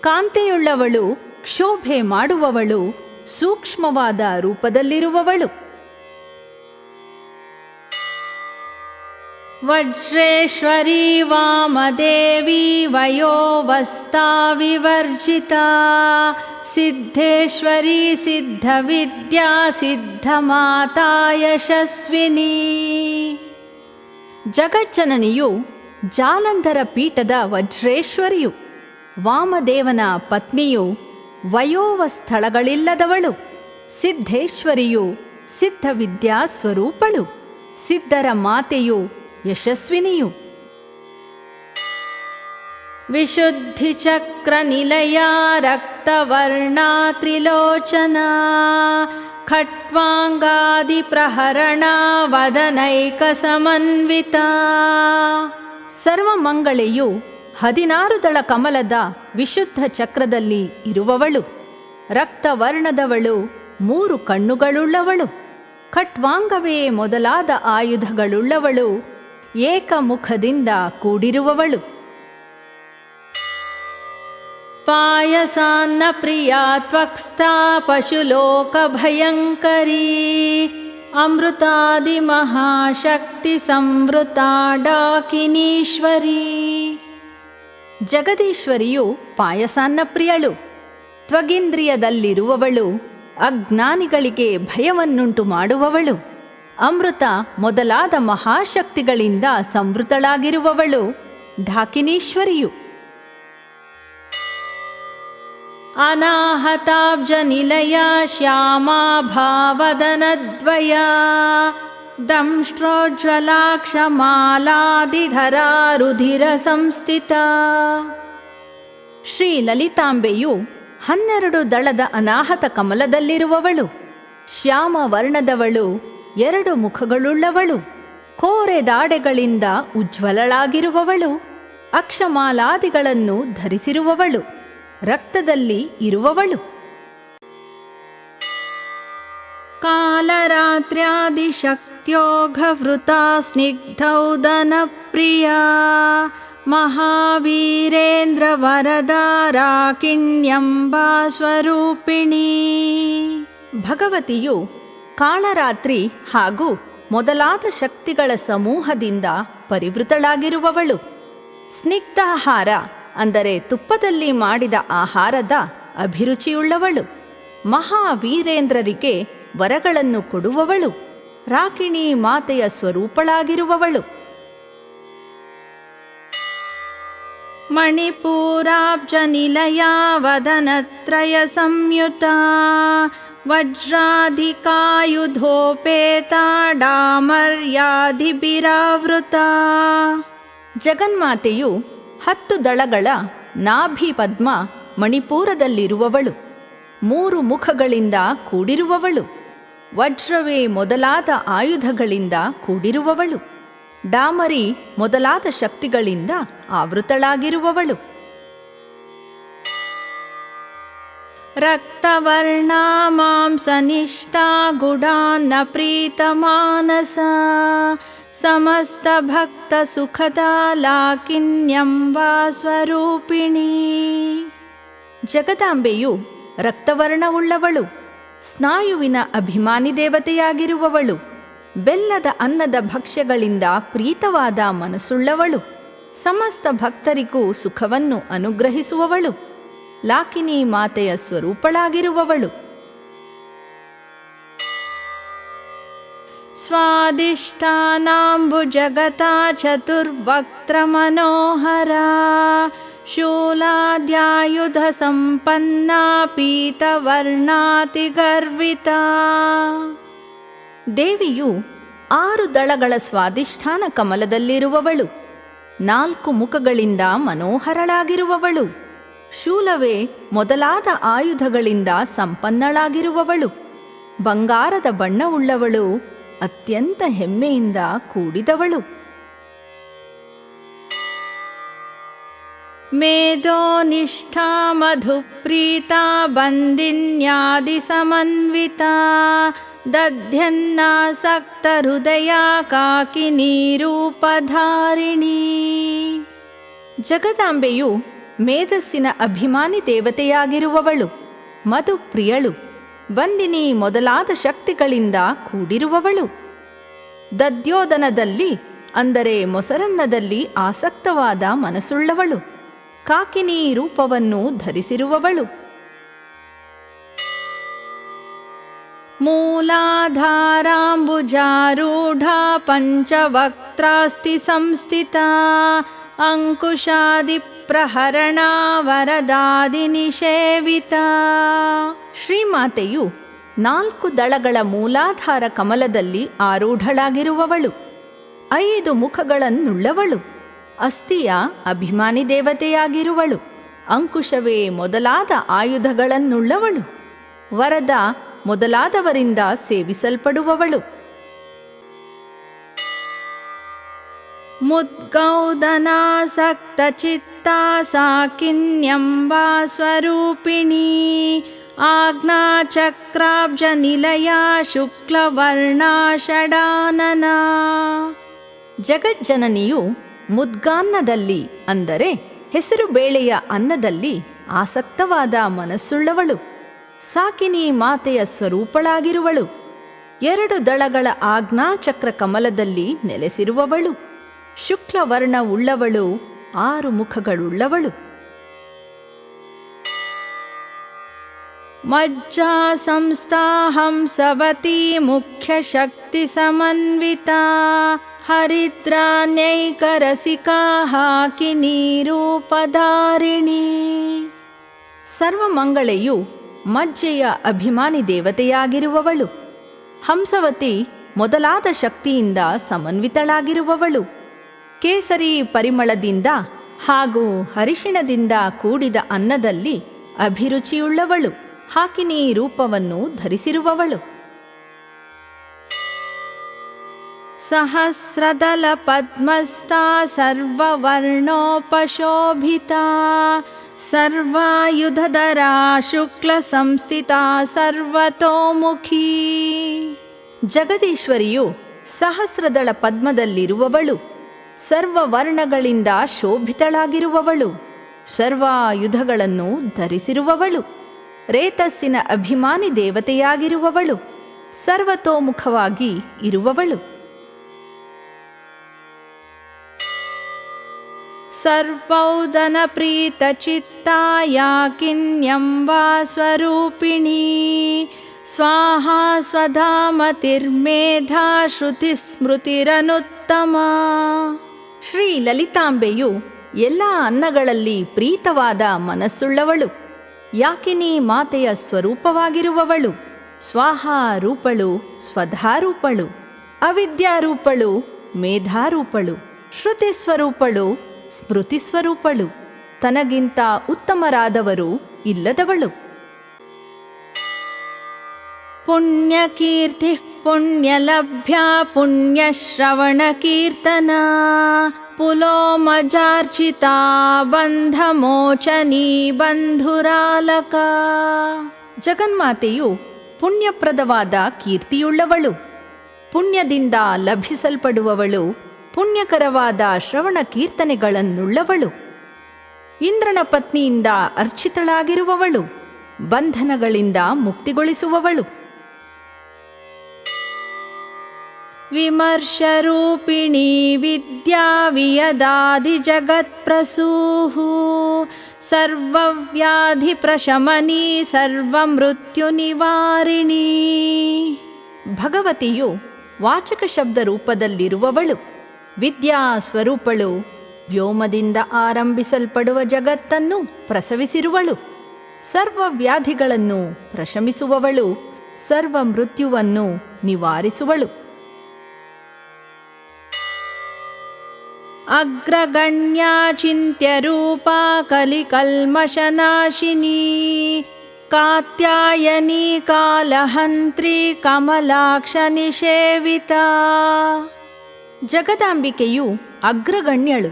Speaker 1: ಕಾಂತಿಯುಳ್ಳವಳು, ಕ್ಷೋಭೆ ಮಾಡುವವಳು, ಸೂಕ್ಷ್ಮವಾದ ರೂಪದಲ್ಲಿರುವವಳು. ವಜ್ರೇಶ್ವರಿ ವಾಮದೇವಿ ವಯೋವಸ್ತಾ ವಿವರ್ಜಿತಾ ಸಿದ್ಧೇಶ್ವರಿ ಸಿದ್ಧವಿದ್ಯಾ ಸಿದ್ಧಮಾತಾ ಯಶಸ್ವಿನಿ. ಜಗಜ್ಜನನಿಯು ಜಾಲಂಧರ ಪೀಠದ ವಜ್ರೇಶ್ವರಿಯು, ವಾಮದೇವನ ಪತ್ನಿಯು, ವಯೋವಸ್ಥಳಗಳಿಲ್ಲದವಳು, ಸಿದ್ಧೇಶ್ವರಿಯು, ಸಿದ್ಧವಿದ್ಯಾ ಸ್ವರೂಪಳು, ಸಿದ್ಧರ ಮಾತೆಯು, ಯಶಸ್ವಿನಿಯು. ವಿಶುದ್ಧಿಚಕ್ರ ನಿಲಯ ರಕ್ತವರ್ಣಾ ತ್ರಿಲೋಚನಾ ಖಟ್ವಾಂಗಾದಿ ಪ್ರಹರಣ ವದನೈಕ ಸಮನ್ವಿತಾ. ಸರ್ವಮಂಗಳೆಯು 16 ದಳ ಕಮಲದ ವಿಶುದ್ಧ ಚಕ್ರದಲ್ಲಿ ಇರುವವಳು, ರಕ್ತವರ್ಣದವಳು, 3 ಕಣ್ಣುಗಳುಳ್ಳವಳು, ಖಟ್ವಾಂಗವೇ ಮೊದಲಾದ ಆಯುಧಗಳುಳ್ಳವಳು, ಏಕಮುಖದಿಂದ ಕೂಡಿರುವವಳು. ಪಾಯಸಾನ್ನ ಪ್ರಿಯಾ ತ್ವಕ್ಸ್ಥಾ ಪಶುಲೋಕ ಭಯಂಕರೀ ಅಮೃತಾದಿ ಮಹಾಶಕ್ತಿ ಸಂವೃತಾ ಡಾಕಿನೀಶ್ವರಿ. ಜಗದೀಶ್ವರಿಯು ಪಾಯಸಾನ್ನ ಪ್ರಿಯಳು, ತ್ವಗಿಂದ್ರಿಯದಲ್ಲಿರುವವಳು, ಅಜ್ಞಾನಿಗಳಿಗೆ ಭಯವನ್ನುಂಟು ಮಾಡುವವಳು, ಅಮೃತ ಮೊದಲಾದ ಮಹಾಶಕ್ತಿಗಳಿಂದ ಸಂವೃತಳಾಗಿರುವವಳು, ಢಾಕಿನೀಶ್ವರಿಯು. ಅನಾಹತಾಬ್ಜ ನಿಲಯ ಶ್ಯಾಮಾ ಭಾವದನದ್ವಯ ದಂಷ್ಟ್ರೋಜ್ವಲಾಕ್ಷ ಮಾಲಾದಿಧರಾ ರುಧಿರ ಸಂಸ್ಥಿತಾ. ಶ್ರೀ ಲಲಿತಾಂಬೆಯು 12 ದಳದ ಅನಾಹತ ಕಮಲದಲ್ಲಿರುವವಳು, ಶ್ಯಾಮ ವರ್ಣದವಳು, 2 ಮುಖಗಳುಳ್ಳವಳು, ಕೋರೆ ದಾಡೆಗಳಿಂದ ಉಜ್ವಲಳಾಗಿರುವವಳು, ಅಕ್ಷಮಾಲಾದಿಗಳನ್ನು ಧರಿಸಿರುವವಳು, ರಕ್ತದಲ್ಲಿ ಇರುವವಳು. ಕಾಲರಾತ್ರ್ಯಾದಿಶಕ್ತ್ಯೋಘವೃತಾ ಸ್ನಿಗ್ಧೌದನ ಪ್ರಿಯಾ ಮಹಾವೀರೇಂದ್ರ ವರದಾರಾಕಿಣ್ಯಂಬಾ ಸ್ವರೂಪಿಣಿ. ಭಗವತಿಯು ಕಾಳರಾತ್ರಿ ಹಾಗೂ ಮೊದಲಾದ ಶಕ್ತಿಗಳ ಸಮೂಹದಿಂದ ಪರಿವೃತಳಾಗಿರುವವಳು, ಸ್ನಿಗ್ಧಾಹಾರ ಅಂದರೆ ತುಪ್ಪದಲ್ಲಿ ಮಾಡಿದ ಆಹಾರದ ಅಭಿರುಚಿಯುಳ್ಳವಳು, ಮಹಾವೀರೇಂದ್ರರಿಗೆ ವರಗಳನ್ನು ಕೊಡುವವಳು, ರಾಕಿಣಿ ಮಾತೆಯ ಸ್ವರೂಪಳಾಗಿರುವವಳು. ಮಣಿಪೂರಾಬ್ಜ ನಿಲಯ ವದನತ್ರಯ ಸಂಯುತಾ ವಜ್ರಾಧಿಕಾಯುಧೋಪೇತಾ ಡಾಮರ್ಯಾಧಿಭಿರಾವೃತಾ. ಜಗನ್ಮಾತೆಯು 10 ದಳಗಳ ನಾಭಿ ಪದ್ಮ ಮಣಿಪೂರದಲ್ಲಿರುವವಳು, 3 ಮುಖಗಳಿಂದ ಕೂಡಿರುವವಳು, ವಜ್ರವೇ ಮೊದಲಾದ ಆಯುಧಗಳಿಂದ ಕೂಡಿರುವವಳು, ಡಾಮರಿ ಮೊದಲಾದ ಶಕ್ತಿಗಳಿಂದ ಆವೃತಳಾಗಿರುವವಳು. ರಕ್ತವರ್ಣಾ ಮಾಂಸನಿಷ್ಠಾ ಗುಡಾನ್ನ ಪ್ರೀತಮಾನಸ ಸಮಸ್ತ ಭಕ್ತ ಸುಖದ ಲಾಕಿನ್ಯಂಬಾ ಸ್ವರೂಪಿಣಿ. ಜಗದಾಂಬೆಯು ರಕ್ತವರ್ಣವುಳ್ಳವಳು, ಸ್ನಾಯುವಿನ ಅಭಿಮಾನಿ ದೇವತೆಯಾಗಿರುವವಳು, ಬೆಲ್ಲದ ಅನ್ನದ ಭಕ್ಷ್ಯಗಳಿಂದ ಪ್ರೀತವಾದ ಮನಸ್ಸುಳ್ಳವಳು, ಸಮಸ್ತ ಭಕ್ತರಿಗೂ ಸುಖವನ್ನು ಅನುಗ್ರಹಿಸುವವಳು, ಲಾಕಿನಿ ಮಾತೆಯ ಸ್ವರೂಪಳಾಗಿರುವವಳು. ಸ್ವಾದಿಷ್ಟಾನಾಂಬುಜಗತಾ ಚತುರ್ವಕ್ತ್ರ ಮನೋಹರಾ ಶೂಲಾದ್ಯಾಯುಧ ಸಂಪನ್ನಾ ಪೀತವರ್ಣಾತಿ ಗರ್ವಿತಾ. ದೇವಿಯು 6 ದಳಗಳ ಸ್ವಾಧಿಷ್ಠಾನ ಕಮಲದಲ್ಲಿರುವವಳು, 4 ಮುಖಗಳಿಂದ ಮನೋಹರಳಾಗಿರುವವಳು, ಶೂಲವೇ ಮೊದಲಾದ ಆಯುಧಗಳಿಂದ ಸಂಪನ್ನಳಾಗಿರುವವಳು, ಬಂಗಾರದ ಬಣ್ಣವುಳ್ಳವಳು, ಅತ್ಯಂತ ಹೆಮ್ಮೆಯಿಂದ ಕೂಡಿದವಳು. ಮೇಧೋನಿಷ್ಠಾ ಮಧುಪ್ರೀತಾ ಬಂದಿನ್ಯಾದಿ ಸಮನ್ವಿತಾ ದಧ್ಯನ್ನಾಸಕ್ತ ಹೃದಯ ಕಾಕಿನೀ ರೂಪಧಾರಿಣಿ. ಜಗದಾಂಬೆಯು ಮೇಧಸ್ಸಿನ ಅಭಿಮಾನಿ ದೇವತೆಯಾಗಿರುವವಳು, ಮಧುಪ್ರಿಯಳು, ಬಂದಿನಿ ಮೊದಲಾದ ಶಕ್ತಿಗಳಿಂದ ಕೂಡಿರುವವಳು, ದಧ್ಯೋದನದಲ್ಲಿ ಅಂದರೆ ಮೊಸರನ್ನದಲ್ಲಿ ಆಸಕ್ತವಾದ ಮನಸ್ಸುಳ್ಳವಳು, ಕಾಕಿನಿ ರೂಪವನ್ನು ಧರಿಸಿರುವವಳು. ಮೂಲಾಧಾರಾಂಬುಜಾರೂಢ ಪಂಚವಕ್ತ್ರಾಸ್ತಿ ಸಂಸ್ಥಿತಾ ಅಂಕುಶಾದಿ ಪ್ರಹರಣ ವರದಾದಿ ನಿಷೇವಿತಾ. ಶ್ರೀಮಾತೆಯು 4 ದಳಗಳ ಮೂಲಾಧಾರ ಕಮಲದಲ್ಲಿ ಆರೂಢಳಾಗಿರುವವಳು, 5 ಮುಖಗಳನ್ನುಳ್ಳವಳು, ಅಸ್ಥಿಯ ಅಭಿಮಾನಿ ದೇವತೆಯಾಗಿರುವಳು, ಅಂಕುಶವೇ ಮೊದಲಾದ ಆಯುಧಗಳನ್ನುಳ್ಳವಳು, ವರದ ಮೊದಲಾದವರಿಂದ ಸೇವಿಸಲ್ಪಡುವವಳು. ಮುದ್ಗೌದನಾಸಕ್ತ ಚಿತ್ತಾ ಸಾಕಿನ್ಯಂಬಾ ಸ್ವರೂಪಿಣಿ ಆಜ್ಞಾಚಕ್ರಾಬ್ಜ ನಿಲಯ ಶುಕ್ಲವರ್ಣಾ ಷಡಾನನ. ಜಗಜ್ಜನನಿಯು ಮುದ್ಗಾನ್ನದಲ್ಲಿ ಅಂದರೆ ಹೆಸರು ಬೇಳೆಯ ಅನ್ನದಲ್ಲಿ ಆಸಕ್ತವಾದ ಮನಸ್ಸುಳ್ಳವಳು, ಸಾಕಿನಿ ಮಾತೆಯ ಸ್ವರೂಪಳಾಗಿರುವಳು, 2 ದಳಗಳ ಆಜ್ಞಾಚಕ್ರ ಕಮಲದಲ್ಲಿ ನೆಲೆಸಿರುವವಳು, ಶುಕ್ಲವರ್ಣವುಳ್ಳವಳು, 6 ಮುಖಗಳುಳ್ಳವಳು. ಮಜ್ಜಾ ಸಂಸ್ಥಾ ಹಂಸವತಿ ಮುಖ್ಯ ಶಕ್ತಿ ಸಮನ್ವಿತಾ ಹರಿದ್ರಾನ್ಯೈಕರಸಿಕಾ ಹಾಕಿನೀ ರೂಪಧಾರಿಣಿ. ಸರ್ವಮಂಗಳೆಯು ಮಜ್ಜೆಯ ಅಭಿಮಾನಿ ದೇವತೆಯಾಗಿರುವವಳು, ಹಂಸವತಿ ಮೊದಲಾದ ಶಕ್ತಿಯಿಂದ ಸಮನ್ವಿತಳಾಗಿರುವವಳು, ಕೇಸರಿ ಪರಿಮಳದಿಂದ ಹಾಗೂ ಹರಿಶಿಣದಿಂದ ಕೂಡಿದ ಅನ್ನದಲ್ಲಿ ಅಭಿರುಚಿಯುಳ್ಳವಳು, ಹಾಕಿನಿ ರೂಪವನ್ನು ಧರಿಸಿರುವವಳು. ಸಹಸ್ರದಲ ಪದ್ಮಸ್ಥಾ ಸರ್ವವರ್ಣೋಪಶೋಭಿತಾ ಸರ್ವಾಯುಧಧರಾ ಶುಕ್ಲ ಸಂಸ್ಥಿತಾ ಸರ್ವತೋಮುಖಿ. ಜಗದೀಶ್ವರಿಯು ಸಹಸ್ರದಳ ಪದ್ಮದಲ್ಲಿರುವವಳು, ಸರ್ವವರ್ಣಗಳಿಂದ ಶೋಭಿತಳಾಗಿರುವವಳು, ಸರ್ವಾಯುಧಗಳನ್ನು ಧರಿಸಿರುವವಳು, ರೇತಸ್ಸಿನ ಅಭಿಮಾನಿ ದೇವತೆಯಾಗಿರುವವಳು, ಸರ್ವತೋಮುಖವಾಗಿ ಇರುವವಳು. ಸರ್ವೌದನ ಪ್ರೀತ ಚಿತ್ತಾ ಯಾಕಿನ್ಯಂಬಾ ಸ್ವರೂಪಿಣಿ ಸ್ವಾಹಾ ಸ್ವಧಾಮತಿರ್ಮೇಧಾ ಶ್ರುತಿ ಸ್ಮೃತಿರನುತ್ತಮ. ಶ್ರೀ ಲಲಿತಾಂಬೆಯು ಎಲ್ಲ ಅನ್ನಗಳಲ್ಲಿ ಪ್ರೀತವಾದ ಮನಸ್ಸುಳ್ಳವಳು, ಯಾಕಿನಿ ಮಾತೆಯ ಸ್ವರೂಪವಾಗಿರುವವಳು, ಸ್ವಾಹಾ ರೂಪಳು, ಸ್ವಧಾರೂಪಳು, ಅವಿದ್ಯಾರೂಪಳು, ಮೇಧಾರೂಪಳು, ಶ್ರುತಿ ಸ್ವರೂಪಳು, ಸ್ಮೃತಿ ಸ್ವರೂಪಳು, ತನಗಿಂತ ಉತ್ತಮರಾದವರು ಇಲ್ಲದವಳು. ಪುಣ್ಯಕೀರ್ತಿ ಪುಣ್ಯಲಭ್ಯ ಪುಣ್ಯಶ್ರವಣ ಕೀರ್ತನ ಪುಲೋಮಜಾರ್ಚಿತಾ ಬಂಧಮೋಚನೀ ಬಂಧುರಾಲಕ. ಜಗನ್ಮಾತೆಯು ಪುಣ್ಯಪ್ರದವಾದ ಕೀರ್ತಿಯುಳ್ಳವಳು, ಪುಣ್ಯದಿಂದ ಲಭಿಸಲ್ಪಡುವವಳು, ಪುಣ್ಯಕರವಾದ ಶ್ರವಣ ಕೀರ್ತನೆಗಳನ್ನುಳ್ಳವಳು, ಇಂದ್ರನ ಪತ್ನಿಯಿಂದ ಅರ್ಚಿತಳಾಗಿರುವವಳು, ಬಂಧನಗಳಿಂದ ಮುಕ್ತಿಗೊಳಿಸುವವಳು. ವಿಮರ್ಶರೂಪಿಣಿ ವಿದ್ಯಾ ವಿಯದಾದಿ ಜಗತ್ಪ್ರಸೂಹು ಸರ್ವವ್ಯಾಧಿ ಪ್ರಶಮನಿ ಸರ್ವಮೃತ್ಯು ನಿವಾರಿಣಿ. ಭಗವತಿಯು ವಾಚಕ ಶಬ್ದ ರೂಪದಲ್ಲಿರುವವಳು, ವಿದ್ಯಾ ಸ್ವರೂಪಳು, ವ್ಯೋಮದಿಂದ ಆರಂಭಿಸಲ್ಪಡುವ ಜಗತ್ತನ್ನು ಪ್ರಸವಿಸಿರುವಳು, ಸರ್ವ ವ್ಯಾಧಿಗಳನ್ನು ಪ್ರಶಮಿಸುವವಳು, ಸರ್ವ ಮೃತ್ಯುವನ್ನು ನಿವಾರಿಸುವಳು. ಅಗ್ರಗಣ್ಯಾ ಚಿಂತ್ಯರೂಪಾ ಕಲಿಕಲ್ಮಷನಾಶಿನಿ ಕಾತ್ಯಾಯನಿ ಕಾಲಹಂತ್ರಿ ಕಮಲಾಕ್ಷ ನಿಷೇವಿತಾ. ಜಗದಾಂಬಿಕೆಯು ಅಗ್ರಗಣ್ಯಳು,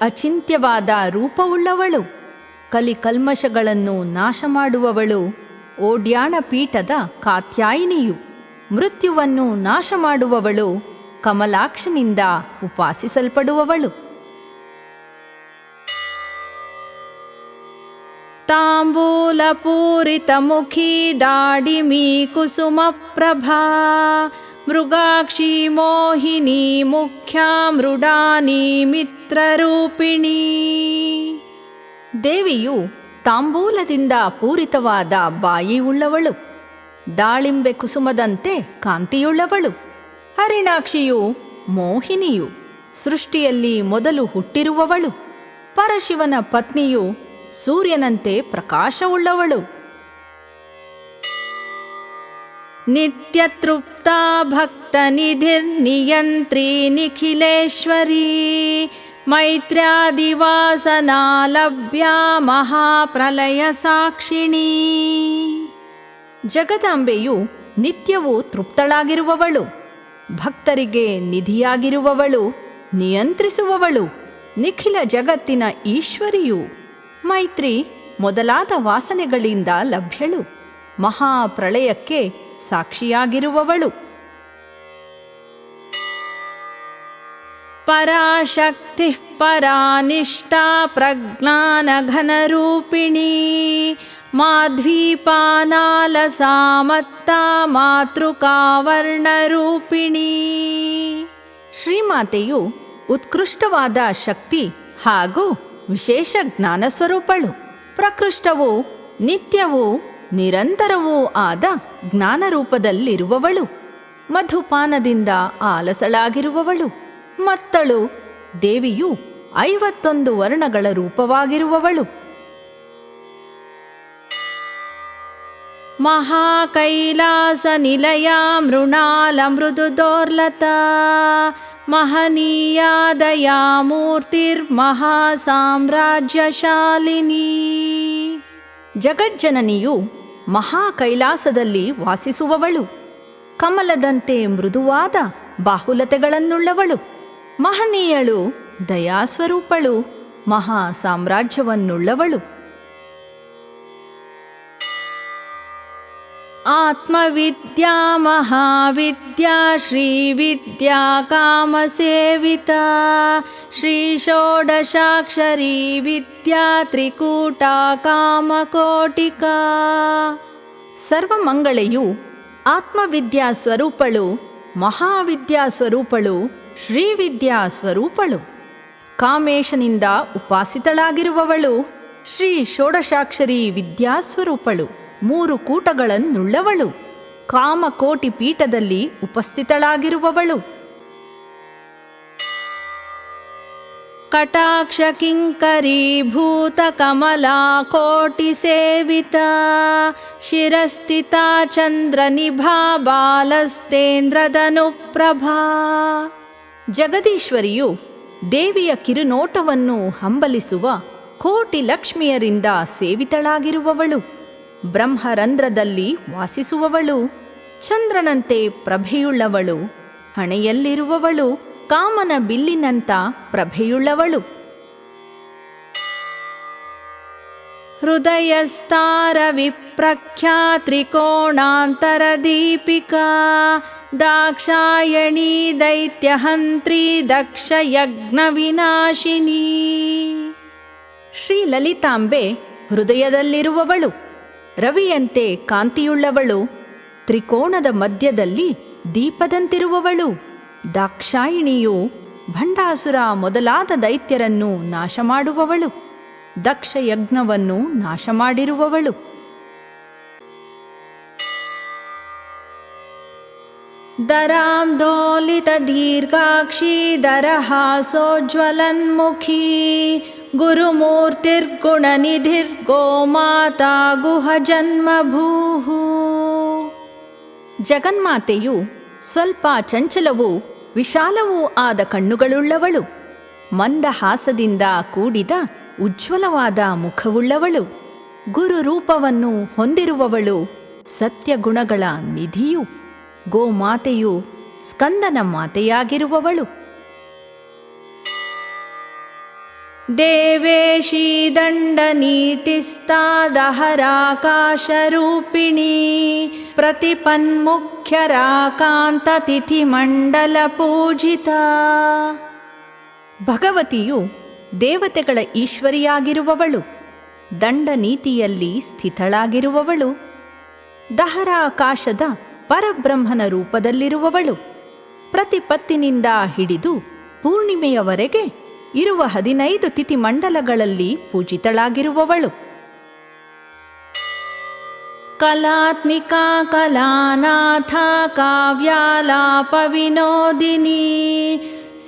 Speaker 1: ಅಚಿಂತ್ಯವಾದ ರೂಪವುಳ್ಳವಳು, ಕಲಿಕಲ್ಮಷಗಳನ್ನು ನಾಶ ಮಾಡುವವಳು, ಓಡ್ಯಾಣ ಪೀಠದ ಕಾತ್ಯಾಯಿನಿಯು, ಮೃತ್ಯುವನ್ನು ನಾಶ ಮಾಡುವವಳು, ಕಮಲಾಕ್ಷನಿಂದ ಉಪಾಸಿಸಲ್ಪಡುವವಳು. ತಾಂಬೂಲಪೂರಿತಮುಖಿ ದಾಡಿಮೀ ಕುಸುಮಪ್ರಭಾ ಮೃಗಾಕ್ಷಿ ಮೋಹಿನಿ ಮುಖ್ಯಾ ಮೃಡಾನಿ ಮಿತ್ರರೂಪಿಣಿ. ದೇವಿಯು ತಾಂಬೂಲದಿಂದ ಪೂರಿತವಾದ ಬಾಯಿ ಉಳ್ಳವಳು, ದಾಳಿಂಬೆ ಕುಸುಮದಂತೆ ಕಾಂತಿಯುಳ್ಳವಳು. ಹರಿಣಾಕ್ಷಿಯು ಮೋಹಿನಿಯು, ಸೃಷ್ಟಿಯಲ್ಲಿ ಮೊದಲು ಹುಟ್ಟಿರುವವಳು. ಪರಶಿವನ ಪತ್ನಿಯು ಸೂರ್ಯನಂತೆ ಪ್ರಕಾಶವುಳ್ಳವಳು. ನಿತ್ಯತೃಪ್ತಾ ಭಕ್ತ ನಿಧಿರ್ನಿಯಂತ್ರಿ ನಿಖಿಲೇಶ್ವರಿ ಮೈತ್ರ್ಯಾದಿವಾಸನಾ ಲಭ್ಯಾ ಮಹಾಪ್ರಲಯ ಸಾಕ್ಷಿಣಿ. ಜಗದಾಂಬೆಯು ನಿತ್ಯವೂ ತೃಪ್ತಳಾಗಿರುವವಳು, ಭಕ್ತರಿಗೆ ನಿಧಿಯಾಗಿರುವವಳು, ನಿಯಂತ್ರಿಸುವವಳು, ನಿಖಿಲ ಜಗತ್ತಿನ ಈಶ್ವರಿಯು, ಮೈತ್ರಿ ಮೊದಲಾದ ವಾಸನೆಗಳಿಂದ ಲಭ್ಯಳು, ಮಹಾಪ್ರಳಯಕ್ಕೆ ಸಾಕ್ಷಿಯಾಗಿರುವವಳು. ಪರಾಶಕ್ತಿ ಪರಾನಿಷ್ಠಾ ಪ್ರಜ್ಞಾನಘನರೂಪಿಣಿ ಮಾಧ್ವೀಪಾನಾಲಸಾಮತ್ತಾ ಮಾತೃಕಾವರ್ಣರೂಪಿಣಿ. ಶ್ರೀಮಾತೆಯು ಉತ್ಕೃಷ್ಟವಾದ ಶಕ್ತಿ ಹಾಗೂ ವಿಶೇಷ ಜ್ಞಾನ ಸ್ವರೂಪಳು. ಪ್ರಕೃಷ್ಟವೂ ನಿತ್ಯವೂ ನಿರಂತರವೂ ಆದ ಜ್ಞಾನರೂಪದಲ್ಲಿರುವವಳು. ಮಧುಪಾನದಿಂದ ಆಲಸಳಾಗಿರುವವಳು. ಮತ್ತಳು ದೇವಿಯು 51 ವರ್ಣಗಳ ರೂಪವಾಗಿರುವವಳು. ಮಹಾಕೈಲಾಸ ನಿಲಯಾ ಮೃಣಾಲ ಮೃದುದೋರ್ಲತಾ ಮಹನೀಯಾದಯಾ ಮೂರ್ತಿರ್ಮಹಾಸಾಮ್ರಾಜ್ಯಶಾಲಿನಿ. ಜಗಜ್ಜನನಿಯು ಮಹಾಕೈಲಾಸದಲ್ಲಿ ವಾಸಿಸುವವಳು. ಕಮಲದಂತೆ ಮೃದುವಾದ ಬಾಹುಲತೆಗಳನ್ನುಳ್ಳವಳು. ಮಹನೀಯಳು, ದಯಾಸ್ವರೂಪಳು, ಮಹಾ ಸಾಮ್ರಾಜ್ಯವನ್ನುಳ್ಳವಳು. ಆತ್ಮವಿದ್ಯಾ ಮಹಾವಿದ್ಯಾ ಶ್ರೀವಿದ್ಯಾ ಕಾಮಸೇವಿತಾ ಶ್ರೀ ಷೋಡಶಾಕ್ಷರೀ ವಿದ್ಯಾ ತ್ರಿಕೂಟಾ ಕಾಮಕೋಟಿಕಾ. ಸರ್ವಮಂಗಳೆಯು ಆತ್ಮವಿದ್ಯಾ ಸ್ವರೂಪಳು, ಮಹಾವಿದ್ಯಾ ಸ್ವರೂಪಳು, ಶ್ರೀವಿದ್ಯಾ ಸ್ವರೂಪಳು. ಕಾಮೇಶನಿಂದ ಉಪಾಸಿತಳಾಗಿರುವವಳು, ಶ್ರೀ ಷೋಡಶಾಕ್ಷರಿ ವಿದ್ಯಾಸ್ವರೂಪಳು, 3 ಕೂಟಗಳನ್ನುಳ್ಳವಳು, ಕಾಮಕೋಟಿ ಪೀಠದಲ್ಲಿ ಉಪಸ್ಥಿತಳಾಗಿರುವವಳು. ಕಟಾಕ್ಷ ಕಿಂಕರೀಭೂತ ಕಮಲಾ ಕೋಟಿ ಸೇವಿತಾ ಶಿರಸ್ಥಿತಾ ಚಂದ್ರ ನಿಭಾ ಬಾಲಸ್ತೇಂದ್ರದನುಪ್ರಭಾ. ಜಗದೀಶ್ವರಿಯು ದೇವಿಯ ಕಿರುನೋಟವನ್ನು ಹಂಬಲಿಸುವ ಕೋಟಿ ಲಕ್ಷ್ಮಿಯರಿಂದ ಸೇವಿತಳಾಗಿರುವವಳು. ಬ್ರಹ್ಮರಂಧ್ರದಲ್ಲಿ ವಾಸಿಸುವವಳು, ಚಂದ್ರನಂತೆ ಪ್ರಭೆಯುಳ್ಳವಳು, ಹಣೆಯಲ್ಲಿರುವವಳು, ಕಾಮನ ಬಿಲ್ಲಿನಂತ ಪ್ರಭೆಯುಳ್ಳವಳು. ಹೃದಯಸ್ಥಾರ ವಿಪ್ರಖ್ಯಾ ತ್ರಿಕೋಣಾಂತರ ದೀಪಿಕಾ ದಾಕ್ಷಾಯಣೀ ದೈತ್ಯಹಂತ್ರಿ ದಕ್ಷ ಯಜ್ಞ ವಿನಾಶಿನಿ. ಶ್ರೀ ಲಲಿತಾಂಬೆ ಹೃದಯದಲ್ಲಿರುವವಳು, ರವಿಯಂತೆ ಕಾಂತಿಯುಳ್ಳವಳು, ತ್ರಿಕೋಣದ ಮಧ್ಯದಲ್ಲಿ ದೀಪದಂತಿರುವವಳು. ದಾಕ್ಷಾಯಿಣಿಯು ಭಂಡಾಸುರ ಮೊದಲಾದ ದೈತ್ಯರನ್ನು ನಾಶ ಮಾಡುವವಳು, ದಕ್ಷ ಯಜ್ಞವನ್ನು ನಾಶ ಮಾಡಿರುವವಳು. ದರಾಂ ದೋಲಿತ ದೀರ್ಘಾಕ್ಷಿ ದರಹಾಸೋಜ್ವಲನ್ಮುಖಿ ಗುರುಮೂರ್ತಿರ್ಗುಣನಿಧಿರ್ಗೋ ಮಾತಾ ಗುಹ ಜನ್ಮಭೂಃ. ಜಗನ್ಮಾತೆಯು ಸ್ವಲ್ಪ ಚಂಚಲವೂ ವಿಶಾಲವೂ ಆದ ಕಣ್ಣುಗಳುಳ್ಳವಳು, ಮಂದಹಾಸದಿಂದ ಕೂಡಿದ ಉಜ್ವಲವಾದ ಮುಖವುಳ್ಳವಳು, ಗುರು ರೂಪವನ್ನು ಹೊಂದಿರುವವಳು, ಸತ್ಯಗುಣಗಳ ನಿಧಿಯು, ಗೋಮಾತೆಯು ಸ್ಕಂದನ ಮಾತೆಯಾಗಿರುವವಳು. ದೇವೇಶಿ ದಂಡನೀತಿಸ್ತಾದಹರಾಕಾಶರೂಪಿಣಿ ಪ್ರತಿಪನ್ಮುಖ್ಯರಾಕಾಂತ ತಿಥಿಮಂಡಲ ಪೂಜಿತ. ಭಗವತಿಯು ದೇವತೆಗಳ ಈಶ್ವರಿಯಾಗಿರುವವಳು, ದಂಡನೀತಿಯಲ್ಲಿ ಸ್ಥಿತಳಾಗಿರುವವಳು, ದಹರಾಕಾಶದ ಪರಬ್ರಹ್ಮನ ರೂಪದಲ್ಲಿರುವವಳು, ಪ್ರತಿಪತ್ತಿನಿಂದ ಹಿಡಿದು ಪೂರ್ಣಿಮೆಯವರೆಗೆ ಇರುವ 15 ತಿಥಿಮಂಡಲಗಳಲ್ಲಿ ಪೂಜಿತಳಾಗಿರುವವಳು. ಕಲಾತ್ಮಿಕಾ ಕಲಾನಾಥ ಕಾವ್ಯಾಲಾಪ ವಿನೋದಿನಿ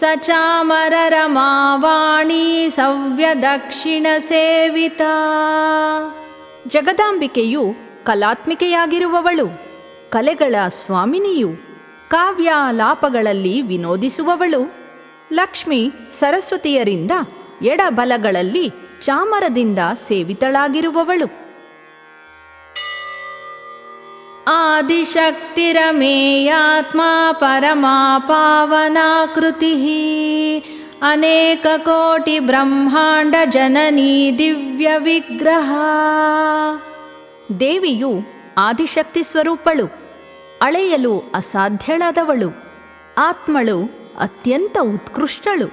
Speaker 1: ಸಚಾಮರ ರಮಾವಾಣಿ ಸವ್ಯ ದಕ್ಷಿಣ ಸೇವಿತಾ. ಜಗದಾಂಬಿಕೆಯು ಕಲಾತ್ಮಿಕೆಯಾಗಿರುವವಳು, ಕಲೆಗಳ ಸ್ವಾಮಿನಿಯು, ಕಾವ್ಯಾಲಾಪಗಳಲ್ಲಿ ವಿನೋದಿಸುವವಳು. ಲಕ್ಷ್ಮಿ ಸರಸ್ವತಿಯರಿಂದ ಎಡಬಲಗಳಲ್ಲಿ ಚಾಮರದಿಂದ ಸೇವಿತಳಾಗಿರುವವಳು. ಆದಿಶಕ್ತಿರಮೇಯಾತ್ಮ ಪರಮಾ ಪಾವನಾಕೃತಿ ಅನೇಕ ಕೋಟಿ ಬ್ರಹ್ಮಾಂಡ ಜನನೀ ದಿವ್ಯ ವಿಗ್ರಹ. ದೇವಿಯು ಆದಿಶಕ್ತಿ ಸ್ವರೂಪಳು, ಅಳೆಯಲು ಅಸಾಧ್ಯಳಾದವಳು, ಆತ್ಮಳು, ಅತ್ಯಂತ ಉತ್ಕೃಷ್ಟಳು,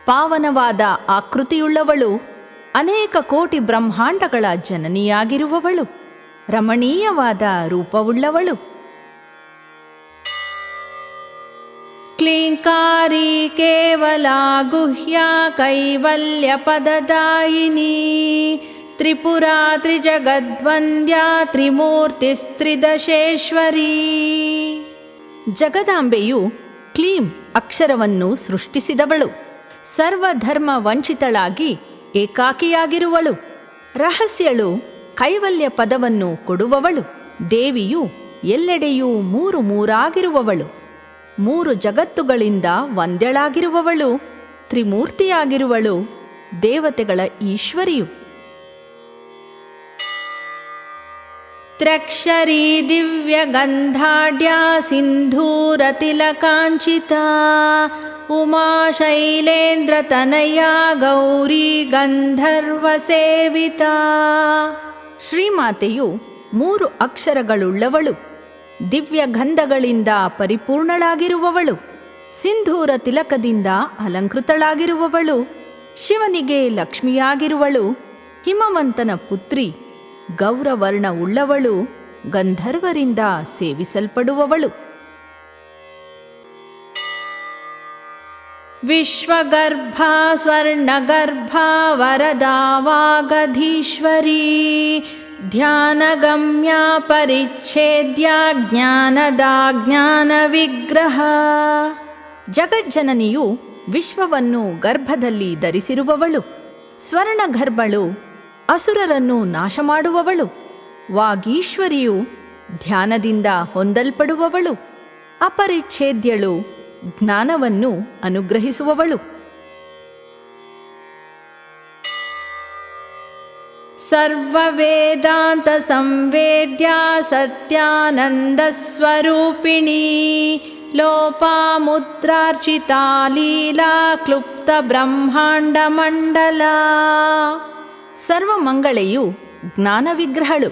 Speaker 1: ಪಾವನವಾದ ಆಕೃತಿಯುಳ್ಳವಳು, ಅನೇಕ ಕೋಟಿ ಬ್ರಹ್ಮಾಂಡಗಳ ಜನನಿಯಾಗಿರುವವಳು, ರಮಣೀಯವಾದ ರೂಪವುಳ್ಳವಳು. ಕ್ಲೀಂಕಾರಿ ಕೇವಲಾ ಗುಹ್ಯಾ ಕೈವಲ್ಯ ಪದದಾಯಿನಿ ತ್ರಿಪುರಾ ತ್ರಿಜಗದ್ವಂದ್ಯಾ ತ್ರಿಮೂರ್ತಿಸ್ತ್ರಿದಶೇಶ್ವರಿ. ಜಗದಾಂಬೆಯು ಕ್ಲೀಂ ಅಕ್ಷರವನ್ನು ಸೃಷ್ಟಿಸಿದವಳು, ಸರ್ವಧರ್ಮ ವಂಚಿತಳಾಗಿ ಏಕಾಕಿಯಾಗಿರುವಳು, ರಹಸ್ಯಳು, ಕೈವಲ್ಯ ಪದವನ್ನು ಕೊಡುವವಳು. ದೇವಿಯು ಎಲ್ಲೆಡೆಯೂ ಮೂರು ಮೂರಾಗಿರುವವಳು, 3 ಜಗತ್ತುಗಳಿಂದ ವಂದ್ಯಳಾಗಿರುವವಳು, ತ್ರಿಮೂರ್ತಿಯಾಗಿರುವಳು, ದೇವತೆಗಳ ಈಶ್ವರಿಯು. ತ್ರಕ್ಷರೀ ದಿವ್ಯಗಂಧಾಢ್ಯಾ ಸಿಂಧೂರತಿಲಕಾಂಚಿತಾ ಉಮಾ ಶೈಲೇಂದ್ರತನಯಾ ಗೌರಿ ಗಂಧರ್ವಸೇವಿತಾ. ಶ್ರೀಮಾತೆಯು 3 ಅಕ್ಷರಗಳುಳ್ಳವಳು, ದಿವ್ಯಗಂಧಗಳಿಂದ ಪರಿಪೂರ್ಣಳಾಗಿರುವವಳು, ಸಿಂಧೂರ ತಿಲಕದಿಂದ ಅಲಂಕೃತಳಾಗಿರುವವಳು, ಶಿವನಿಗೆ ಲಕ್ಷ್ಮಿಯಾಗಿರುವಳು, ಹಿಮವಂತನ ಪುತ್ರಿ, ಗೌರವರ್ಣ ಉಳ್ಳವಳು, ಗಂಧರ್ವರಿಂದ ಸೇವಿಸಲ್ಪಡುವವಳು. ವಿಶ್ವಗರ್ಭ ಸ್ವರ್ಣಗರ್ಭ ವರದಾ ವಾಗಧೀಶ್ವರಿ ಧ್ಯಾನಗಮ್ಯ ಪರಿಚ್ಛೇದ್ಯ ಜ್ಞಾನದ ಜ್ಞಾನ ವಿಗ್ರಹ. ಜಗಜ್ಜನನಿಯು ವಿಶ್ವವನ್ನು ಗರ್ಭದಲ್ಲಿ ಧರಿಸಿರುವವಳು, ಸ್ವರ್ಣಗರ್ಭಳು, ಅಸುರರನ್ನು ನಾಶ ಮಾಡುವವಳು, ವಾಗೀಶ್ವರಿಯು, ಧ್ಯಾನದಿಂದ ಹೊಂದಲ್ಪಡುವವಳು, ಅಪರಿಚ್ಛೇದ್ಯಳು, ಜ್ಞಾನವನ್ನು ಅನುಗ್ರಹಿಸುವವಳು. ಸರ್ವವೇದಾಂತ ಸಂವೇದ್ಯಾ ಸತ್ಯಾನಂದ ಸ್ವರೂಪಿಣಿ ಲೋಪಾಮುದ್ರಾರ್ಚಿತಾ ಲೀಲಾ ಕ್ಲುಪ್ತ ಬ್ರಹ್ಮಾಂಡ ಮಂಡಲ. ಸರ್ವಮಂಗಳೆಯು ಜ್ಞಾನ ವಿಗ್ರಹಳು,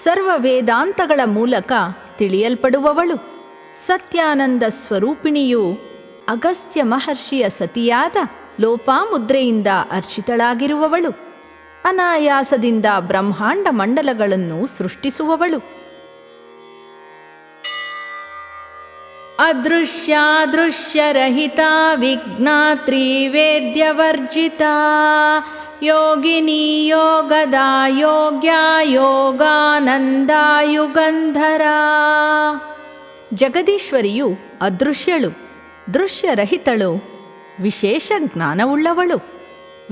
Speaker 1: ಸರ್ವ ವೇದಾಂತಗಳ ಮೂಲಕ ತಿಳಿಯಲ್ಪಡುವವಳು, ಸತ್ಯಾನಂದ ಸ್ವರೂಪಿಣಿಯು, ಅಗಸ್ತ್ಯ ಮಹರ್ಷಿಯ ಸತಿಯಾದ ಲೋಪಾಮುದ್ರೆಯಿಂದ ಅರ್ಚಿತಳಾಗಿರುವವಳು, ಅನಾಯಾಸದಿಂದ ಬ್ರಹ್ಮಾಂಡ ಮಂಡಲಗಳನ್ನು ಸೃಷ್ಟಿಸುವವಳು. ಅದೃಶ್ಯಾದೃಶ್ಯರಹಿತಾ ವಿಜ್ಞಾತ್ರಿ ವೇದ್ಯವರ್ಜಿತಾ ಯೋಗಿನಿ ಯೋಗದಾ ಯೋಗ್ಯ ಯೋಗಾನಂದ ಯುಗಂಧರ. ಜಗದೀಶ್ವರಿಯು ಅದೃಶ್ಯಳು, ದೃಶ್ಯರಹಿತಳು, ವಿಶೇಷ ಜ್ಞಾನವುಳ್ಳವಳು,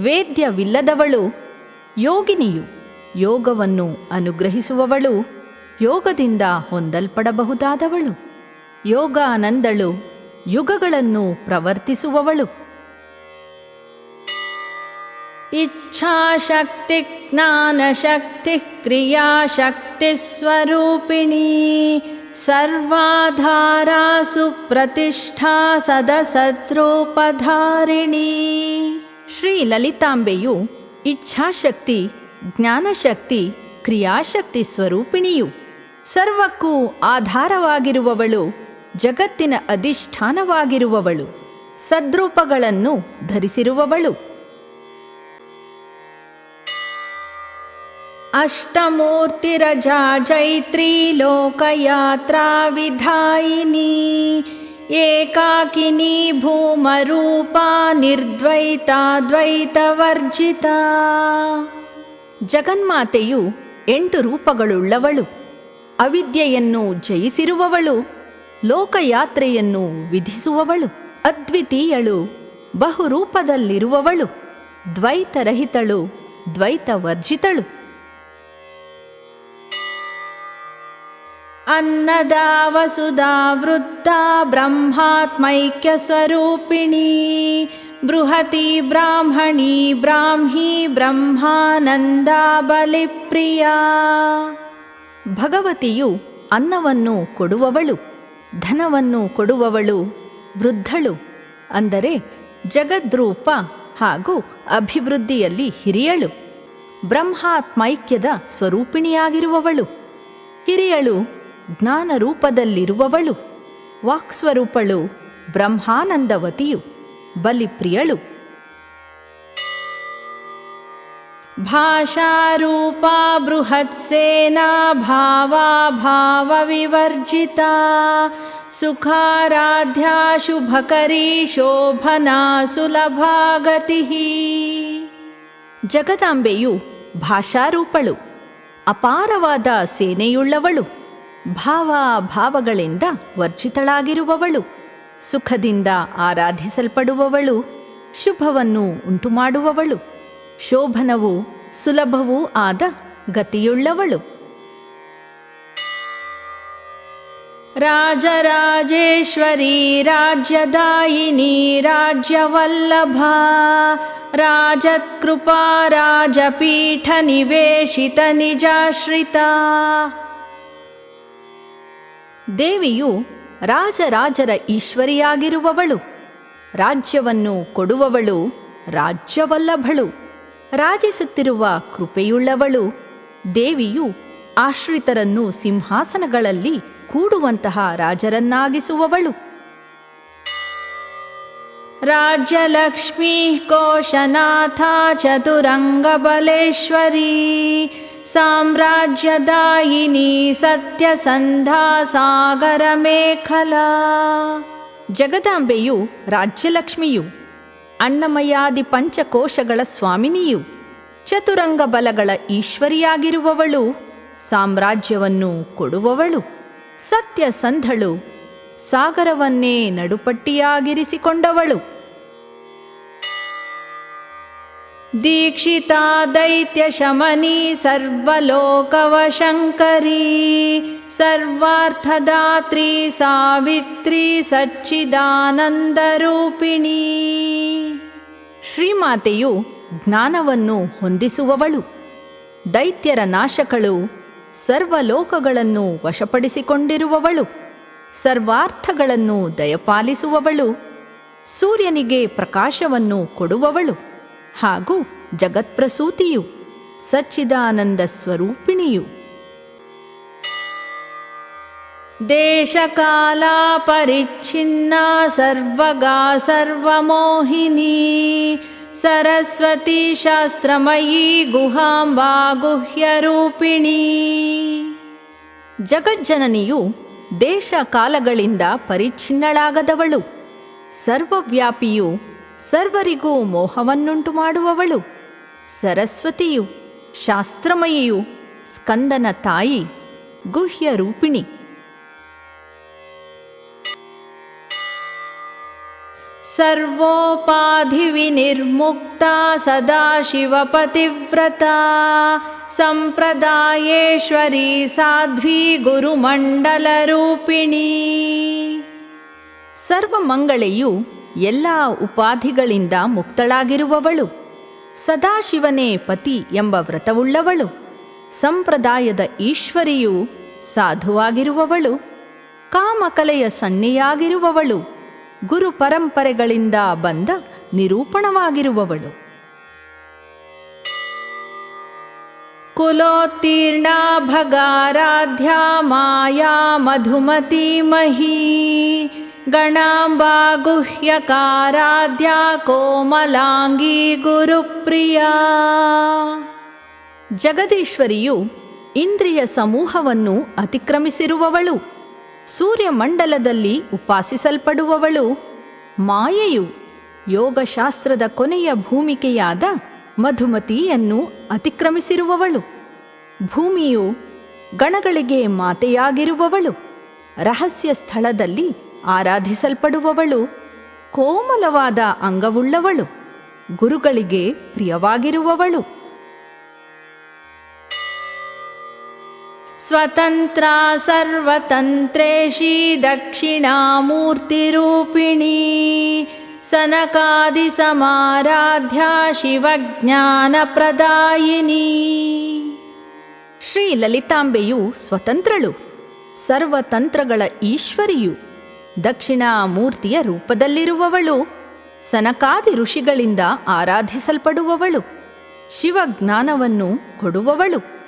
Speaker 1: ವೇದ್ಯವಿಲ್ಲದವಳು, ಯೋಗಿನಿಯು, ಯೋಗವನ್ನು ಅನುಗ್ರಹಿಸುವವಳು, ಯೋಗದಿಂದ ಹೊಂದಲ್ಪಡಬಹುದಾದವಳು, ಯೋಗಾನಂದಳು, ಯುಗಗಳನ್ನು ಪ್ರವರ್ತಿಸುವವಳು. ಇಚ್ಛಾಶಕ್ತಿ ಜ್ಞಾನಶಕ್ತಿ ಕ್ರಿಯಾಶಕ್ತಿ ಸ್ವರೂಪಿಣಿ ಸರ್ವಾಧಾರಾ ಸುಪ್ರತಿಷ್ಠಾ ಸದಸದ್ರೂಪಧಾರಿಣಿ. ಶ್ರೀ ಲಲಿತಾಂಬೆಯು ಇಚ್ಛಾಶಕ್ತಿ ಜ್ಞಾನಶಕ್ತಿ ಕ್ರಿಯಾಶಕ್ತಿ ಸ್ವರೂಪಿಣಿಯು, ಸರ್ವಕ್ಕೂ ಆಧಾರವಾಗಿರುವವಳು, ಜಗತ್ತಿನ ಅಧಿಷ್ಠಾನವಾಗಿರುವವಳು, ಸದ್ರೂಪಗಳನ್ನು ಧರಿಸಿರುವವಳು. ಅಷ್ಟಮೂರ್ತಿರಜಾ ಜೈತ್ರಿ ಲೋಕಯಾತ್ರಾ ವಿಧಾಯಿನಿ ಏಕಾಕಿನಿ ಭೂಮರೂಪಾ ನಿರ್ದ್ವೈತಾದ್ವೈತವರ್ಜಿತಾ. ಜಗನ್ಮಾತೆಯು 8 ರೂಪಗಳುಳ್ಳವಳು, ಅವಿದ್ಯೆಯನ್ನು ಜಯಿಸಿರುವವಳು, ಲೋಕಯಾತ್ರೆಯನ್ನು ವಿಧಿಸುವವಳು, ಅದ್ವಿತೀಯಳು, ಬಹುರೂಪದಲ್ಲಿರುವವಳು, ದ್ವೈತರಹಿತಳು, ದ್ವೈತವರ್ಜಿತಳು. ಅನ್ನದಾ ವಸುಧಾ ವೃದ್ಧಾ ಬ್ರಹ್ಮಾತ್ಮೈಕ್ಯ ಸ್ವರೂಪಿಣಿ ಬೃಹತಿ ಬ್ರಾಹ್ಮಣಿ ಬ್ರಾಹ್ಮಿ ಬ್ರಹ್ಮಾನಂದ ಬಲಿಪ್ರಿಯಾ. ಭಗವತಿಯು ಅನ್ನವನ್ನು ಕೊಡುವವಳು, ಧನವನ್ನು ಕೊಡುವವಳು, ವೃದ್ಧಳು ಅಂದರೆ ಜಗದ್ರೂಪ ಹಾಗೂ ಅಭಿವೃದ್ಧಿಯಲ್ಲಿ ಹಿರಿಯಳು, ಬ್ರಹ್ಮಾತ್ಮೈಕ್ಯದ ಸ್ವರೂಪಿಣಿಯಾಗಿರುವವಳು, ಹಿರಿಯಳು, ಜ್ಞಾನರೂಪದಲ್ಲಿರುವವಳು, ವಾಕ್ಸ್ವರೂಪಳು, ಬ್ರಹ್ಮಾನಂದವತಿಯು, ಬಲಿಪ್ರಿಯಳು. ಭಾಷಾರೂಪಾ ಬೃಹತ್ಸೇನಾ ಭಾವಾಭಾವ ವಿವರ್ಜಿತಾ ಸುಖಾರಾಧ್ಯ ಶುಭಕರೀ ಶೋಭನಾ ಸುಲಭಾಗತಿ. ಜಗದಾಂಬೆಯು ಭಾಷಾರೂಪಳು, ಅಪಾರವಾದ ಸೇನೆಯುಳ್ಳವಳು, ಭಾವಗಳಿಂದ ವರ್ಜಿತಳಾಗಿರುವವಳು, ಸುಖದಿಂದ ಆರಾಧಿಸಲ್ಪಡುವವಳು, ಶುಭವನ್ನು ಉಂಟುಮಾಡುವವಳು, ಶೋಭನವೂ ಸುಲಭವೂ ಆದ ಗತಿಯುಳ್ಳವಳು. ರಾಜರಾಜೇಶ್ವರಿ ರಾಜ್ಯದಾಯಿನಿ ರಾಜ್ಯವಲ್ಲಭಾ ರಾಜತ್ಕೃಪಾ ರಾಜಪೀಠ ನಿವೇಶಿತ ನಿಜಾಶ್ರಿತಾ. ದೇವಿಯು ರಾಜರಾಜರ ಈಶ್ವರಿಯಾಗಿರುವವಳು, ರಾಜ್ಯವನ್ನು ಕೊಡುವವಳು, ರಾಜ್ಯವಲ್ಲಭಳು, ರಾಜಿಸುತ್ತಿರುವ ಕೃಪೆಯುಳ್ಳವಳು. ದೇವಿಯು ಆಶ್ರಿತರನ್ನು ಸಿಂಹಾಸನಗಳಲ್ಲಿ ಕೂಡುವಂತಹ ರಾಜರನ್ನಾಗಿಸುವವಳು. ರಾಜ್ಯಲಕ್ಷ್ಮೀ ಕೋಶನಾಥ ಚತುರಂಗಬಲೇಶ್ವರಿ ಸಾಮ್ರಾಜ್ಯದಾಯಿನಿ ಸತ್ಯಸಂಧಾ ಸಾಗರ ಮೇಖಲಾ. ಜಗದಾಂಬೆಯು ರಾಜ್ಯಲಕ್ಷ್ಮಿಯು, ಅನ್ನಮಯಾದಿ ಪಂಚಕೋಶಗಳ ಸ್ವಾಮಿನಿಯು, ಚತುರಂಗ ಬಲಗಳ ಈಶ್ವರಿಯಾಗಿರುವವಳು, ಸಾಮ್ರಾಜ್ಯವನ್ನು ಕೊಡುವವಳು, ಸತ್ಯಸಂಧಳು, ಸಾಗರವನ್ನೇ ನಡುಪಟ್ಟಿಯಾಗಿರಿಸಿಕೊಂಡವಳು. ದೀಕ್ಷಿತಾ ದೈತ್ಯ ಶಮನಿ ಸರ್ವಲೋಕವಶಂಕರಿ ಸರ್ವಾರ್ಥದಾತ್ರಿ ಸಾವಿತ್ರಿ ಸಚ್ಚಿದಾನಂದರೂಪಿಣಿ. ಶ್ರೀಮಾತೆಯು ಜ್ಞಾನವನ್ನು ಹೊಂದಿಸುವವಳು, ದೈತ್ಯರ ನಾಶಕಳು, ಸರ್ವಲೋಕಗಳನ್ನು ವಶಪಡಿಸಿಕೊಂಡಿರುವವಳು, ಸರ್ವಾರ್ಥಗಳನ್ನು ದಯಪಾಲಿಸುವವಳು, ಸೂರ್ಯನಿಗೆ ಪ್ರಕಾಶವನ್ನು ಕೊಡುವವಳು ಹಾಗೂ ಜಗತ್ಪ್ರಸೂತಿಯು, ಸಚ್ಚಿದಾನಂದ ಸ್ವರೂಪಿಣಿಯು. ದೇಶಕಾಲ ಪರಿಚ್ಛಿನ್ನ ಸರ್ವಗಾ ಸರ್ವಮೋಹಿನಿ ಸರಸ್ವತಿ ಶಾಸ್ತ್ರಮಯೀ ಗುಹಾಂಬಾ ಗುಹ್ಯರೂಪಿಣಿ. ಜಗಜ್ಜನನಿಯು ದೇಶ ಕಾಲಗಳಿಂದ ಪರಿಚ್ಛಿನ್ನಳಾಗದವಳು, ಸರ್ವವ್ಯಾಪಿಯು, ಸರ್ವರಿಗೂ ಮೋಹವನ್ನುಂಟು ಮಾಡುವವಳು, ಸರಸ್ವತಿಯು, ಶಾಸ್ತ್ರಮಯಿಯು, ಸ್ಕಂದನ ತಾಯಿ, ಗುಹ್ಯ ರೂಪಿಣಿ. ಸರ್ವೋಪಾಧಿ ವಿನಿರ್ಮುಕ್ತಾ ಸದಾಶಿವಪತಿವ್ರತಾ ಸಂಪ್ರದಾಯೇಶ್ವರಿ ಸಾಧ್ವಿ ಗುರುಮಂಡಲರೂಪಿಣಿ. ಸರ್ವಮಂಗಳೆಯು ಎಲ್ಲ ಉಪಾಧಿಗಳಿಂದ ಮುಕ್ತಳಾಗಿರುವವಳು, ಸದಾಶಿವನೇ ಪತಿ ಎಂಬ ವ್ರತವುಳ್ಳವಳು, ಸಂಪ್ರದಾಯದ ಈಶ್ವರಿಯು, ಸಾಧುವಾಗಿರುವವಳು, ಕಾಮಕಲೆಯ ಸನ್ನೆಯಾಗಿರುವವಳು, ಗುರು ಪರಂಪರೆಗಳಿಂದ ಬಂದ ನಿರೂಪಣವಾಗಿರುವವಳು. ಕುಲೋತ್ತೀರ್ಣಾ ಭಗಾರಾಧ್ಯ ಮಾಯಾ ಮಧುಮತಿ ಮಹೀ ಗಣಾಂಬಾ ಗುಹ್ಯಕಾರಾಧ್ಯ ಕೋಮಲಾಂಗಿ ಗುರುಪ್ರಿಯಾ. ಜಗದೀಶ್ವರಿಯು ಇಂದ್ರಿಯ ಸಮೂಹವನ್ನು ಅತಿಕ್ರಮಿಸಿರುವವಳು, ಸೂರ್ಯಮಂಡಲದಲ್ಲಿ ಉಪಾಸಿಸಲ್ಪಡುವವಳು, ಮಾಯೆಯು ಯೋಗಶಾಸ್ತ್ರದ ಕೊನೆಯ ಭೂಮಿಕೆಯಾದ ಮಧುಮತಿಯನ್ನು ಅತಿಕ್ರಮಿಸಿರುವವಳು, ಭೂಮಿಯು ಗಣಗಳಿಗೆ ಮಾತೆಯಾಗಿರುವವಳು, ರಹಸ್ಯ ಸ್ಥಳದಲ್ಲಿ ಆರಾಧಿಸಲ್ಪಡುವವಳು, ಕೋಮಲವಾದ ಅಂಗವುಳ್ಳವಳು, ಗುರುಗಳಿಗೆ ಪ್ರಿಯವಾಗಿರುವವಳು. ಸ್ವತಂತ್ರಾ ಸರ್ವತಂತ್ರೇಶಿ ದಕ್ಷಿಣಾಮೂರ್ತಿರೂಪಿಣೀ ಸನಕಾದಿ ಸಮಾರಾಧ್ಯ ಶಿವಜ್ಞಾನ ಪ್ರದಾಯಿನಿ. ಶ್ರೀ ಲಲಿತಾಂಬೆಯು ಸ್ವತಂತ್ರಳು, ಸರ್ವತಂತ್ರಗಳ ಈಶ್ವರಿಯು, ದಕ್ಷಿಣಾಮೂರ್ತಿಯ ರೂಪದಲ್ಲಿರುವವಳು, ಸನಕಾದಿ ಋಷಿಗಳಿಂದ ಆರಾಧಿಸಲ್ಪಡುವವಳು, ಶಿವಜ್ಞಾನವನ್ನು ಕೊಡುವವಳು.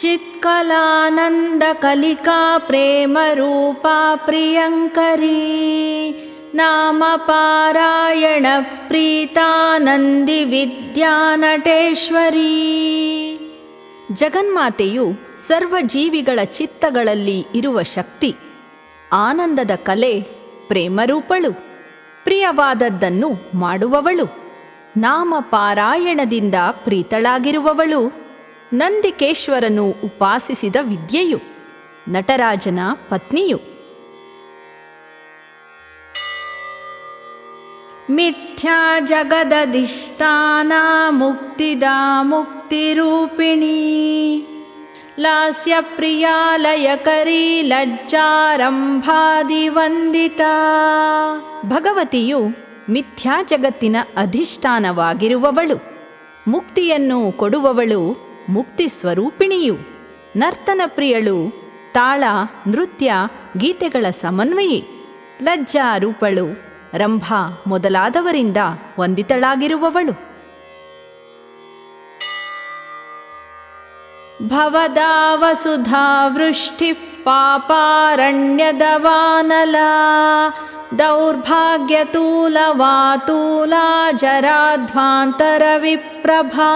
Speaker 1: ಚಿತ್ಕಲಾನಂದ ಕಲಿಕಾ ಪ್ರೇಮ ರೂಪಾ ಪ್ರಿಯಂಕರೀ ನಾಮ ಪಾರಾಯಣ ಪ್ರೀತಾನಂದಿ ವಿದ್ಯಾ ನಟೇಶ್ವರೀ. ಜಗನ್ಮಾತೆಯು ಸರ್ವಜೀವಿಗಳ ಚಿತ್ತಗಳಲ್ಲಿ ಇರುವ ಶಕ್ತಿ, ಆನಂದದ ಕಲೆ, ಪ್ರೇಮರೂಪಳು, ಪ್ರಿಯವಾದದ್ದನ್ನು ಮಾಡುವವಳು, ನಾಮ ಪಾರಾಯಣದಿಂದ ಪ್ರೀತಳಾಗಿರುವವಳು, ನಂದಿಕೇಶ್ವರನು ಉಪಾಸಿಸಿದ ವಿದ್ಯೆಯು, ನಟರಾಜನ ಪತ್ನಿಯು. ಮಿಥ್ಯಾ ಜಗದಧಿಷ್ಠಾನ ಮುಕ್ತಿದಾ ಮುಕ್ತಿರೂಪಿಣೀ ಲಾಸ್ಯ ಪ್ರಿಯಾಲಯಕರೀ ಲಜ್ಜಾರಂಭಾದಿ ವಂದಿತಾ. ಭಗವತಿಯು ಮಿಥ್ಯಾ ಜಗತ್ತಿನ ಅಧಿಷ್ಠಾನವಾಗಿರುವವಳು, ಮುಕ್ತಿಯನ್ನು ಕೊಡುವವಳು, ಮುಕ್ತಿ ಸ್ವರೂಪಿಣಿಯು, ನರ್ತನ ಪ್ರಿಯಳು, ತಾಳ ನೃತ್ಯ ಗೀತೆಗಳ ಸಮನ್ವಯಿ, ಲಜ್ಜಾರೂಪಳು, ರಂಭಾ ಮೊದಲಾದವರಿಂದ ವಂದಿತಳಾಗಿರುವವಳು. ಭವದಾವಸುಧಾ ವೃಷ್ಟಿ ಪಾಪಾರಣ್ಯದವಾನಲ ದೌರ್ಭಾಗ್ಯತೂಲವಾತೂಲ ಜರಾಧ್ವಾಂತರ ವಿಪ್ರಭಾ.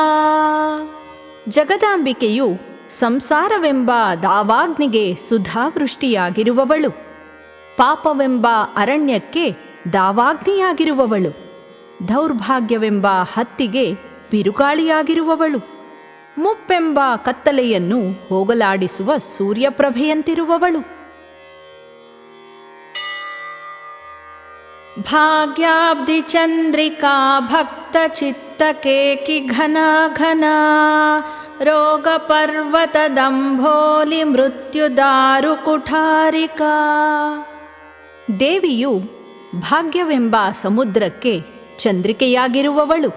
Speaker 1: ಜಗದಾಂಬಿಕೆಯು ಸಂಸಾರವೆಂಬ ದಾವಾಗ್ನಿಗೆ ಸುಧಾವೃಷ್ಟಿಯಾಗಿರುವವಳು, ಪಾಪವೆಂಬ ಅರಣ್ಯಕ್ಕೆ ದಾವಾಗ್ನಿಯಾಗಿರುವವಳು, ದೌರ್ಭಾಗ್ಯವೆಂಬ ಹತ್ತಿಗೆ ಬಿರುಗಾಳಿಯಾಗಿರುವವಳು, ಮುಪ್ಪೆಂಬ ಕತ್ತಲೆಯನ್ನು ಹೋಗಲಾಡಿಸುವ ಸೂರ್ಯಪ್ರಭೆಯಂತಿರುವವಳು. ಭಾಗ್ಯಾಬ್ಧಿ ಚಂದ್ರಿಕಾ ಭಕ್ತ ಚಿತ್ತಕೇಕಿ ಘನ ಘನ ರೋಗ ಪರ್ವತ ದಂಭೋಲಿ ಮೃತ್ಯುದಾರು ಕುಠಾರಿಕಾ. ದೇವಿಯು ಭಾಗ್ಯವೆಂಬ ಸಮುದ್ರಕ್ಕೆ ಚಂದ್ರಿಕೆಯಾಗಿರುವವಳು,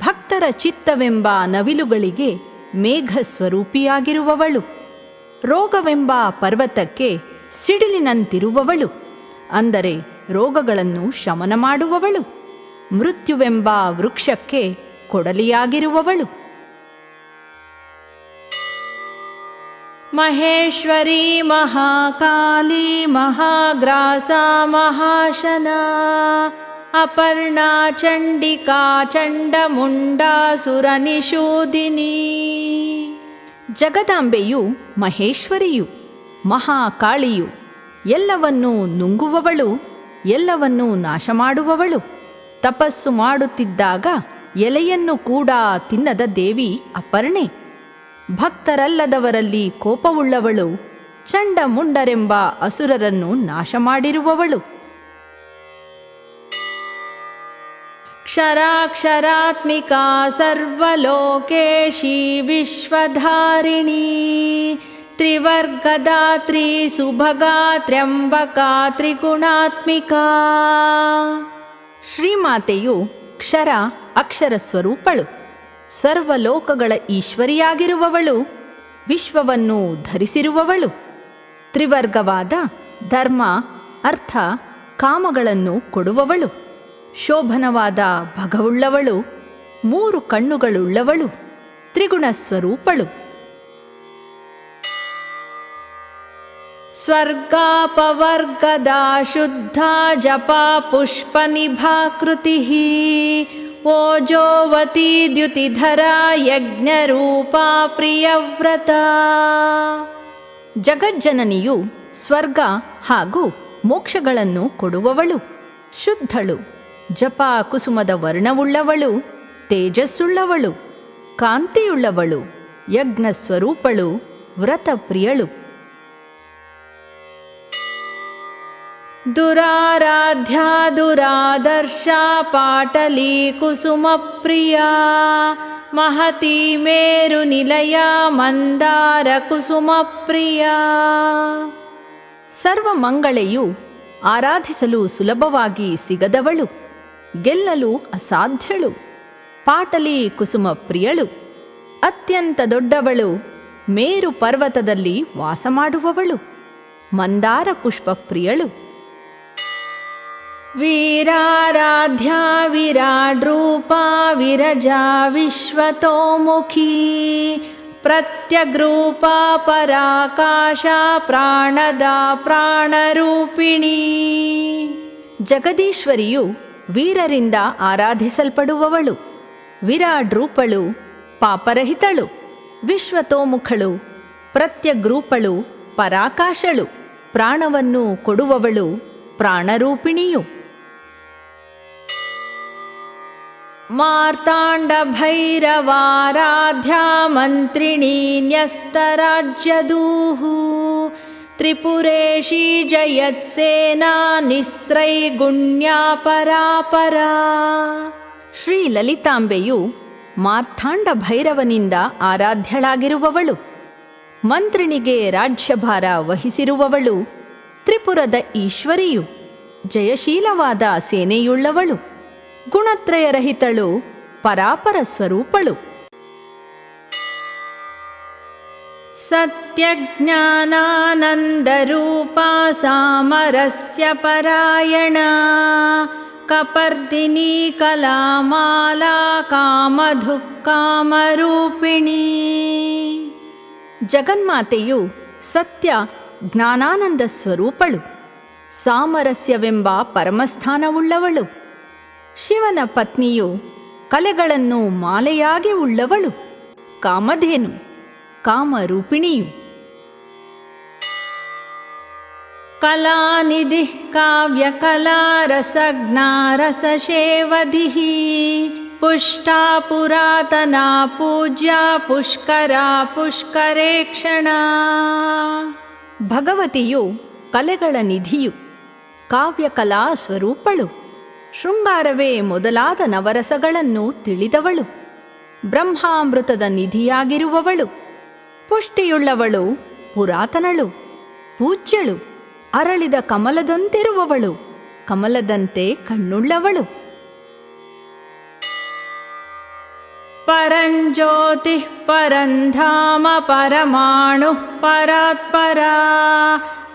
Speaker 1: ಭಕ್ತರ ಚಿತ್ತವೆಂಬ ನವಿಲುಗಳಿಗೆ ಮೇಘ ಸ್ವರೂಪಿಯಾಗಿರುವವಳು, ರೋಗವೆಂಬ ಪರ್ವತಕ್ಕೆ ಸಿಡಿಲಿನಂತಿರುವವಳು, ಅಂದರೆ ರೋಗಗಳನ್ನು ಶಮನ ಮಾಡುವವಳು, ಮೃತ್ಯುವೆಂಬ ವೃಕ್ಷಕ್ಕೆ ಕೊಡಲಿಯಾಗಿರುವವಳು. ಮಹೇಶ್ವರಿ ಮಹಾಕಾಲಿ ಮಹಾಗ್ರಾಸ ಮಹಾಶನ ಅಪರ್ಣಾ ಚಂಡಿಕಾ ಚಂಡಮುಂಡಾಸುರನಿಷೂದಿನಿ. ಜಗದಾಂಬೆಯು ಮಹೇಶ್ವರಿಯು, ಮಹಾಕಾಳಿಯು, ಎಲ್ಲವನ್ನೂ ನುಂಗುವವಳು, ಎಲ್ಲವನ್ನೂ ನಾಶ ಮಾಡುವವಳು. ತಪಸ್ಸು ಮಾಡುತ್ತಿದ್ದಾಗ ಎಲೆಯನ್ನು ಕೂಡ ತಿನ್ನದ ದೇವಿ ಅಪರ್ಣೆ. ಭಕ್ತರಲ್ಲದವರಲ್ಲಿ ಕೋಪವುಳ್ಳವಳು, ಚಂಡಮುಂಡರೆಂಬ ಅಸುರರನ್ನು ನಾಶ ಮಾಡಿರುವವಳು. ಕ್ಷರಾಕ್ಷರಾತ್ಮಿಕಾ ಸರ್ವಲೋಕೇಶಿ ವಿಶ್ವಧಾರಿಣೀ ತ್ರಿವರ್ಗದಾತ್ರಿ ಸುಭಗಾ ತ್ರ್ಯಂಬಕಾ ತ್ರಿಗುಣಾತ್ಮಿಕಾ. ಶ್ರೀಮಾತೆಯು ಕ್ಷರ ಅಕ್ಷರ ಸ್ವರೂಪಳು, ಸರ್ವಲೋಕಗಳ ಈಶ್ವರಿಯಾಗಿರುವವಳು, ವಿಶ್ವವನ್ನು ಧರಿಸಿರುವವಳು, ತ್ರಿವರ್ಗವಾದ ಧರ್ಮ ಅರ್ಥ ಕಾಮಗಳನ್ನು ಕೊಡುವವಳು, ಶೋಭನವಾದ ಭಗವುಳ್ಳವಳು, 3 ಕಣ್ಣುಗಳುಳ್ಳವಳು, ತ್ರಿಗುಣ ಸ್ವರೂಪಳು. ಸ್ವರ್ಗಾಪವರ್ಗದ ಶುದ್ಧ ಜಪಾ ಪುಷ್ಪ ನಿಭಾಕೃತಿ ಓಜೋವತಿ ದ್ಯುತಿಧರ ಯಜ್ಞರೂಪಾ ಪ್ರಿಯವ್ರತ. ಜಗಜ್ಜನನಿಯು ಸ್ವರ್ಗ ಹಾಗೂ ಮೋಕ್ಷಗಳನ್ನು ಕೊಡುವವಳು, ಶುದ್ಧಳು, ಜಪ ಕುಸುಮದ ವರ್ಣವುಳ್ಳವಳು, ತೇಜಸ್ಸುಳ್ಳವಳು, ಕಾಂತಿಯುಳ್ಳವಳು, ಯಜ್ಞ ಸ್ವರೂಪಳು, ವ್ರತ ಪ್ರಿಯಳು. ದುರಾರಾಧ್ಯ ದುರಾದರ್ಶ ಪಾಟಲಿ ಕುಸುಮ ಪ್ರಿಯ ಮಹತಿ ಮೇರು ನಿಲಯ ಮಂದಾರ ಕುಸುಮ ಪ್ರಿಯ. ಸರ್ವಮಂಗಳೆಯು ಆರಾಧಿಸಲು ಸುಲಭವಾಗಿ ಸಿಗದವಳು, ಗೆಲ್ಲಲು ಅಸಾಧ್ಯಳು, ಪಾಟಲಿ ಕುಸುಮ ಪ್ರಿಯಳು, ಅತ್ಯಂತ ದೊಡ್ಡವಳು, ಮೇರು ಪರ್ವತದಲ್ಲಿ ವಾಸ ಮಾಡುವವಳು, ಮಂದಾರ ಪುಷ್ಪ ಪ್ರಿಯಳು. ವೀರಾರಾಧ್ಯ ವಿರಾಡ್ರೂಪಾ ವಿರಜಾ ವಿಶ್ವತೋಮುಖಿ ಪ್ರತ್ಯಗ್ರೂಪಾ ಪರಾಕಾಶ ಪ್ರಾಣದ ಪ್ರಾಣರೂಪಿಣಿ. ಜಗದೀಶ್ವರಿಯು ವೀರರಿಂದ ಆರಾಧಿಸಲ್ಪಡುವವಳು, ವಿರಾಡ್ರೂಪಳು, ಪಾಪರಹಿತಳು, ವಿಶ್ವತೋಮುಖಳು, ಪ್ರತ್ಯಗ್ರೂಪಳು, ಪರಾಕಾಶಳು, ಪ್ರಾಣವನ್ನು ಕೊಡುವವಳು, ಪ್ರಾಣರೂಪಿಣಿಯು. ಮಾರ್ತಾಂಡ ಭೈರವಾರಾಧ್ಯ ಮಂತ್ರಿಣೀ ನ್ಯಸ್ತರಾಜ್ಯದೂಹು ತ್ರಿಪುರೇಶಿ ಜಯತ್ಸೇನಾ ನಿಸ್ತ್ರೈಗುಣ್ಯ ಪರಾಪರಾ. ಶ್ರೀ ಲಲಿತಾಂಬೆಯು ಮಾರ್ಥಾಂಡ ಭೈರವನಿಂದ ಆರಾಧ್ಯಳಾಗಿರುವವಳು, ಮಂತ್ರಿಣಿಗೆ ರಾಜ್ಯಭಾರ ವಹಿಸಿರುವವಳು, ತ್ರಿಪುರದ ಈಶ್ವರಿಯು, ಜಯಶೀಲವಾದ ಸೇನೆಯುಳ್ಳವಳು, ಗುಣತ್ರಯರಹಿತಳು, ಪರಾಪರ ಸ್ವರೂಪಳು. ಸತ್ಯಜ್ಞಾನಾನಂದರೂಪಾ ಸಾಮರಸ್ಯ ಪರಾಯಣ ಕಪರ್ದಿನಿ ಕಲಾಮಾಲಾ ಕಾಮಧುಕ್ಕಾಮರೂಪಿಣಿ. ಜಗನ್ಮಾತೆಯು ಸತ್ಯ ಜ್ಞಾನಾನಂದ ಸ್ವರೂಪಳು, ಸಾಮರಸ್ಯವೆಂಬ ಪರಮಸ್ಥಾನವುಳ್ಳವಳು, ಶಿವನ ಪತ್ನಿಯು, ಕಲೆಗಳನ್ನು ಮಾಲೆಯಾಗಿ ಉಳ್ಳವಳು, ಕಾಮಧೇನು, ಕಾಮರೂಪಿಣಿಯು. ಕಲಾನಿಧಿ ಕಾವ್ಯ ಕಲಾರಸಜ್ಞಾರಸಶೇವಧಿ ಪುಷ್ಟಾ ಪುರಾತನಾ ಪೂಜ್ಯ ಪುಷ್ಕರ ಪುಷ್ಕರೇಕ್ಷಣ. ಭಗವತಿಯು ಕಲೆಗಳ ನಿಧಿಯು, ಕಾವ್ಯಕಲಾ ಸ್ವರೂಪಳು, ಶೃಂಗಾರವೇ ಮೊದಲಾದ ನವರಸಗಳನ್ನು ತಿಳಿದವಳು, ಬ್ರಹ್ಮಾಮೃತದ ನಿಧಿಯಾಗಿರುವವಳು, ಪುಷ್ಟಿಯುಳ್ಳವಳು, ಪುರಾತನಳು, ಪೂಜ್ಯಳು, ಅರಳಿದ ಕಮಲದಂತಿರುವವಳು, ಕಮಲದಂತೆ ಕಣ್ಣುಳ್ಳವಳು. ಪರಂಜ್ಯೋತಿ ಪರಂಧಾಮ ಪರಮಾಣು ಪರಾತ್ಪರಾ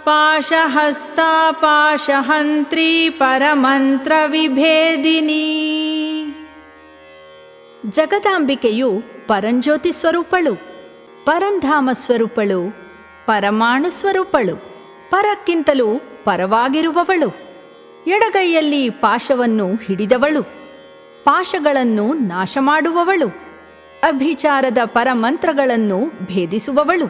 Speaker 1: ಪಾಶಹಸ್ತ ಪಾಶಹಂತ್ರಿ ಪರಮಂತ್ರ ವಿಭೇದಿನಿ. ಜಗದಾಂಬಿಕೆಯು ಪರಂಜ್ಯೋತಿ ಸ್ವರೂಪಳು, ಪರಂಧಾಮ ಸ್ವರೂಪಳು, ಪರಮಾಣು ಸ್ವರೂಪಳು, ಪರಕ್ಕಿಂತಲೂ ಪರವಾಗಿರುವವಳು, ಎಡಗೈಯಲ್ಲಿ ಪಾಶವನ್ನು ಹಿಡಿದವಳು, ಪಾಶಗಳನ್ನು ನಾಶ ಮಾಡುವವಳು, ಅಭಿಚಾರದ ಪರಮಂತ್ರಗಳನ್ನು ಭೇದಿಸುವವಳು.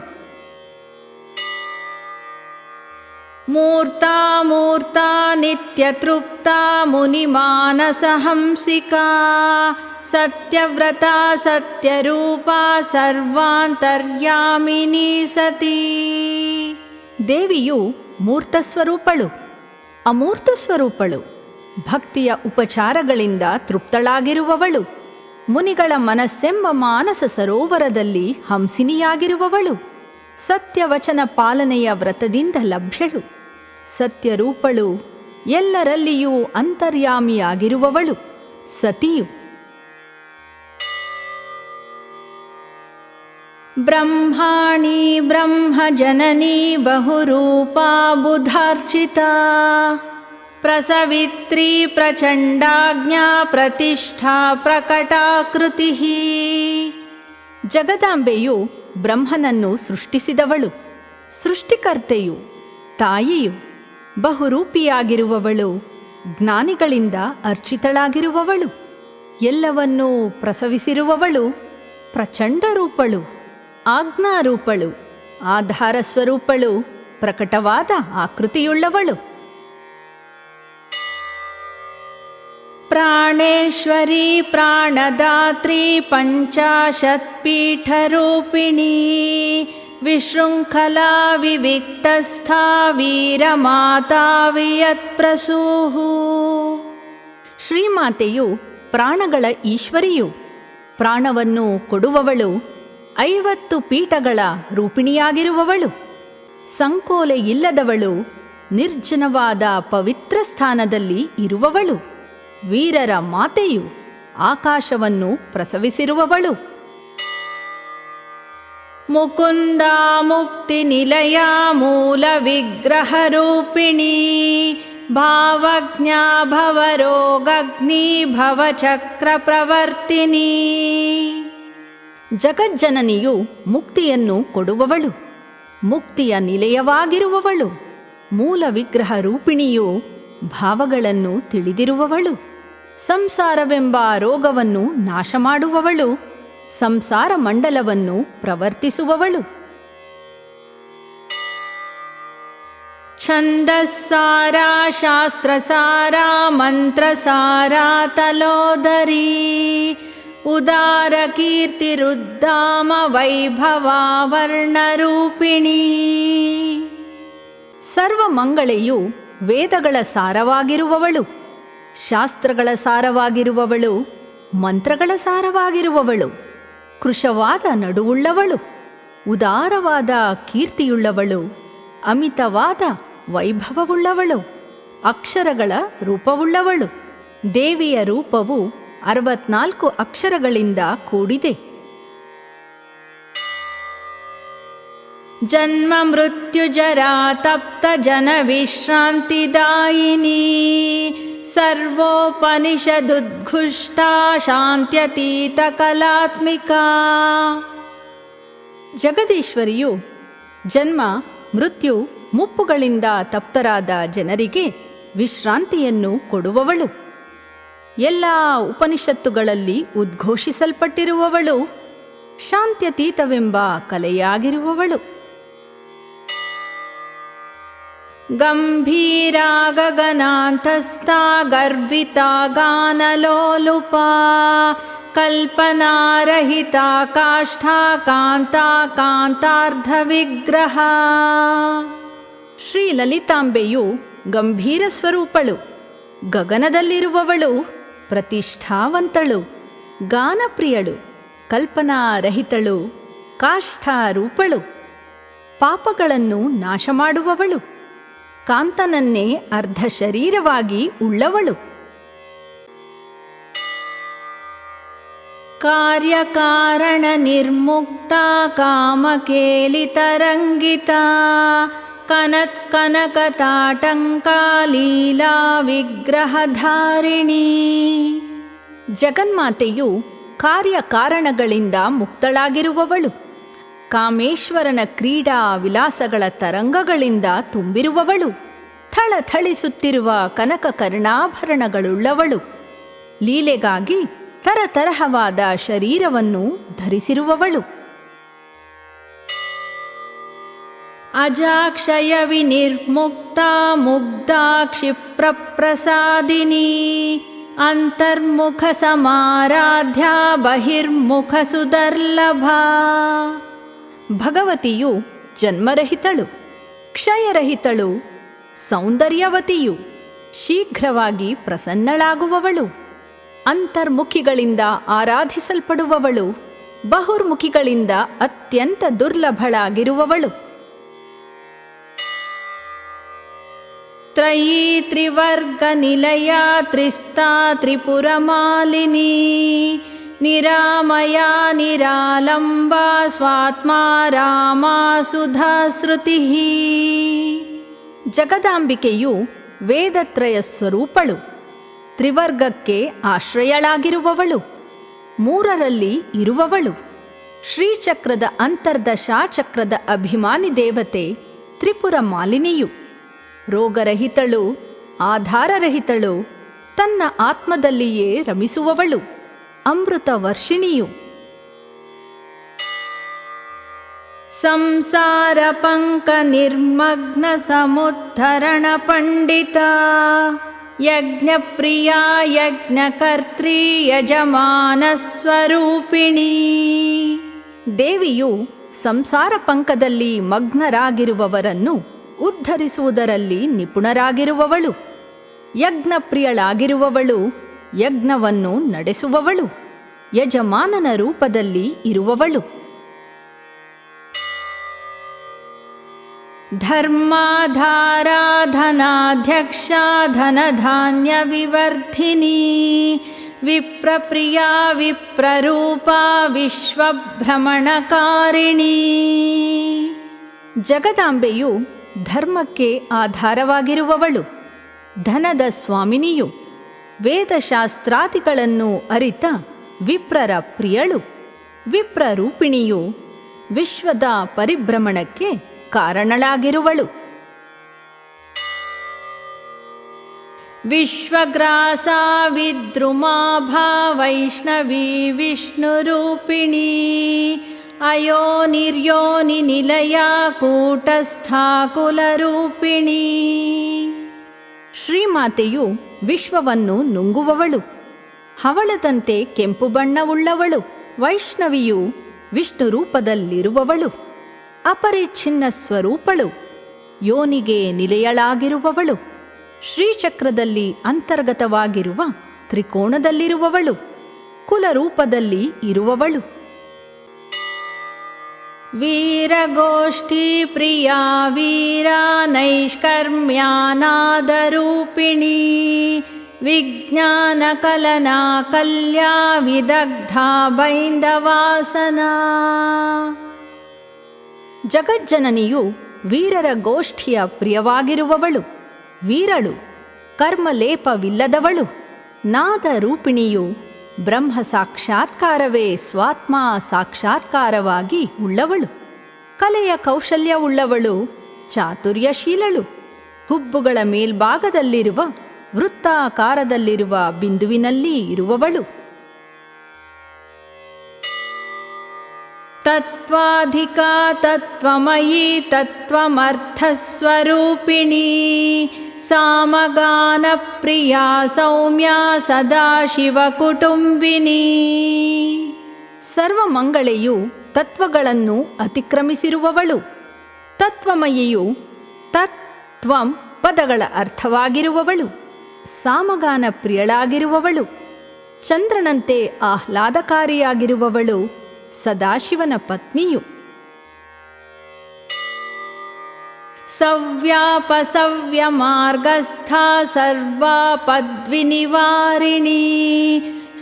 Speaker 1: ಮೂರ್ತಾ ಮೂರ್ತಾ ನಿತ್ಯತೃಪ್ತಾ ಮುನಿಮಾನಸಹಂಸಿಕಾ ಸತ್ಯವ್ರತಾ ಸತ್ಯರೂಪಾ ಸರ್ವಾಂತರ್ಯಾಮಿನಿ ಸತಿ. ದೇವಿಯು ಮೂರ್ತಸ್ವರೂಪಳು, ಅಮೂರ್ತ ಸ್ವರೂಪಳು, ಭಕ್ತಿಯ ಉಪಚಾರಗಳಿಂದ ತೃಪ್ತಳಾಗಿರುವವಳು, ಮುನಿಗಳ ಮನಸ್ಸೆಂಬ ಮಾನಸ ಸರೋವರದಲ್ಲಿ ಹಂಸಿನಿಯಾಗಿರುವವಳು, ಸತ್ಯವಚನ ಪಾಲನೆಯ ವ್ರತದಿಂದ ಲಭ್ಯಳು, ಸತ್ಯರೂಪಳು, ಎಲ್ಲರಲ್ಲಿಯೂ ಅಂತರ್ಯಾಮಿಯಾಗಿರುವವಳು ಸತಿಯು. ಬ್ರಹ್ಮಾಣಿ ಬ್ರಹ್ಮಜನನೀ ಬಹುರೂಪಾ ಬುಧಾರ್ಚಿತಾ ಪ್ರಸವಿತ್ರಿ ಪ್ರಚಂಡಾಜ್ಞಾ ಪ್ರತಿಷ್ಠಾ ಪ್ರಕಟಾಕೃತಿ. ಜಗದಾಂಬೆಯು ಬ್ರಹ್ಮನನ್ನು ಸೃಷ್ಟಿಸಿದವಳು, ಸೃಷ್ಟಿಕರ್ತೆಯು, ತಾಯಿಯು, ಬಹುರೂಪಿಯಾಗಿರುವವಳು, ಜ್ಞಾನಿಗಳಿಂದ ಅರ್ಚಿತಳಾಗಿರುವವಳು, ಎಲ್ಲವನ್ನೂ ಪ್ರಸವಿಸಿರುವವಳು, ಪ್ರಚಂಡ ರೂಪಳು, ಆಜ್ಞಾರೂಪಳು, ಆಧಾರ ಸ್ವರೂಪಳು, ಪ್ರಕಟವಾದ ಆಕೃತಿಯುಳ್ಳವಳು. ಪ್ರಾಣೇಶ್ವರಿ ಪ್ರಾಣದಾತ್ರಿ ಪಂಚಾಶತ್ಪೀಠರೂಪಿಣಿ ವಿಶೃಂಖಲಾ ವಿವಿಕ್ತಸ್ಥಾ ವೀರಮಾತಾ ವಿಯತ್ಪ್ರಸೂಹು. ಶ್ರೀಮಾತೆಯು ಪ್ರಾಣಗಳ ಈಶ್ವರಿಯು, ಪ್ರಾಣವನ್ನು ಕೊಡುವವಳು, 50 ಪೀಠಗಳ ರೂಪಿಣಿಯಾಗಿರುವವಳು, ಸಂಕೋಲೆ ಇಲ್ಲದವಳು, ನಿರ್ಜನವಾದ ಪವಿತ್ರ ಸ್ಥಾನದಲ್ಲಿ ಇರುವವಳು, ವೀರರ ಮಾತೆಯು, ಆಕಾಶವನ್ನು ಪ್ರಸವಿಸಿರುವವಳು. ಮುಕುಂದ ಮುಕ್ತಿ ನಿಲಯ ಮೂಲ ವಿಗ್ರಹರೂಪಿಣಿ ಭಾವಜ್ಞಾ ಭವರೋಗಗ್ನಿ ಭವಚಕ್ರ ಪ್ರವರ್ತಿನಿ. ಜಗಜ್ಜನನಿಯು ಮುಕ್ತಿಯನ್ನು ಕೊಡುವವಳು, ಮುಕ್ತಿಯ ನಿಲಯವಾಗಿರುವವಳು, ಮೂಲ ವಿಗ್ರಹ ರೂಪಿಣಿಯು, ಭಾವಗಳನ್ನು ತಿಳಿದಿರುವವಳು, ಸಂಸಾರವೆಂಬ ರೋಗವನ್ನು ನಾಶ ಮಾಡುವವಳು, ಸಂಸಾರ ಮಂಡಲವನ್ನು ಪ್ರವರ್ತಿಸುವವಳು. ಛಂದಸ್ಸಾರ ಶಾಸ್ತ್ರಸಾರ ಮಂತ್ರಸಾರ ತಲೋದರಿ ಉದಾರ ಕೀರ್ತಿರುದ್ದಾಮ ವೈಭವಾವರ್ಣರೂಪಿಣಿ. ಸರ್ವಮಂಗಳೆಯು ವೇದಗಳ ಸಾರವಾಗಿರುವವಳು, ಶಾಸ್ತ್ರಗಳ ಸಾರವಾಗಿರುವವಳು, ಮಂತ್ರಗಳ ಸಾರವಾಗಿರುವವಳು, ಕೃಶವಾದ ನಡುವುಳ್ಳವಳು, ಉದಾರವಾದ ಕೀರ್ತಿಯುಳ್ಳವಳು, ಅಮಿತವಾದ ವೈಭವವುಳ್ಳವಳು, ಅಕ್ಷರಗಳ ರೂಪವುಳ್ಳವಳು. ದೇವಿಯ ರೂಪವು 64 ಅಕ್ಷರಗಳಿಂದ ಕೂಡಿದೆ. ಜನ್ಮ ಮೃತ್ಯುಜರಾ ತಪ್ತ ಜನ ವಿಶ್ರಾಂತಿದಾಯಿನಿ ಸರ್ವೋಪನಿಷದುದ್ಘುಷ್ಟ ಶಾಂತ್ಯತೀತ ಕಲಾತ್ಮಿಕಾ. ಜಗದೀಶ್ವರಿಯು ಜನ್ಮ ಮೃತ್ಯು ಮುಪ್ಪುಗಳಿಂದ ತಪ್ತರಾದ ಜನರಿಗೆ ವಿಶ್ರಾಂತಿಯನ್ನು ಕೊಡುವವಳು, ಎಲ್ಲ ಉಪನಿಷತ್ತುಗಳಲ್ಲಿ ಉದ್ಘೋಷಿಸಲ್ಪಟ್ಟಿರುವವಳು, ಶಾಂತ್ಯತೀತವೆಂಬ ಕಲೆಯಾಗಿರುವವಳು. ಗಂಭೀರಾ ಗಗನಾಂತಸ್ಥಾ ಗರ್ವಿತಾ ಗಾನಲೋಲುಪಾ ಕಲ್ಪನಾರಹಿತಾ ಕಾಷ್ಠಾ ಕಾಂತಾ ಕಾಂತಾರ್ಧ ವಿಗ್ರಹ. ಶ್ರೀ ಲಲಿತಾಂಬೆಯು ಗಂಭೀರ ಸ್ವರೂಪಳು, ಗಗನದಲ್ಲಿರುವವಳು, ಪ್ರತಿಷ್ಠಾವಂತಳು, ಗಾನಪ್ರಿಯಳು, ಕಲ್ಪನಾರಹಿತಳು, ಕಾಷ್ಠಾರೂಪಳು, ಪಾಪಗಳನ್ನು ನಾಶ ಮಾಡುವವಳು, ಕಾಂತನನ್ನೇ ಅರ್ಧ ಶರೀರವಾಗಿ ಉಳ್ಳವಳು. ಕಾರ್ಯಕಾರಣ ನಿರ್ಮುಕ್ತ ಕಾಮಕೇಲಿತರಂಗಿತ ಕನತ್ಕನಕತಾಟಂಕ ಲೀಲಾ ವಿಗ್ರಹಧಾರಿಣಿ. ಜಗನ್ಮಾತೆಯು ಕಾರ್ಯಕಾರಣಗಳಿಂದ ಮುಕ್ತಳಾಗಿರುವವಳು, ಕಾಮೇಶ್ವರನ ಕ್ರೀಡಾ ವಿಲಾಸಗಳ ತರಂಗಗಳಿಂದ ತುಂಬಿರುವವಳು, ಥಳಥಳಿಸುತ್ತಿರುವ ಕನಕ ಕರ್ಣಾಭರಣಗಳುಳ್ಳವಳು, ಲೀಲೆಗಾಗಿ ತರತರಹವಾದ ಶರೀರವನ್ನು ಧರಿಸಿರುವವಳು. ಅಜಾಕ್ಷಯ ವಿನಿರ್ಮುಕ್ತ ಮುಗ್ಧ ಕ್ಷಿಪ್ರ ಪ್ರಸಾದಿನಿ ಅಂತರ್ಮುಖ ಸಮಾರಾಧ್ಯ ಬಹಿರ್ಮುಖ ಸುದರ್ಲಭ. ಭಗವತಿಯು ಜನ್ಮರಹಿತಳು, ಕ್ಷಯರಹಿತಳು, ಸೌಂದರ್ಯವತಿಯು, ಶೀಘ್ರವಾಗಿ ಪ್ರಸನ್ನಳಾಗುವವಳು, ಅಂತರ್ಮುಖಿಗಳಿಂದ ಆರಾಧಿಸಲ್ಪಡುವವಳು, ಬಹುರ್ಮುಖಿಗಳಿಂದ ಅತ್ಯಂತ ದುರ್ಲಭಳಾಗಿರುವವಳು. ತ್ರಯೀ ತ್ರಿವರ್ಗನಿಲಯಾ ತ್ರಿಸ್ತಾ ತ್ರಿಪುರಮಾಲಿನಿ ನಿರಾಮಯಾ ನಿರಾಲಂಬಾ ಸ್ವಾತ್ಮಾ ರಾಮಾ ಸುಧಾ ಶ್ರುತಿಃ. ಜಗದಾಂಬಿಕೆಯು ವೇದತ್ರಯ ಸ್ವರೂಪಳು, ತ್ರಿವರ್ಗಕ್ಕೆ ಆಶ್ರಯಳಾಗಿರುವವಳು, ಮೂರರಲ್ಲಿ ಇರುವವಳು, ಶ್ರೀಚಕ್ರದ ಅಂತರ್ದಶಾಚಕ್ರದ ಅಭಿಮಾನಿ ದೇವತೆ ತ್ರಿಪುರ ಮಾಲಿನಿಯು, ರೋಗರಹಿತಳು, ಆಧಾರರಹಿತಳು, ತನ್ನ ಆತ್ಮದಲ್ಲಿಯೇ ರಮಿಸುವವಳು, ಅಮೃತ ವರ್ಷಿಣಿಯು. ಸಂಸಾರ ಪಂಕ ನಿರ್ಮಗ್ನ ಸಮುದ್ಧರಣ ಪಂಡಿತ ಯಜ್ಞಪ್ರಿಯಾ ಯಜ್ಞಕರ್ತ್ರೀ ಯಜಮಾನ ಸ್ವರೂಪಿಣಿ. ದೇವಿಯು ಸಂಸಾರ ಪಂಕದಲ್ಲಿ ಮಗ್ನರಾಗಿರುವವರನ್ನು ಉದ್ಧರಿಸುವುದರಲ್ಲಿ ನಿಪುಣರಾಗಿರುವವಳು, ಯಜ್ಞಪ್ರಿಯಳಾಗಿರುವವಳು, ಯಜ್ಞವನ್ನು ನಡೆಸುವವಳು, ಯಜಮಾನನ ರೂಪದಲ್ಲಿ ಇರುವವಳು. ಧರ್ಮಾಧಾರಾಧನಾಧ್ಯಕ್ಷಾ ಧನಧಾನ್ಯ ವಿವರ್ಧಿನಿ ವಿಪ್ರಪ್ರಿಯಾ ವಿಪ್ರರೂಪಾ ವಿಶ್ವಭ್ರಮಣಕಾರಿಣಿ. ಜಗದಾಂಬೆಯು ಧರ್ಮಕ್ಕೆ ಆಧಾರವಾಗಿರುವವಳು, ಧನದ ಸ್ವಾಮಿನಿಯು, ವೇದಶಾಸ್ತ್ರಾದಿಗಳನ್ನು ಅರಿತ ವಿಪ್ರರ ಪ್ರಿಯಳು, ವಿಪ್ರರೂಪಿಣಿಯು, ವಿಶ್ವದ ಪರಿಭ್ರಮಣಕ್ಕೆ ಕಾರಣಳಾಗಿರುವಳು. ವಿಶ್ವಗ್ರಾಸಾ ವಿದ್ರುಮಾಭಾ ವೈಷ್ಣವೀ ವಿಷ್ಣುರೂಪಿಣಿ ಅಯೋ ನಿರ್ಯೋನಿ ನಿಲಯ ಕೂಟಸ್ಥಾ ಕುಲರೂಪಿಣಿ. ಶ್ರೀಮಾತೆಯು ವಿಶ್ವವನ್ನು ನುಂಗುವವಳು, ಹವಳದಂತೆ ಕೆಂಪು ಬಣ್ಣವುಳ್ಳವಳು, ವೈಷ್ಣವಿಯು ವಿಷ್ಣು ರೂಪದಲ್ಲಿರುವವಳು, ಅಪರಿಚ್ಛಿನ್ನ ಸ್ವರೂಪಳು, ಯೋನಿಗೆ ನಿಲೆಯಳಾಗಿರುವವಳು, ಶ್ರೀಚಕ್ರದಲ್ಲಿ ಅಂತರ್ಗತವಾಗಿರುವ ತ್ರಿಕೋಣದಲ್ಲಿರುವವಳು, ಕುಲರೂಪದಲ್ಲಿ ಇರುವವಳು. ವೀರಗೋಷ್ಠೀ ಪ್ರಿಯಾ ವೀರಾ ನೈಷ್ಕರ್ಮ್ಯಾನಾದರೂಪಿಣಿ ವಿಜ್ಞಾನ ಕಲನಾ ಕಲ್ಯಾ ವಿದಗ್ಧಾ ಬೈಂದವಾಸನಾ. ಜಗಜ್ಜನನಿಯು ವೀರರ ಗೋಷ್ಠಿಯ ಪ್ರಿಯವಾಗಿರುವವಳು, ವೀರಳು, ಕರ್ಮಲೇಪವಿಲ್ಲದವಳು, ನಾದರೂಪಿಣಿಯು, ಬ್ರಹ್ಮ ಸಾಕ್ಷಾತ್ಕಾರವೇ ಸ್ವಾತ್ಮ ಸಾಕ್ಷಾತ್ಕಾರವಾಗಿ ಉಳ್ಳವಳು, ಕಲೆಯ ಕೌಶಲ್ಯವುಳ್ಳವಳು, ಚಾತುರ್ಯಶೀಲಳು, ಹುಬ್ಬುಗಳ ಮೇಲ್ಭಾಗದಲ್ಲಿರುವ ವೃತ್ತಾಕಾರದಲ್ಲಿರುವ ಬಿಂದುವಿನಲ್ಲಿ ಇರುವವಳು. ತತ್ವಾಧಿಕಾ ತತ್ವಮಯೀ ತತ್ವಮರ್ಥಸ್ವರೂಪಿಣಿ ಸಾಮಗಾನ ಪ್ರಿಯಾ ಸೌಮ್ಯಾ ಸದಾಶಿವ ಕುಟುಂಬಿನಿ. ಸರ್ವಮಂಗಳೆಯು ತತ್ವಗಳನ್ನು ಅತಿಕ್ರಮಿಸಿರುವವಳು, ತತ್ವಮಯಿಯು ತತ್ವಂ ಪದಗಳ ಅರ್ಥವಾಗಿರುವವಳು, ಸಾಮಗಾನ ಪ್ರಿಯಳಾಗಿರುವವಳು, ಚಂದ್ರನಂತೆ ಆಹ್ಲಾದಕಾರಿಯಾಗಿರುವವಳು, ಸದಾಶಿವನ ಪತ್ನಿಯು. ಸವ್ಯಾಪಸವ್ಯ ಮಾರ್ಗಸ್ಥಾ ಸರ್ವಾಪದ್ವಿನಿವಾರಿಣಿ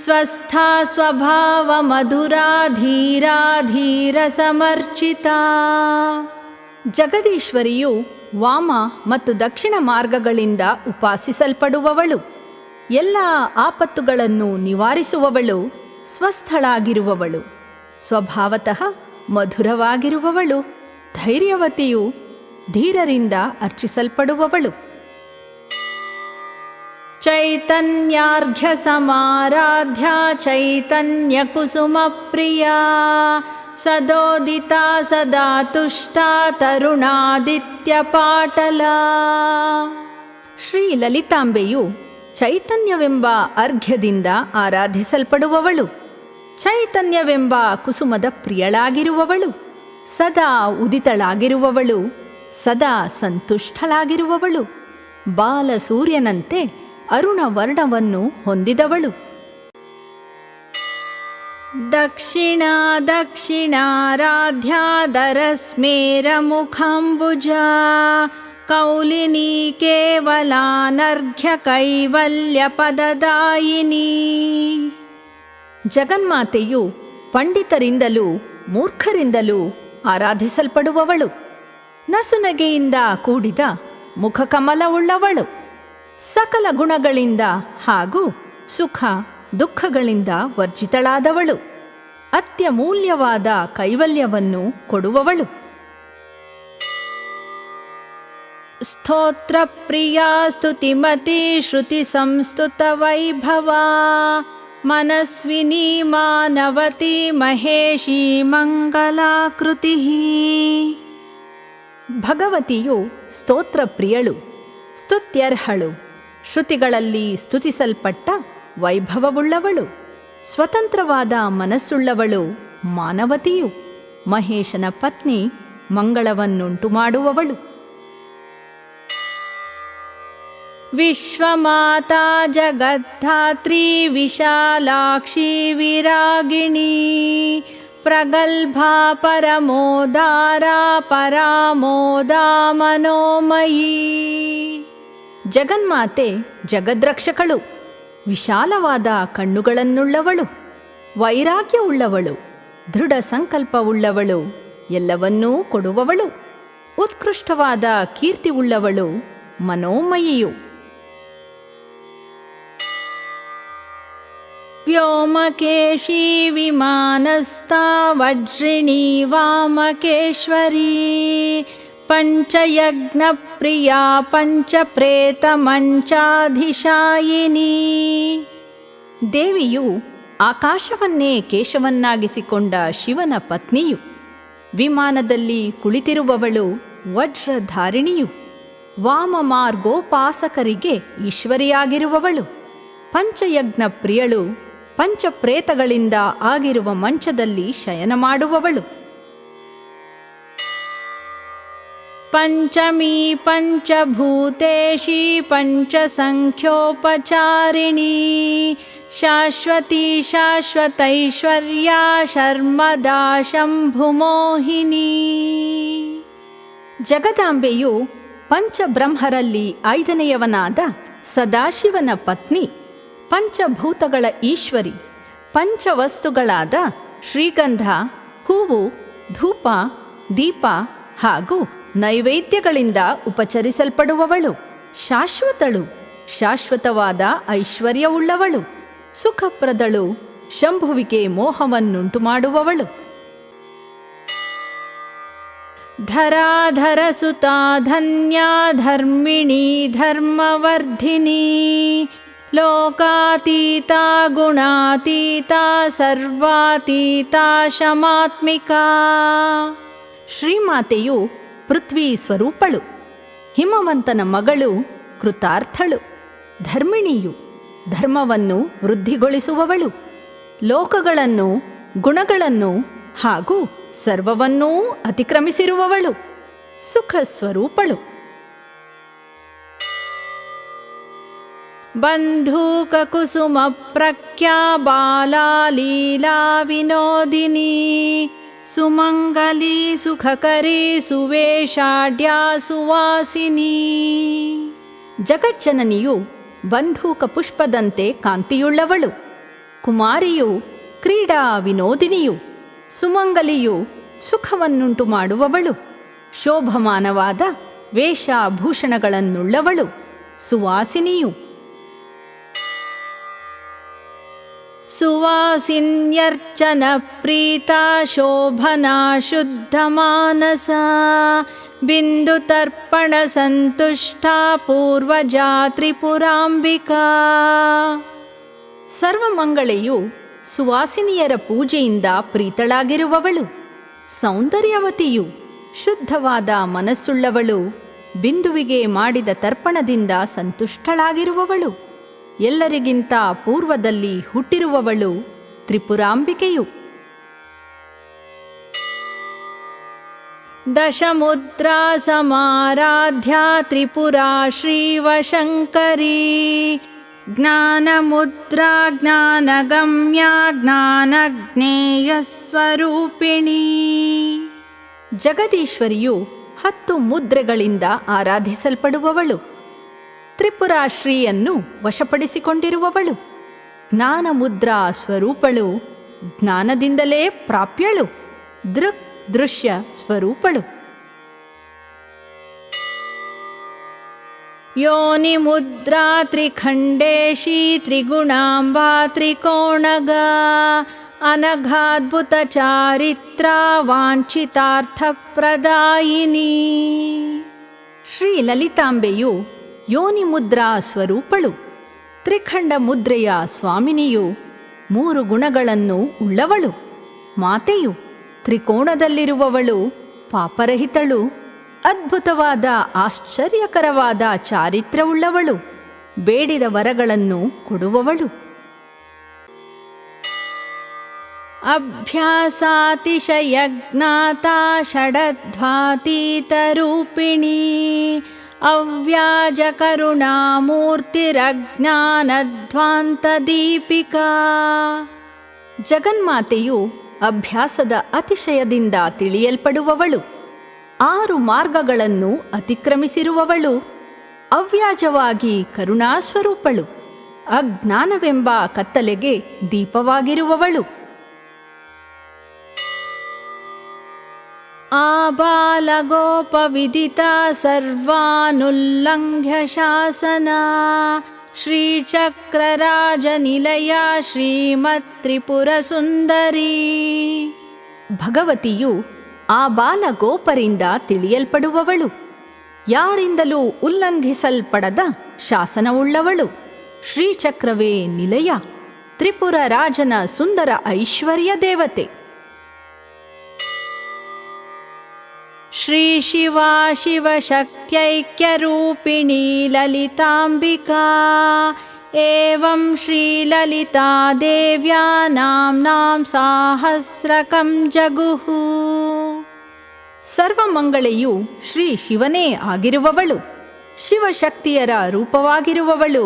Speaker 1: ಸ್ವಸ್ಥಾ ಸ್ವಭಾವ ಮಧುರಾ ಧೀರಾ ಧೀರ ಸಮರ್ಚಿತಾ. ಜಗದೀಶ್ವರಿಯು ವಾಮ ಮತ್ತು ದಕ್ಷಿಣ ಮಾರ್ಗಗಳಿಂದ ಉಪಾಸಿಸಲ್ಪಡುವವಳು, ಎಲ್ಲ ಆಪತ್ತುಗಳನ್ನು ನಿವಾರಿಸುವವಳು, ಸ್ವಸ್ಥಳಾಗಿರುವವಳು, ಸ್ವಭಾವತಃ ಮಧುರವಾಗಿರುವವಳು, ಧೈರ್ಯವತಿಯು, ಧೀರರಿಂದ ಅರ್ಚಿಸಲ್ಪಡುವವಳು. ಚೈತನ್ಯಾರ್ಘ್ಯ ಸಮಾರಾಧ್ಯ ಚೈತನ್ಯ ಕುಸುಮ ಪ್ರಿಯಾ ಸದೋದಿತಾ ಸದಾ ತುಷ್ಟಾ ತರುಣಾದಿತ್ಯ ಪಾಟಲ. ಶ್ರೀ ಲಲಿತಾಂಬೆಯು ಚೈತನ್ಯವೆಂಬ ಅರ್ಘ್ಯದಿಂದ ಆರಾಧಿಸಲ್ಪಡುವವಳು, ಚೈತನ್ಯವೆಂಬ ಕುಸುಮದ ಪ್ರಿಯಳಾಗಿರುವವಳು, ಸದಾ ಉದಿತಳಾಗಿರುವವಳು, ಸದಾ ಸಂತುಷ್ಟಳಾಗಿರುವವಳು, ಬಾಲಸೂರ್ಯನಂತೆ ಅರುಣ ವರ್ಣವನ್ನು ಹೊಂದಿದವಳು. ದಕ್ಷಿಣಾ ದಕ್ಷಿಣಾರಾಧ್ಯ ದರಸ್ಮೇರ ಮುಖಾಂಬುಜ ಕೌಲಿನಿ ಕೇವಲಾನರ್ಘ್ಯ ಕೈವಲ್ಯ ಪದದಾಯಿನಿ. ಜಗನ್ಮಾತೆಯು ಪಂಡಿತರಿಂದಲೂ ಮೂರ್ಖರಿಂದಲೂ ಆರಾಧಿಸಲ್ಪಡುವವಳು. ನಸುನಗೆಯಿಂದ ಕೂಡಿದ ಮುಖಕಮಲವುಳ್ಳವಳು. ಸಕಲ ಗುಣಗಳಿಂದ ಹಾಗೂ ಸುಖ ದುಃಖಗಳಿಂದ ವರ್ಜಿತಳಾದವಳು. ಅತ್ಯಮೂಲ್ಯವಾದ ಕೈವಲ್ಯವನ್ನು ಕೊಡುವವಳು. ಸ್ತೋತ್ರ ಪ್ರಿಯಾ ಸ್ತುತಿಮತಿ ಶ್ರುತಿ ಸಂಸ್ತುತ ವೈಭವ ಮನಸ್ವಿನಿ ಮಾನವತಿ ಮಹೇಶಿ ಮಂಗಲಾಕೃತಿ. ಭಗವತಿಯು ಸ್ತೋತ್ರ ಪ್ರಿಯಳು, ಸ್ತುತ್ಯರ್ಹಳು, ಶ್ರುತಿಗಳಲ್ಲಿ ಸ್ತುತಿಸಲ್ಪಟ್ಟ ವೈಭವವುಳ್ಳವಳು, ಸ್ವತಂತ್ರವಾದ ಮನಸ್ಸುಳ್ಳವಳು, ಮಾನವತಿಯು, ಮಹೇಶನ ಪತ್ನಿ, ಮಂಗಳವನ್ನುಂಟು ಮಾಡುವವಳು. ವಿಶ್ವಮಾತಾ ಜಗದ್ಧಾತ್ರಿ ವಿಶಾಲಾಕ್ಷಿ ವಿರಾಗಿಣಿ ಪ್ರಗಲ್ಭಾ ಪರಮೋದಾರ ಪರಾಮೋದಾ ಮನೋಮಯೀ. ಜಗನ್ಮಾತೆ ಜಗದ್ರಕ್ಷಕಳು, ವಿಶಾಲವಾದ ಕಣ್ಣುಗಳನ್ನುಳ್ಳವಳು, ವೈರಾಗ್ಯವುಳ್ಳವಳು, ದೃಢ ಸಂಕಲ್ಪವುಳ್ಳವಳು, ಎಲ್ಲವನ್ನೂ ಕೊಡುವವಳು, ಉತ್ಕೃಷ್ಟವಾದ ಕೀರ್ತಿಯುಳ್ಳವಳು, ಮನೋಮಯಿಯು. ವ್ಯೋಮಕೇಶಿ ವಿಮಾನಸ್ಥಾ ವಜ್ರಿಣೀ ವಾಮಕೇಶ್ವರೀ ಪಂಚಯಜ್ಞ ಪ್ರಿಯಾ ಪಂಚಪ್ರೇತ ಮಂಚಾಧಿಶಾಯಿನಿ. ದೇವಿಯು ಆಕಾಶವನ್ನೇ ಕೇಶವನ್ನಾಗಿಸಿಕೊಂಡ ಶಿವನ ಪತ್ನಿಯು. ವಿಮಾನದಲ್ಲಿ ಕುಳಿತಿರುವವಳು ವಜ್ರಧಾರಿಣಿಯು. ವಾಮ ಮಾರ್ಗೋಪಾಸಕರಿಗೆ ಈಶ್ವರಿಯಾಗಿರುವವಳು. ಪಂಚಯಜ್ಞ ಪ್ರಿಯಳು. ಪಂಚಪ್ರೇತಗಳಿಂದ ಆಗಿರುವ ಮಂಚದಲ್ಲಿ ಶಯನ ಮಾಡುವವಳು. ಪಂಚಮೀ ಪಂಚಭೂತೇಶಿ ಪಂಚಸಂಖ್ಯೋಪಚಾರಿಣೀ ಶಾಶ್ವತೀ ಶಾಶ್ವತೈಶ್ವರ್ಯಾ ಶರ್ಮದಾ ಶಂಭುಮೋಹಿನಿ. ಜಗದಾಂಬೆಯು ಪಂಚಬ್ರಹ್ಮರಲ್ಲಿ ಐದನೆಯವನಾದ ಸದಾಶಿವನ ಪತ್ನಿ, ಪಂಚಭೂತಗಳ ಈಶ್ವರಿ, ಪಂಚವಸ್ತುಗಳಾದ ಶ್ರೀಗಂಧ, ಹೂವು, ಧೂಪ, ದೀಪ ಹಾಗೂ ನೈವೇದ್ಯಗಳಿಂದ ಉಪಚರಿಸಲ್ಪಡುವವಳು. ಶಾಶ್ವತಳು, ಶಾಶ್ವತವಾದ ಐಶ್ವರ್ಯವುಳ್ಳವಳು, ಸುಖಪ್ರದಳು, ಶಂಭುವಿಗೆ ಮೋಹವನ್ನುಂಟು ಮಾಡುವವಳು. ಧರಾಧರ ಸುತಾ ಧನ್ಯಾ ಧರ್ಮಿಣೀ ಧರ್ಮವರ್ಧಿನಿ ಲೋಕಾತೀತಾ ಗುಣಾತೀತಾ ಸರ್ವಾತೀತಾ ಶಮಾತ್ಮಿಕಾ. ಶ್ರೀಮಾತೆಯು ಪೃಥ್ವಿ ಸ್ವರೂಪಳು, ಹಿಮವಂತನ ಮಗಳು, ಕೃತಾರ್ಥಳು, ಧರ್ಮಿಣಿಯು, ಧರ್ಮವನ್ನು ವೃದ್ಧಿಗೊಳಿಸುವವಳು, ಲೋಕಗಳನ್ನು, ಗುಣಗಳನ್ನು ಹಾಗೂ ಸರ್ವವನ್ನೂ ಅತಿಕ್ರಮಿಸಿರುವವಳು, ಸುಖ ಸ್ವರೂಪಳು. ಬಂಧೂಕ ಕುಸುಮ ಪ್ರಖ್ಯಾ ಬಾಲಾ ಲೀಲಾ ವಿನೋದಿನಿ ಸುಮಂಗಲಿ ಸುಖಕರಿ ಸುವೇಷಾಢ್ಯಾ ಸುವಾಸಿನಿ. ಜಗಜ್ಜನನಿಯು ಬಂಧೂಕ ಪುಷ್ಪದಂತೆ ಕಾಂತಿಯುಳ್ಳವಳು, ಕುಮಾರಿಯು, ಕ್ರೀಡಾ ವಿನೋದಿನಿಯು, ಸುಮಂಗಲಿಯು, ಸುಖವನ್ನುಂಟು ಮಾಡುವವಳು, ಶೋಭಮಾನವಾದ ವೇಷಭೂಷಣಗಳನ್ನುಳ್ಳವಳು, ಸುವಾಸಿನಿಯು. ಸುವಾಸಿನ್ಯರ್ಚನ ಪ್ರೀತಾ ಶೋಭನಾ ಶುದ್ಧ ಮಾನಸ ಬಿಂದು ತರ್ಪಣ ಸಂತುಷ್ಟ ಪೂರ್ವಜಾ ತ್ರಿಪುರಾಂಬಿಕಾ. ಸರ್ವಮಂಗಳೆಯು ಸುವಾಸಿನಿಯರ ಪೂಜೆಯಿಂದ ಪ್ರೀತಳಾಗಿರುವವಳು, ಸೌಂದರ್ಯವತಿಯು, ಶುದ್ಧವಾದ ಮನಸ್ಸುಳ್ಳವಳು, ಬಿಂದುವಿಗೆ ಮಾಡಿದ ತರ್ಪಣದಿಂದ ಸಂತುಷ್ಟಳಾಗಿರುವವಳು, ಎಲ್ಲರಿಗಿಂತ ಪೂರ್ವದಲ್ಲಿ ಹುಟ್ಟಿರುವವಳು, ತ್ರಿಪುರಾಂಬಿಕೆಯು. ದಶಮುದ್ರಾ ಸಮಾರಾಧ್ಯ ತ್ರಿಪುರಾ ಶ್ರೀವಶಂಕರೀ ಜ್ಞಾನಮುದ್ರಾ ಜ್ಞಾನಗಮ್ಯ ಜ್ಞಾನಜ್ಞೇಯ ಸ್ವರೂಪಿಣಿ. ಜಗದೀಶ್ವರಿಯು 10 ಮುದ್ರೆಗಳಿಂದ ಆರಾಧಿಸಲ್ಪಡುವವಳು. ತ್ರಿಪುರಾಶ್ರೀಯನ್ನು ವಶಪಡಿಸಿಕೊಂಡಿರುವವಳು. ಜ್ಞಾನ ಮುದ್ರಾ ಸ್ವರೂಪಳು, ಜ್ಞಾನದಿಂದಲೇ ಪ್ರಾಪ್ಯಳು. ದೃಕ್ ದೃಶ್ಯ ಸ್ವರೂಪಳು. ಯೋನಿ ಮುದ್ರಾ ತ್ರಿಖಂಡೇಶಿ ತ್ರಿಗುಣಾಂಬಾ ತ್ರಿಕೋಣಗ ಅನಘಾದ್ಭುತ ಚಾರಿತ್ರ ವಾಂಛಿತಾರ್ಥ ಪ್ರದಾಯಿನಿ. ಶ್ರೀ ಲಲಿತಾಂಬೆಯು ಯೋನಿ ಮುದ್ರಾ ಸ್ವರೂಪಳು. ತ್ರಿಖಂಡ ಮುದ್ರೆಯ ಸ್ವಾಮಿನಿಯು 3 ಗುಣಗಳನ್ನು ಉಳ್ಳವಳು. ಮಾತೆಯು ತ್ರಿಕೋಣದಲ್ಲಿರುವವಳು, ಪಾಪರಹಿತಳು, ಅದ್ಭುತವಾದ ಆಶ್ಚರ್ಯಕರವಾದ ಚಾರಿತ್ರ್ಯವುಳ್ಳವಳು, ಬೇಡಿದ ವರಗಳನ್ನು ಕೊಡುವವಳು. ಅಭ್ಯಾಸಾತಿಶಯಜ್ಞಾತಾ ಷಡಧ್ವಾತೀತರೂಪಿಣಿ ಅವ್ಯಾಜ ಕರುಣಾಮೂರ್ತಿರಜ್ಞಾನಧ್ವಾಂತ ದೀಪಿಕಾ. ಜಗನ್ಮಾತೆಯು ಅಭ್ಯಾಸದ ಅತಿಶಯದಿಂದ ತಿಳಿಯಲ್ಪಡುವವಳು. 6 ಮಾರ್ಗಗಳನ್ನು ಅತಿಕ್ರಮಿಸಿರುವವಳು. ಅವ್ಯಾಜವಾಗಿ ಕರುಣಾಸ್ವರೂಪಳು. ಅಜ್ಞಾನವೆಂಬ ಕತ್ತಲೆಗೆ ದೀಪವಾಗಿರುವವಳು. ಆಬಾಲಗೋಪವಿದಿತ ಸರ್ವಾನುಲ್ಲಂಘ್ಯ ಶಾಸನ ಶ್ರೀಚಕ್ರರಾಜನಿಲಯ ಶ್ರೀಮತ್ ತ್ರಿಪುರ ಸುಂದರಿ. ಭಗವತಿಯು ಆ ಬಾಲಗೋಪರಿಂದ ತಿಳಿಯಲ್ಪಡುವವಳು. ಯಾರಿಂದಲೂ ಉಲ್ಲಂಘಿಸಲ್ಪಡದ ಶಾಸನವುಳ್ಳವಳು. ಶ್ರೀಚಕ್ರವೇ ನಿಲಯ. ತ್ರಿಪುರ ರಾಜನ ಸುಂದರ ಐಶ್ವರ್ಯ ದೇವತೆ. ಶ್ರೀ ಶಿವಾ ಶಿವಶಕ್ತ್ಯೈಕ್ಯರೂಪಿಣೀ ಲಲಿತಾಂಬಿಕಾ ಏವಂ ಶ್ರೀ ಲಲಿತಾ ದೇವ್ಯಾ ನಾಮ್ನಾಂ ಸಾಹಸ್ರಕಂ ಜಗುಹು. ಸರ್ವಮಂಗಳೆಯು ಶ್ರೀ ಶಿವನೇ ಆಗಿರುವವಳು. ಶಿವಶಕ್ತಿಯರ ರೂಪವಾಗಿರುವವಳು.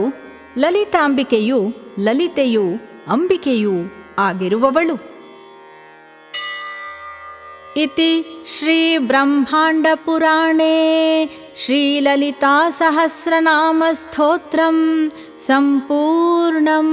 Speaker 1: ಲಲಿತಾಂಬಿಕೆಯು ಲಲಿತೆಯು ಅಂಬಿಕೆಯೂ ಆಗಿರುವವಳು. ಇತಿ ಶ್ರೀ ಬ್ರಹ್ಮಾಂಡ ಪುರಾಣೇ ಶ್ರೀ ಲಲಿತಾ ಸಹಸ್ರನಾಮ ಸ್ತೋತ್ರಂ ಸಂಪೂರ್ಣಂ.